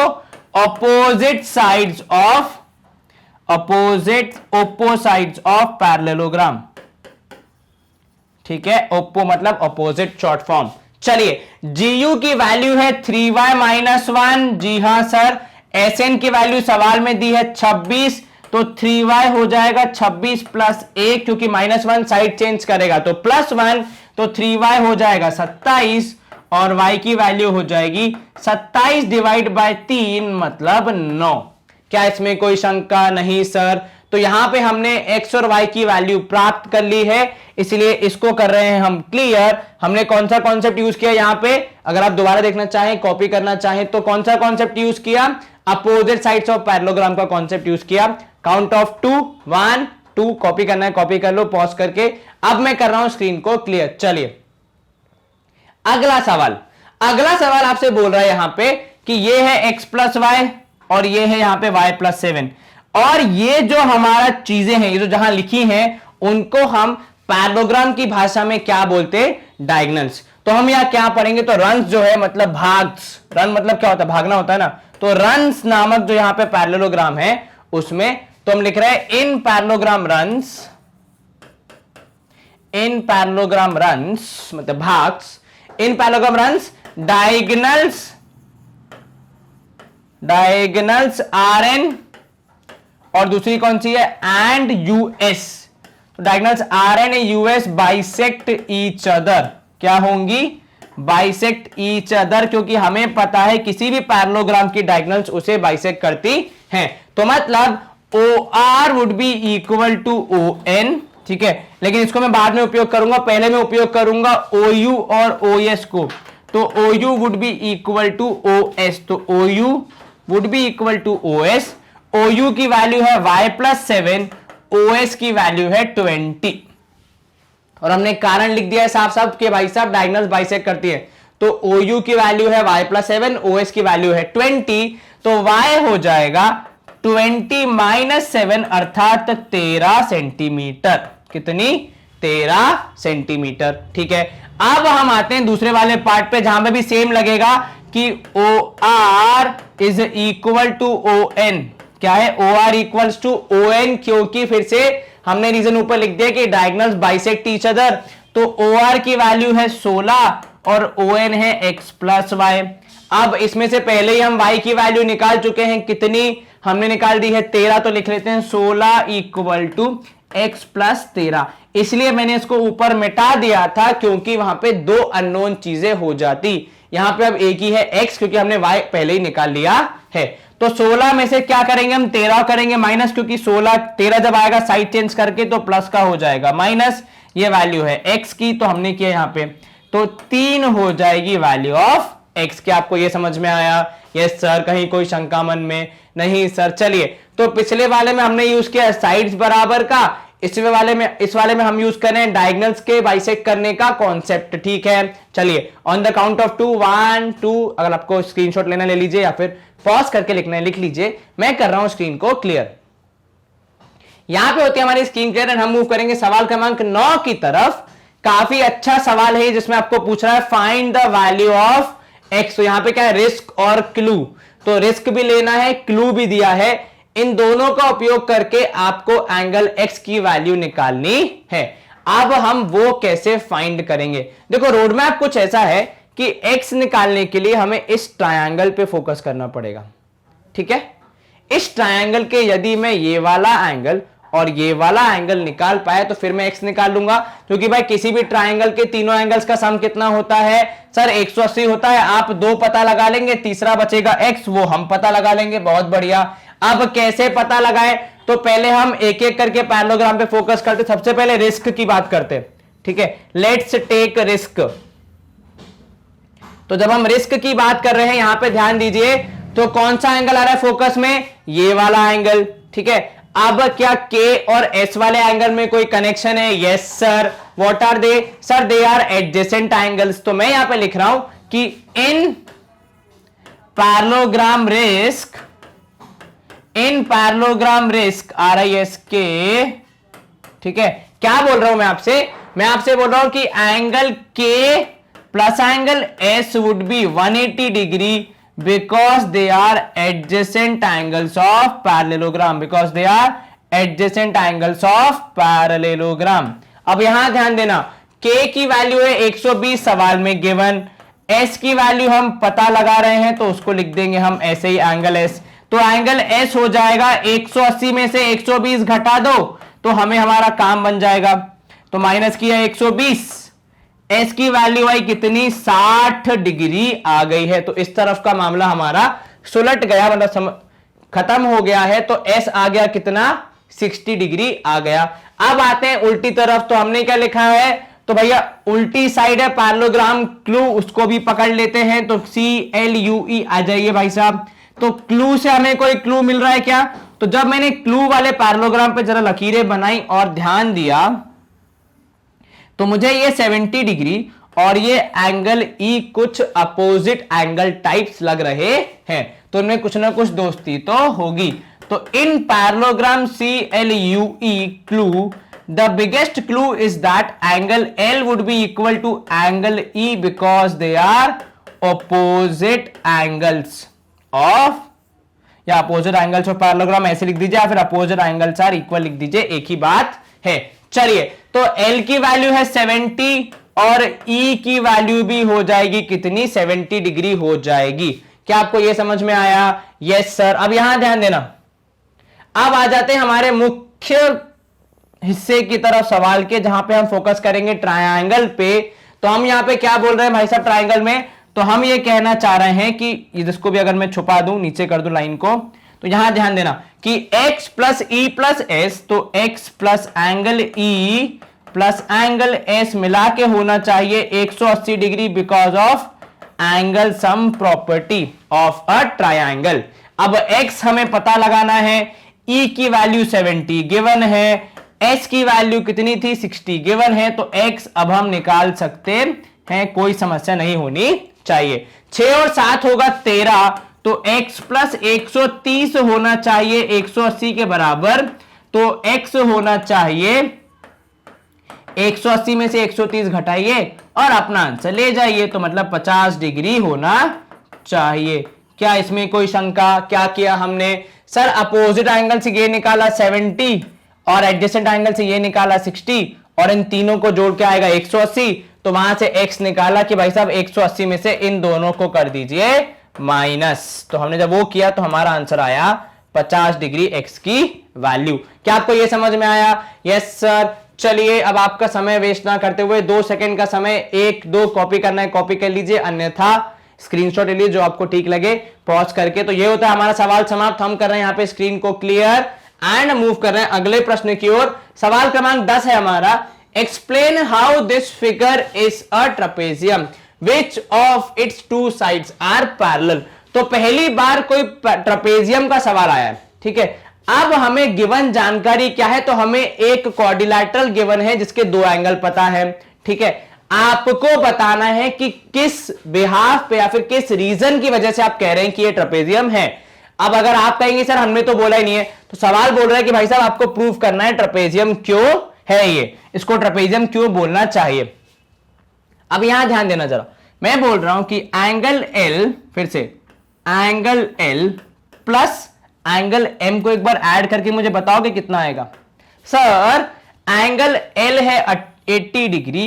opposite sides of oppo sides of parallelogram. ठीक है, ओप्पो मतलब ऑपोजिट शॉर्ट फॉर्म। चलिए, GU की वैल्यू है 3y माइनस 1, जी हां सर। SN की वैल्यू सवाल में दी है 26, तो 3y हो जाएगा 26 प्लस 1, क्योंकि -1 साइड चेंज करेगा तो +1, तो 3y हो जाएगा 27, और y की वैल्यू हो जाएगी 27 डिवाइड बाय 3 मतलब 9। क्या इसमें कोई शंका नहीं सर? तो यहां पे हमने x और y की वैल्यू प्राप्त कर ली है, इसलिए इसको कर रहे हैं हम क्लियर। हमने कौन सा कॉन्सेप्ट यूज किया यहां पे, अगर आप दोबारा देखना चाहें, कॉपी करना चाहें, तो कौन सा कॉन्सेप्ट यूज किया, अपोजिट साइड्स ऑफ पैरेललोग्राम का कॉन्सेप्ट यूज किया। काउंट ऑफ 2, 1 2, कॉपी करना है कॉपी कर लो पॉज करके। अब मैं कर रहा हूं स्क्रीन को क्लियर। चलिए अगला सवाल आपसे बोल रहा है यहां पे कि ये है x प्लस वाई और ये है यहां पे y प्लस 7, और ये जो हमारा चीजें हैं, ये जो जहां लिखी हैं, उनको हम पैरेललोग्राम की भाषा में क्या बोलते हैं, डायगोनल्स। तो हम यहां क्या पढ़ेंगे, तो रन्स जो है मतलब भाग्स, रन मतलब क्या होता है, भागना होता है ना, तो रन्स नामक जो यहां पे पैरेललोग्राम है उसमें तो हम लिख रहे हैं इन पैरेललोग्राम रन्स मतलब भाग्स, in parallelogram runs diagonals Rn, और दूसरी कौन सी है, एंड US। तो diagonals Rn and US bisect each other, क्या होंगी, बाइसेक्ट ईच अदर, क्योंकि हमें पता है किसी भी पैरेललोग्राम की डायगोनल्स उसे बाइसेक्ट करती हैं। तो मतलब OR would be equal to ON, ठीक है, लेकिन इसको मैं बाद में उपयोग करूंगा, पहले मैं उपयोग करूंगा OU और OS को। तो OU would be equal to OS, तो OU would be equal to OS। OU की वैल्यू है y प्लस 7, OS की वैल्यू है 20, और हमने कारण लिख दिया है साफ साफ कि भाई साहब डायगोनल्स बाइसेक्ट करती है। तो OU की वैल्यू है y प्लस 7, OS की वैल्यू है 20, तो y हो जाएगा 20 माइनस 7 अर्थात 13 सेंटीमीटर। कितनी, 13 सेंटीमीटर। ठीक है, अब हम आते हैं दूसरे वाले पार्ट पे, जहां पे भी सेम लगेगा कि OR is equal to ON। क्या है, OR इक्वल्स टू ON, क्योंकि फिर से हमने रीजन ऊपर लिख दिया कि डायगोनल्स बाइसेक्ट ईच अदर। तो OR की वैल्यू है 16 और ON है x प्लस वाई। अब इसमें से पहले ही हम y की वैल्यू निकाल चुके हैं, कितनी हमने निकाल दी है 13, तो लिख लेते हैं 16 इक्वल टू x प्लस 13। इसलिए मैंने इसको ऊपर मिटा दिया था, क्योंकि वहां पे 2 अननोन चीजें हो जाती। यहां पे अब एक ही है x, क्योंकि हमने y पहले ही निकाल लिया है। तो 16 में से क्या करेंगे हम, 13 करेंगे माइनस, क्योंकि 13 जब आएगा साइड चेंज करके तो प्लस का हो जाएगा माइनस, ये वैल्यू है x की, तो हमने किया यहां पे, तो 3 हो जाएगी वैल्यू ऑफ x। क्या आपको ये समझ में आया? यस सर, कहीं कोई शंका मन में नहीं सर। चलिए, तो पिछले वाले में हमने यूज किया साइड्स बराबर का, इस वाले में हम यूज कर रहे हैं डायगोनल्स के बाइसेक्ट करने का कॉन्सेप्ट। ठीक है, चलिए ऑन द काउंट ऑफ 2, 1 2, अगर आपको स्क्रीनशॉट लेना ले लीजिए, या फिर पॉज करके लिखना है लिख लीजिए। मैं कर रहा हूं स्क्रीन को क्लियर। यहां पे होती है हमारी स्क्रीन क्लियर, एंड हम मूव करेंगे सवाल क्रमांक 9 की तरफ। काफी अच्छा सवाल है जिसमें आपको पूछ रहा है find the value of x। तो यहां पे क्या है, रिस्क और क्लू, तो रिस्क भी लेना है, क्लू भी दिया है। इन दोनों का उपयोग करके आपको एंगल x की वैल्यू निकालनी है। अब हम वो कैसे फाइंड करेंगे? देखो, रोड मैप कुछ ऐसा है कि x निकालने के लिए हमें इस ट्रायंगल पे फोकस करना पड़ेगा। ठीक है, इस ट्रायंगल के यदि मैं ये वाला एंगल और ये वाला एंगल निकाल पाए तो फिर मैं x निकाल लूंगा, क्योंकि भाई किसी भी ट्रायंगल के तीनों एंगल्स का सम कितना होता है सर, 180 होता है। आप 2 पता लगा लेंगे, तीसरा बचेगा x, वो हम पता लगा लेंगे। बहुत बढ़िया। अब कैसे पता लगाएं? तो पहले हम एक एक करके पैरेललोग्राम पे फोकस करते। सबसे पहले रिस्क की बात करते। ठीक है, लेट्स टेक रिस्क। तो जब हम रिस्क की बात कर रहे हैं, यहां पे ध्यान दीजिए, तो कौन सा एंगल आ रहा है फोकस में, ये वाला एंगल, ठीक है। अब क्या K और S वाले एंगल में कोई कनेक्शन है? Yes sir. What are they? Sir they are adjacent angles. तो मैं यहां पे लिख रहा हूं कि इन पैरेललोग्राम रिस्क RISK, ठीक है। क्या बोल रहा हूं मैं आपसे बोल रहा हूं कि angle K plus angle S would be 180 degree because they are adjacent angles of parallelogram, अब यहां ध्यान देना, K की वैल्यू है 120 सवाल में गिवन, S की वैल्यू हम पता लगा रहे हैं तो उसको लिख देंगे हम ऐसे ही एंगल S। तो एंगल S हो जाएगा 180 में से 120 घटा दो तो हमें हमारा काम बन जाएगा। तो माइनस किया 120, S की वैल्यू आई कितनी? 60 डिग्री आ गई है। तो इस तरफ का मामला हमारा सुलट गया, मतलब खत्म हो गया है। तो S आ गया कितना? 60 डिग्री आ गया। अब आते हैं उल्टी तरफ। तो हमने क्या लिखा है? तो भैया उल्टी साइड है पैरेललोग्राम, क्लू उसको भी पकड़ लेते हैं। तो CLUE आ जाइए भाई साहब। तो क्लू से हमें कोई क्लू मिल रहा है क्या? तो जब मैंने क्लू वाले पैरेललोग्राम पे जरा लकीरें बनाई और ध्यान दिया तो मुझे ये 70 डिग्री और ये एंगल E कुछ अपोजिट एंगल टाइप्स लग रहे हैं। तो इनमें कुछ ना कुछ दोस्ती तो होगी। तो in parallelogram CLUE clue, the biggest clue is that angle L would be equal to angle E because they are opposite angles of, या अपोजिट एंगल्स ऑफ पैरेललोग्राम ऐसे लिख दीजिए, या फिर अपोजिट एंगल्स आर इक्वल लिख दीजिए, एक ही बात है। चलिए, तो L की वैल्यू है 70 और E की वैल्यू भी हो जाएगी कितनी? 70 डिग्री हो जाएगी। क्या आपको यह समझ में आया? Yes sir. अब यहां ध्यान देना, अब आ जाते हैं हमारे मुख्य हिस्से की तरफ सवाल के, जहां पे हम फोकस करेंगे ट्रायंगल पे। तो हम यहां पे क्या बोल रहे हैं भाई साहब ट्रायंगल में? तो हम ये कहना चाह रहे हैं कि जिसको भी अगर मैं छुपा दूं, नीचे कर दूं लाइन को, तो यहां ध्यान देना कि x plus E plus S, तो x plus angle E plus angle S मिला के होना चाहिए 180 degree because of angle sum property of a triangle. अब x हमें पता लगाना है, E की वैल्यू 70 गिवन है, S की वैल्यू कितनी थी? 60 गिवन है। तो x अब हम निकाल सकते हैं, कोई समस्या नहीं होनी चाहिए। 6 और 7 होगा 13, तो x प्लस 130 होना चाहिए 180 के बराबर। तो x होना चाहिए 180 में से 130 घटाइए और अपना आंसर ले जाइए। तो मतलब 50 डिग्री होना चाहिए। क्या इसमें कोई शंका? क्या किया हमने? सर अपोजिट एंगल से ये निकाला 70 और एडजेसेंट एंगल से ये निकाला 60 और इन तीनों को जोड़ के आएगा 180। तो वहां से x निकाला कि भाई साहब 180 में से इन दोनों को कर दीजिए माइनस। तो हमने जब वो किया तो हमारा आंसर आया 50 डिग्री x की वैल्यू। क्या आपको यह समझ में आया? Yes sir. चलिए, अब आपका समय वेस्ट ना करते हुए 2 सेकंड का समय, 1-2 कॉपी करना है कॉपी कर लीजिए, अन्यथा स्क्रीनशॉट ले लीजिए जो आपको ठीक लगे पॉज करके। तो ये होता है हमारा सवाल समाप्त। हम कर रहे हैं यहाँ पे स्क्रीन को क्लियर एंड मूव कर रहे हैं अगले प्रश्न की ओर। सवाल क्रमांक 10 है हमारा, explain how this figure is a trapezium which of its two sides are parallel। तो पहली बार कोई ट्रेपेजियम का सवाल आया है, ठीक है। अब हमें गिवन जानकारी क्या है? तो हमें एक क्वाड्रिलैटरल गिवन है जिसके 2 एंगल पता है, ठीक है। आपको बताना है कि किस बिहाफ पे या फिर किस रीजन की वजह से आप कह रहे हैं कि ये ट्रेपेजियम है। अब अगर आप कहेंगे सर हमने तो बोला ही नहीं है, तो सवाल बोल रहा है कि भाई साहब आपको प्रूफ करना है ट्रेपेजियम क्यों है, ये इसको ट्रेपेजियम क्यों बोलना चाहिए। अब यहां ध्यान देना जरा, मैं बोल रहा हूं कि एंगल L, फिर से angle L plus angle M को एक बार ऐड करके मुझे बताओगे कितना आएगा? सर एंगल L है 80 डिग्री,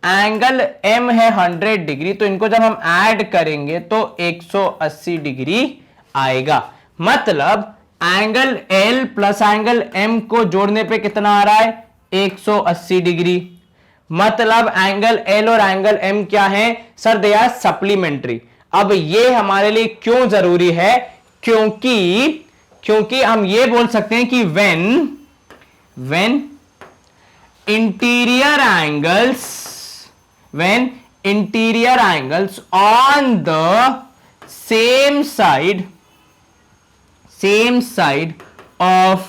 एंगल M है 100 डिग्री, तो इनको जब हम ऐड करेंगे तो 180 डिग्री आएगा। मतलब angle L plus angle M को जोड़ने पे कितना आ रहा है? 180 डिग्री। मतलब एंगल L और एंगल M क्या है? Sir they are supplementary. अब ये हमारे लिए क्यों जरूरी है? क्योंकि हम ये बोल सकते हैं कि when interior angles on the same same side of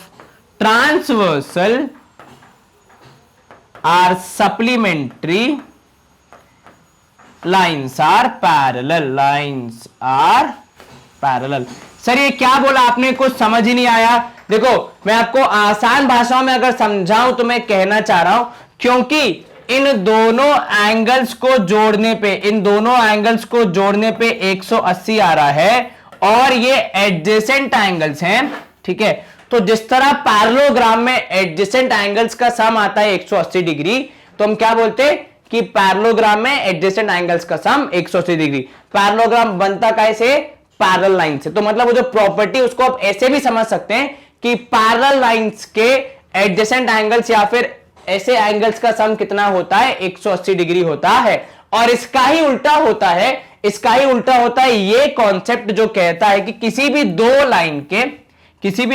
transversal are supplementary, lines are parallel, lines are parallel. Sir ये क्या बोला आपने, कुछ समझ ही नहीं आया। देखो मैं आपको आसान भाषाओं में अगर समझाऊं तो मैं कहना चाह रहा हूं, क्योंकि इन दोनों एंगल्स को जोड़ने पे, इन दोनों एंगल्स को जोड़ने पे 180 आ रहा है और ये एडजेसेंट एंगल्स हैं, ठीक है। तो जिस तरह पैरेललोग्राम में एडजेसेंट एंगल्स का सम आता है 180 डिग्री, तो हम क्या बोलते हैं कि पैरेललोग्राम में एडजेसेंट एंगल्स का सम 180 डिग्री। पैरेललोग्राम बनता कैसे, पैरेलल लाइन से। तो मतलब वो जो प्रॉपर्टी उसको आप ऐसे भी समझ सकते हैं कि पैरेलल लाइंस के एडजेसेंट एंगल्स या फिर ऐसे एंगल्स का सम कितना होता है, 180 डिग्री होता है। और इसका ही उल्टा होता है, इसका ही उल्टा होता है ये कॉन्सेप्ट जो कहता है कि किसी भी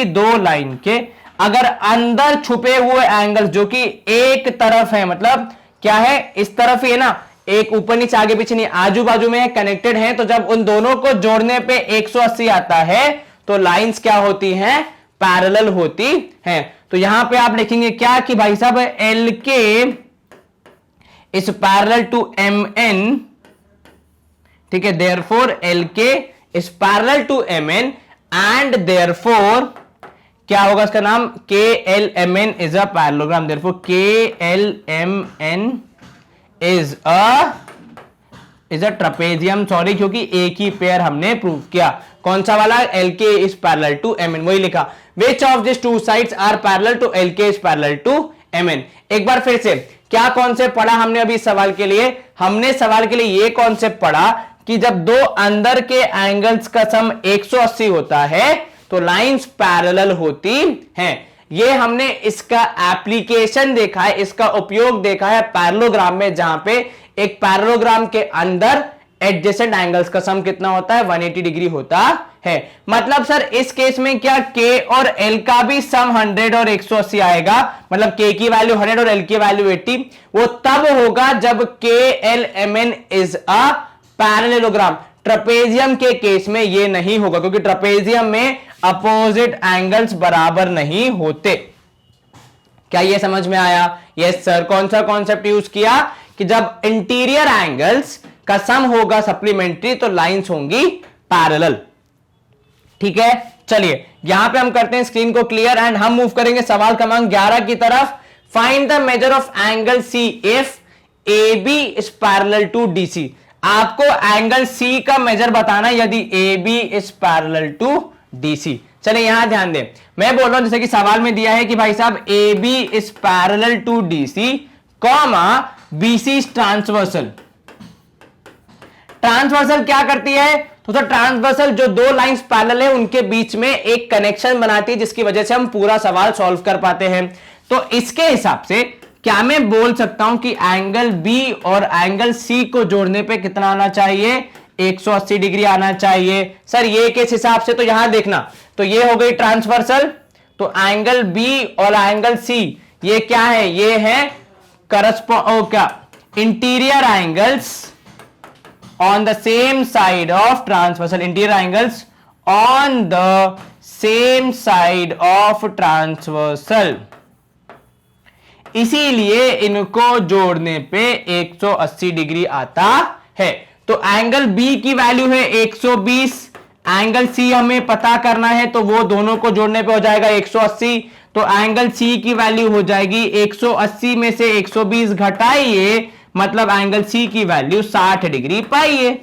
दो लाइन के अगर अंदर छुपे हुए एंगल्स जो कि एक तरफ है, मतलब क्या है, इस तरफ ही है ना, एक ऊपर नीचे आगे पीछे नहीं, आजू बाजू में कनेक्टेड है, तो जब उन दोनों को जोड़ने पे 180 आता है तो लाइंस क्या होती हैं, पैरेलल होती हैं। तो यहां पे आप लिखेंगे क्या कि भाई साहब L K is parallel to M N, ठीक है, therefore L K is parallel to M N and therefore क्या होगा इसका नाम, K L M N is a parallelogram, therefore K L M N is a trapezium, sorry, क्योंकि एक ही pair हमने prove किया। कौन सा वाला, L K is parallel to M N, वही लिखा। Which of this two sides are parallel to L K is parallel to M N. एक बार फिर से क्या कॉन्सेप्ट पढ़ा हमने अभी सवाल के लिए, हमने सवाल के लिए ये कॉन्सेप्ट पढ़ा कि जब दो अंदर के एंगल्स का सम 180 होता है तो लाइंस पैरेलल होती हैं। ये हमने इसका एप्लीकेशन देखा है, इसका उपयोग देखा है पैरेललोग्राम में, जहां पे एक पैरेललोग्राम के अंदर एडजेसेंट एंगल्स का सम कितना होता है, 180 डिग्री होता है। मतलब सर इस केस में क्या के और एल का भी सम 100 और 180 आएगा, मतलब के की वैल्यू 100 और एल की वैल्यू 80। वो तब होगा जब K L M N is a parallelogram. Trapezium के केस में ये नहीं होगा, क्योंकि ट्रपेजियम में अपोजिट एंगल्स बराबर नहीं होते। क्या ये समझ में आया? Yes sir. कौन सा कॉन्सेप्ट यूज किया कि जब इंटीरियर एंगल्स का सम होगा सप्लीमेंट्री तो लाइंस होंगी पैरेलल। ठीक है, चलिए यहां पे हम करते हैं स्क्रीन को क्लियर एंड हम मूव करेंगे सवाल क्रमांक 11 की तरफ। Find the measure of angle C if A B is parallel to D C. आपको एंगल सी का मेजर बताना यदि A B is parallel to D C. चलिए यहां ध्यान दें, मैं बोल रहा हूं जैसे कि सवाल में दिया है कि भाई साहब A B is parallel to D C comma B C is transversal. Transversal क्या करती है? तो सर ट्रांसवर्सल जो दो लाइंस पैरेलल है उनके बीच में एक कनेक्शन बनाती है, जिसकी वजह से हम पूरा सवाल सॉल्व कर पाते हैं। तो इसके हिसाब से क्या मैं बोल सकता हूं कि एंगल बी और एंगल सी को जोड़ने पे कितना आना चाहिए? 180 डिग्री आना चाहिए। सर ये किस हिसाब से? तो यहां देखना, तो ये हो गई ट्रांसवर्सल, तो एंगल बी और एंगल सी ये क्या है? ये है करस्पॉन्ड क्या interior angles on the same side of transversal, interior angles on the same side of transversal, इसीलिए इनको जोड़ने पे 180 डिग्री आता है। तो एंगल बी की वैल्यू है 120, एंगल सी हमें पता करना है, तो वो दोनों को जोड़ने पे हो जाएगा 180। तो एंगल सी की वैल्यू हो जाएगी 180 में से 120 घटाइए, मतलब एंगल सी की वैल्यू 60 डिग्री पाइए।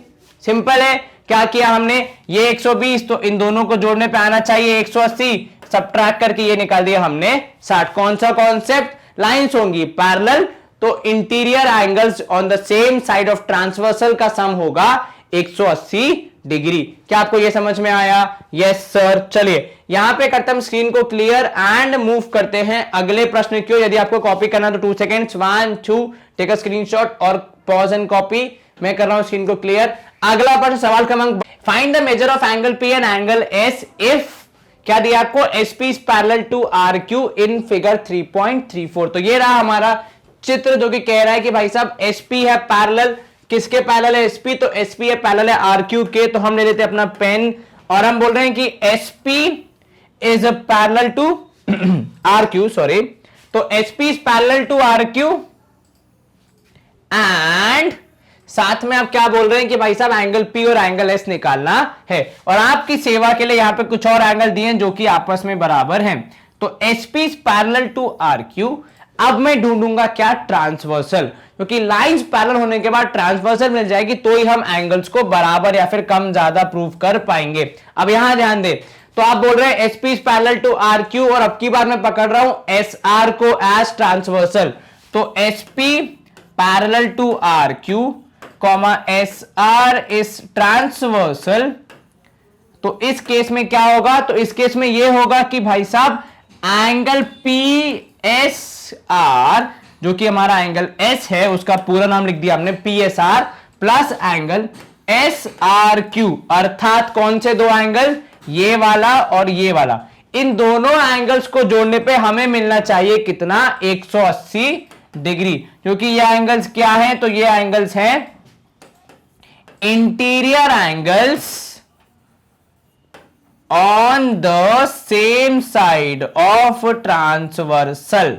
सिंपल है। क्या किया हमने? ये 120 तो इन दोनों को जोड़ने पे आना चाहिए 180, सब्ट्रैक्ट करके ये निकाल दिया हमने 60। कौन सा कॉन्सेप्ट? लाइंस होंगी पैरेलल, तो interior angles on the same side of transversal का सम होगा 180 डिग्री। क्या आपको यह समझ में आया? Yes sir. चलिए यहां पे करते हैं स्क्रीन को क्लियर एंड मूव करते हैं अगले प्रश्न की ओर। यदि आपको कॉपी करना तो 2 सेकेंड्स, 1 2 टेक अ स्क्रीनशॉट और पॉज एंड कॉपी। मैं कर रहा हूं स्क्रीन को क्लियर। अगला प्रश्न सवाल क्रमांक, find the measure of angle P and angle S if क्या दिया आपको? SP is parallel to R Q in figure 3.34। तो ये रहा हमारा चित्र जो कि कह रहा है कि भाई साहब एसपी है पैरेलल, किसके पैरेलल है? एसपी। तो एसपी है पैरेलल है आर क्यू के। तो हम ले लेते हैं अपना पेन और हम बोल रहे हैं कि S P is parallel to R Q, sorry, तो SP is parallel to R Q and साथ में आप क्या बोल रहे हैं कि भाई साहब एंगल पी और एंगल एस निकालना है, और आपकी सेवा के लिए यहां पे कुछ और एंगल दिए हैं जो कि आपस में बराबर हैं। तो SP is parallel to R Q. अब मैं ढूंढूंगा क्या, ट्रांसवर्सल, क्योंकि लाइंस पैरेलल होने के बाद ट्रांसवर्सल मिल जाएगी तो ही हम एंगल्स को बराबर या फिर कम ज्यादा प्रूव कर पाएंगे। अब यहां ध्यान दे, तो आप बोल रहे हैं SP is parallel to R Q, और अब की बार मैं पकड़ रहा हूं एस आर को एज ट्रांसवर्सल, तो SP parallel to R Q comma S R is transversal. तो इस केस में क्या होगा, तो इस केस में यह होगा कि भाई साहब एंगल पी एस आर, जो कि हमारा एंगल एस है, उसका पूरा नाम लिख दिया हमने P S R, plus angle S R Q, अर्थात कौन से दो एंगल, ये वाला और ये वाला, इन दोनों एंगल्स को जोड़ने पे हमें मिलना चाहिए कितना, 180 डिग्री। क्योंकि ये एंगल्स क्या है, तो ये एंगल्स हैं interior angles on the same side of transversal,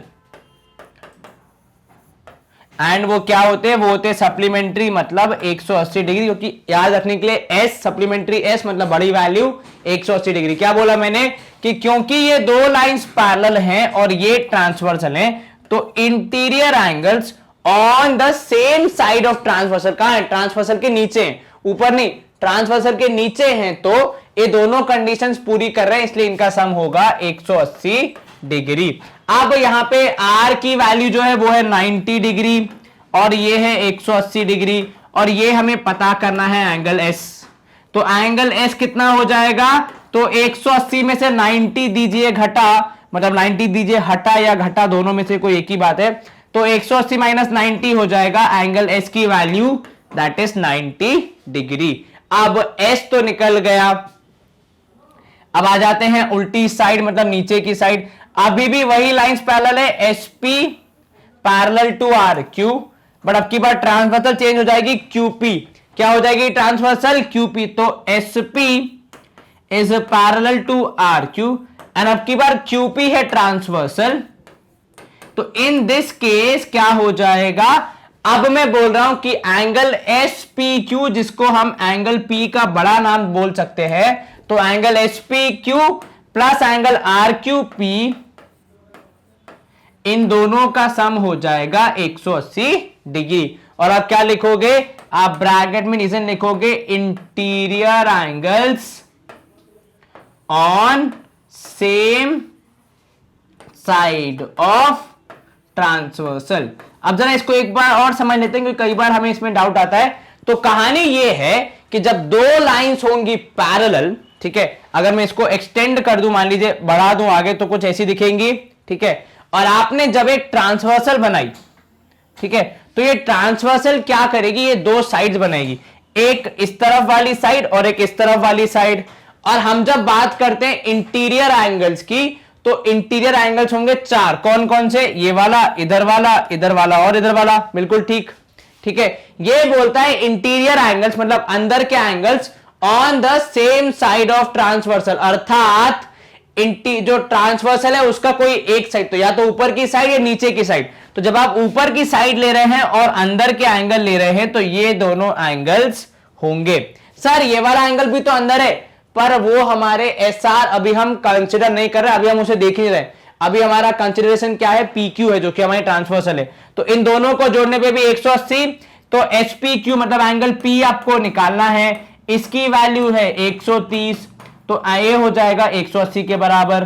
and वो क्या होते हैं, वो होते हैं सप्लीमेंट्री, मतलब 180 डिग्री, क्योंकि याद रखने के लिए एस सप्लीमेंट्री एस मतलब बड़ी वैल्यू 180 डिग्री। क्या बोला मैंने कि क्योंकि ये दो लाइंस पैरेलल हैं और ये ट्रांसवर्सल हैं, तो interior angles on the same side of transversal, कहां है, ट्रांसवर्सल के नीचे, ऊपर नहीं, ट्रांसवर्सल के नीचे हैं, तो ये दोनों कंडीशंस पूरी कर रहे हैं, इसलिए इनका सम होगा 180 डिग्री। अब यहां पे आर की वैल्यू जो है वो है 90 डिग्री और ये है 180 डिग्री, और ये हमें पता करना है एंगल एस। तो एंगल एस कितना हो जाएगा, तो 180 में से 90 दीजिए घटा, मतलब 90 दीजिए हटा या घटा, दोनों में से कोई एक ही बात है, तो 180 माइनस 90 हो जाएगा एंगल एस की वैल्यू, दैट इज 90 डिग्री। अब एस तो निकल गया, अब आ जाते हैं उल्टी साइड, मतलब नीचे की साइड। अभी भी वही लाइंस पैरेलल है, SP parallel to R Q, but अब की बार ट्रांसवर्सल चेंज हो जाएगी, क्यूपी क्या हो जाएगी, ट्रांसवर्सल क्यूपी, तो SP is parallel to R Q and अब की बार क्यूपी है ट्रांसवर्सल। तो इन दिस केस क्या हो जाएगा, अब मैं बोल रहा हूं कि एंगल एस पी क्यू, जिसको हम एंगल पी का बड़ा नाम बोल सकते हैं, तो angle S P Q plus angle R Q P, इन दोनों का सम हो जाएगा 180 डिग्री। और आप क्या लिखोगे, आप ब्रैकेट में रीजन लिखोगे interior angles on same side of transversal. अब जरा इसको एक बार और समझ लेते हैं, क्योंकि कई बार हमें इसमें डाउट आता है। तो कहानी यह है कि जब दो लाइंस होंगी पैरेलल, ठीक है, अगर मैं इसको एक्सटेंड कर दूं, मान लीजिए बढ़ा दूं आगे, तो कुछ ऐसी दिखेंगी, ठीक है, और आपने जब एक ट्रांसवर्सल बनाई, ठीक है, तो ये ट्रांसवर्सल क्या करेगी, ये दो साइड्स बनाएगी, एक इस तरफ वाली साइड और एक इस तरफ वाली साइड। और हम जब बात करते हैं इंटीरियर एंगल्स की, तो इंटीरियर एंगल्स होंगे चार, कौन कौन से, ये वाला, इधर वाला, इधर वाला और इधर वाला, बिल्कुल ठीक, ठीक है। ये बोलता है इंटीरियर एंगल्स मतलब अंदर के angles on the same side of transversal, अर्थात जो ट्रांसवर्सल है उसका कोई एक साइड, तो या तो ऊपर की साइड या नीचे की साइड। तो जब आप ऊपर की साइड ले रहे हैं और अंदर के एंगल ले रहे हैं, तो ये दोनों एंगल्स होंगे। सर ये वाला एंगल भी तो अंदर है, पर वो हमारे एस आर अभी हम कंसिडर नहीं कर रहे, अभी हम उसे देख ही रहे हैं। अभी हमारा कंसिडरेशन क्या है, पी क्यू है, जो कि हमारे ट्रांसवर्सल है। तो इन दोनों को जोड़ने पे भी 180, तो एच पी क्यू मतलब एंगल पी आपको निकालना है, इसकी वैल्यू है 130, तो ये हो जाएगा 180 के बराबर।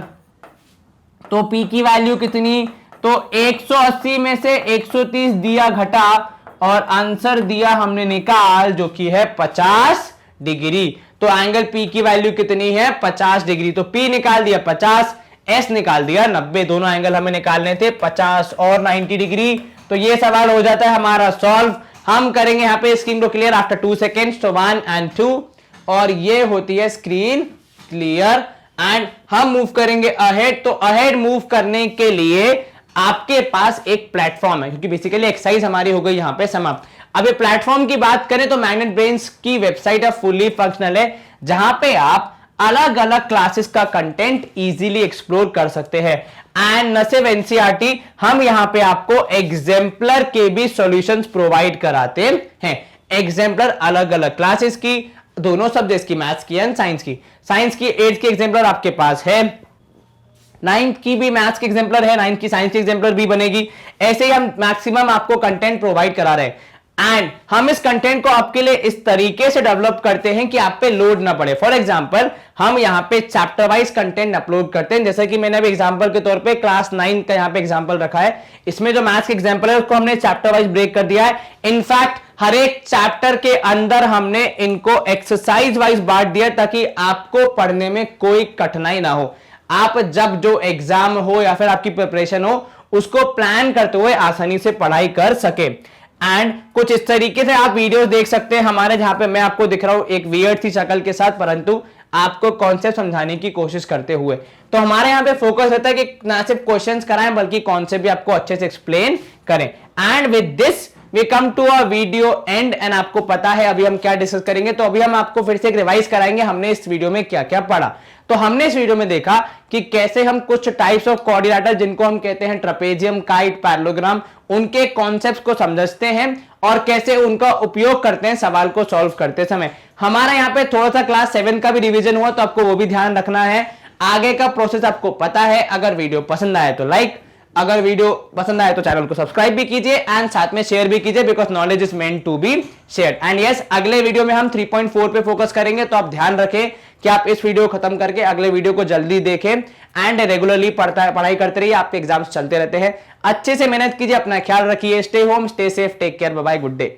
तो पी की वैल्यू कितनी, तो 180 में से 130 दिया घटा और आंसर दिया हमने निकाल, जो कि है 50 डिग्री। तो एंगल पी की वैल्यू कितनी है, 50 डिग्री। तो पी निकाल दिया 50, एस निकाल दिया 90, दोनों एंगल हमें निकालने थे 50 और 90 डिग्री। तो ये सवाल हो जाता है हमारा सॉल्व। हम करेंगे यहाँ पे स्क्रीन को क्लियर आफ्टर 2 सेकेंड्स, तो 1 and 2, और ये होती है स्क्रीन क्लियर एंड हम मूव करेंगे अहेड। तो अहेड मूव करने के लिए आपके पास एक प्लेटफॉर्म है, क्योंकि बेसिकली एक्सरसाइज हमारी हो गई यहां पे समाप्त। अब ये प्लेटफॉर्म की बात करें तो मैग्नेट ब्रेन्स की वेबसाइट अब फुल्ली फंक्शनल है, जहां पे आप अलग अलग क्लासेस का कंटेंट इजीली एक्सप्लोर कर सकते हैं। एंड न सिर्फ एनसीईआरटी, हम यहां पे आपको एग्जाम्पलर के भी सॉल्यूशंस प्रोवाइड कराते हैं। एग्जाम्पलर अलग अलग क्लासेस की, दोनों सब्जेक्ट्स की, मैथ्स की एंड साइंस की। साइंस की 8th की एग्जाम्पलर आपके पास है, 9th की भी मैथ्स की एग्जाम्पलर है, 9th की साइंस की एग्जाम्पलर भी बनेगी। ऐसे ही हम मैक्सिमम आपको कंटेंट प्रोवाइड करा रहे हैं। एंड हम इस कंटेंट को आपके लिए इस तरीके से डेवलप करते हैं कि आप पे लोड ना पड़े। फॉर एग्जांपल, हम यहां पे चैप्टर वाइज कंटेंट अपलोड करते हैं, जैसे कि मैंने अभी एग्जांपल के तौर पे क्लास 9 का यहां पे एग्जांपल रखा है। इसमें जो मैथ्स का एग्जांपल है उसको हमने चैप्टर वाइज ब्रेक कर दिया है। इनफैक्ट हर एक चैप्टर के अंदर हमने इनको एक्सरसाइज वाइज बांट दिया ताकि आपको पढ़ने में कोई कठिनाई ना हो। आप जब जो एग्जाम हो या फिर आपकी प्रिपरेशन हो उसको प्लान करते हुए आसानी से पढ़ाई कर सके। एंड कुछ इस तरीके से आप वीडियोस देख सकते हैं हमारे, जहां पे मैं आपको दिख रहा हूं एक वियर्ड सी शक्ल के साथ, परंतु आपको कॉन्सेप्ट समझाने की कोशिश करते हुए। तो हमारे यहां पे फोकस रहता है कि ना सिर्फ क्वेश्चंस कराएं बल्कि कॉन्सेप्ट भी आपको अच्छे से एक्सप्लेन करें। And with this we come to a video end. And आपको पता है अभी हम क्या डिस्कस करेंगे, तो अभी हम आपको फिर से एक रिवाइज कराएंगे हमने इस वीडियो में क्या क्या पढ़ा। तो हमने इस वीडियो में देखा कि कैसे हम कुछ टाइप्स ऑफ कोऑर्डिनेटर, जिनको हम कहते हैं ट्रेपेजियम, काइट, पैरेललोग्राम, उनके कॉन्सेप्ट्स को समझते हैं और कैसे उनका उपयोग करते हैं सवाल को सॉल्व करते समय। हमारा यहाँ पे थोड़ा सा क्लास 7 का भी रिवीजन हुआ, तो आपको वो भी ध्यान रखना है। आगे का प्रोसेस आपको पता है। अगर वीडियो पसंद आए तो लाइक, अगर वीडियो पसंद आए तो चैनल को सब्सक्राइब भी कीजिए एंड साथ में शेयर भी कीजिए, because knowledge is meant to be share. And yes, अगले वीडियो में हम 3.4 पे फोकस करेंगे, तो आप ध्यान रखें कि आप इस वीडियो को खत्म करके अगले वीडियो को जल्दी देखें एंड रेगुलरली पढ़ाई करते रहिए। आपके एग्जाम्स चलते रहते हैं। अच्छे से मेहनत कीजिए, अपना ख्याल रखिए। Stay home, stay safe, take care, bye bye, good day.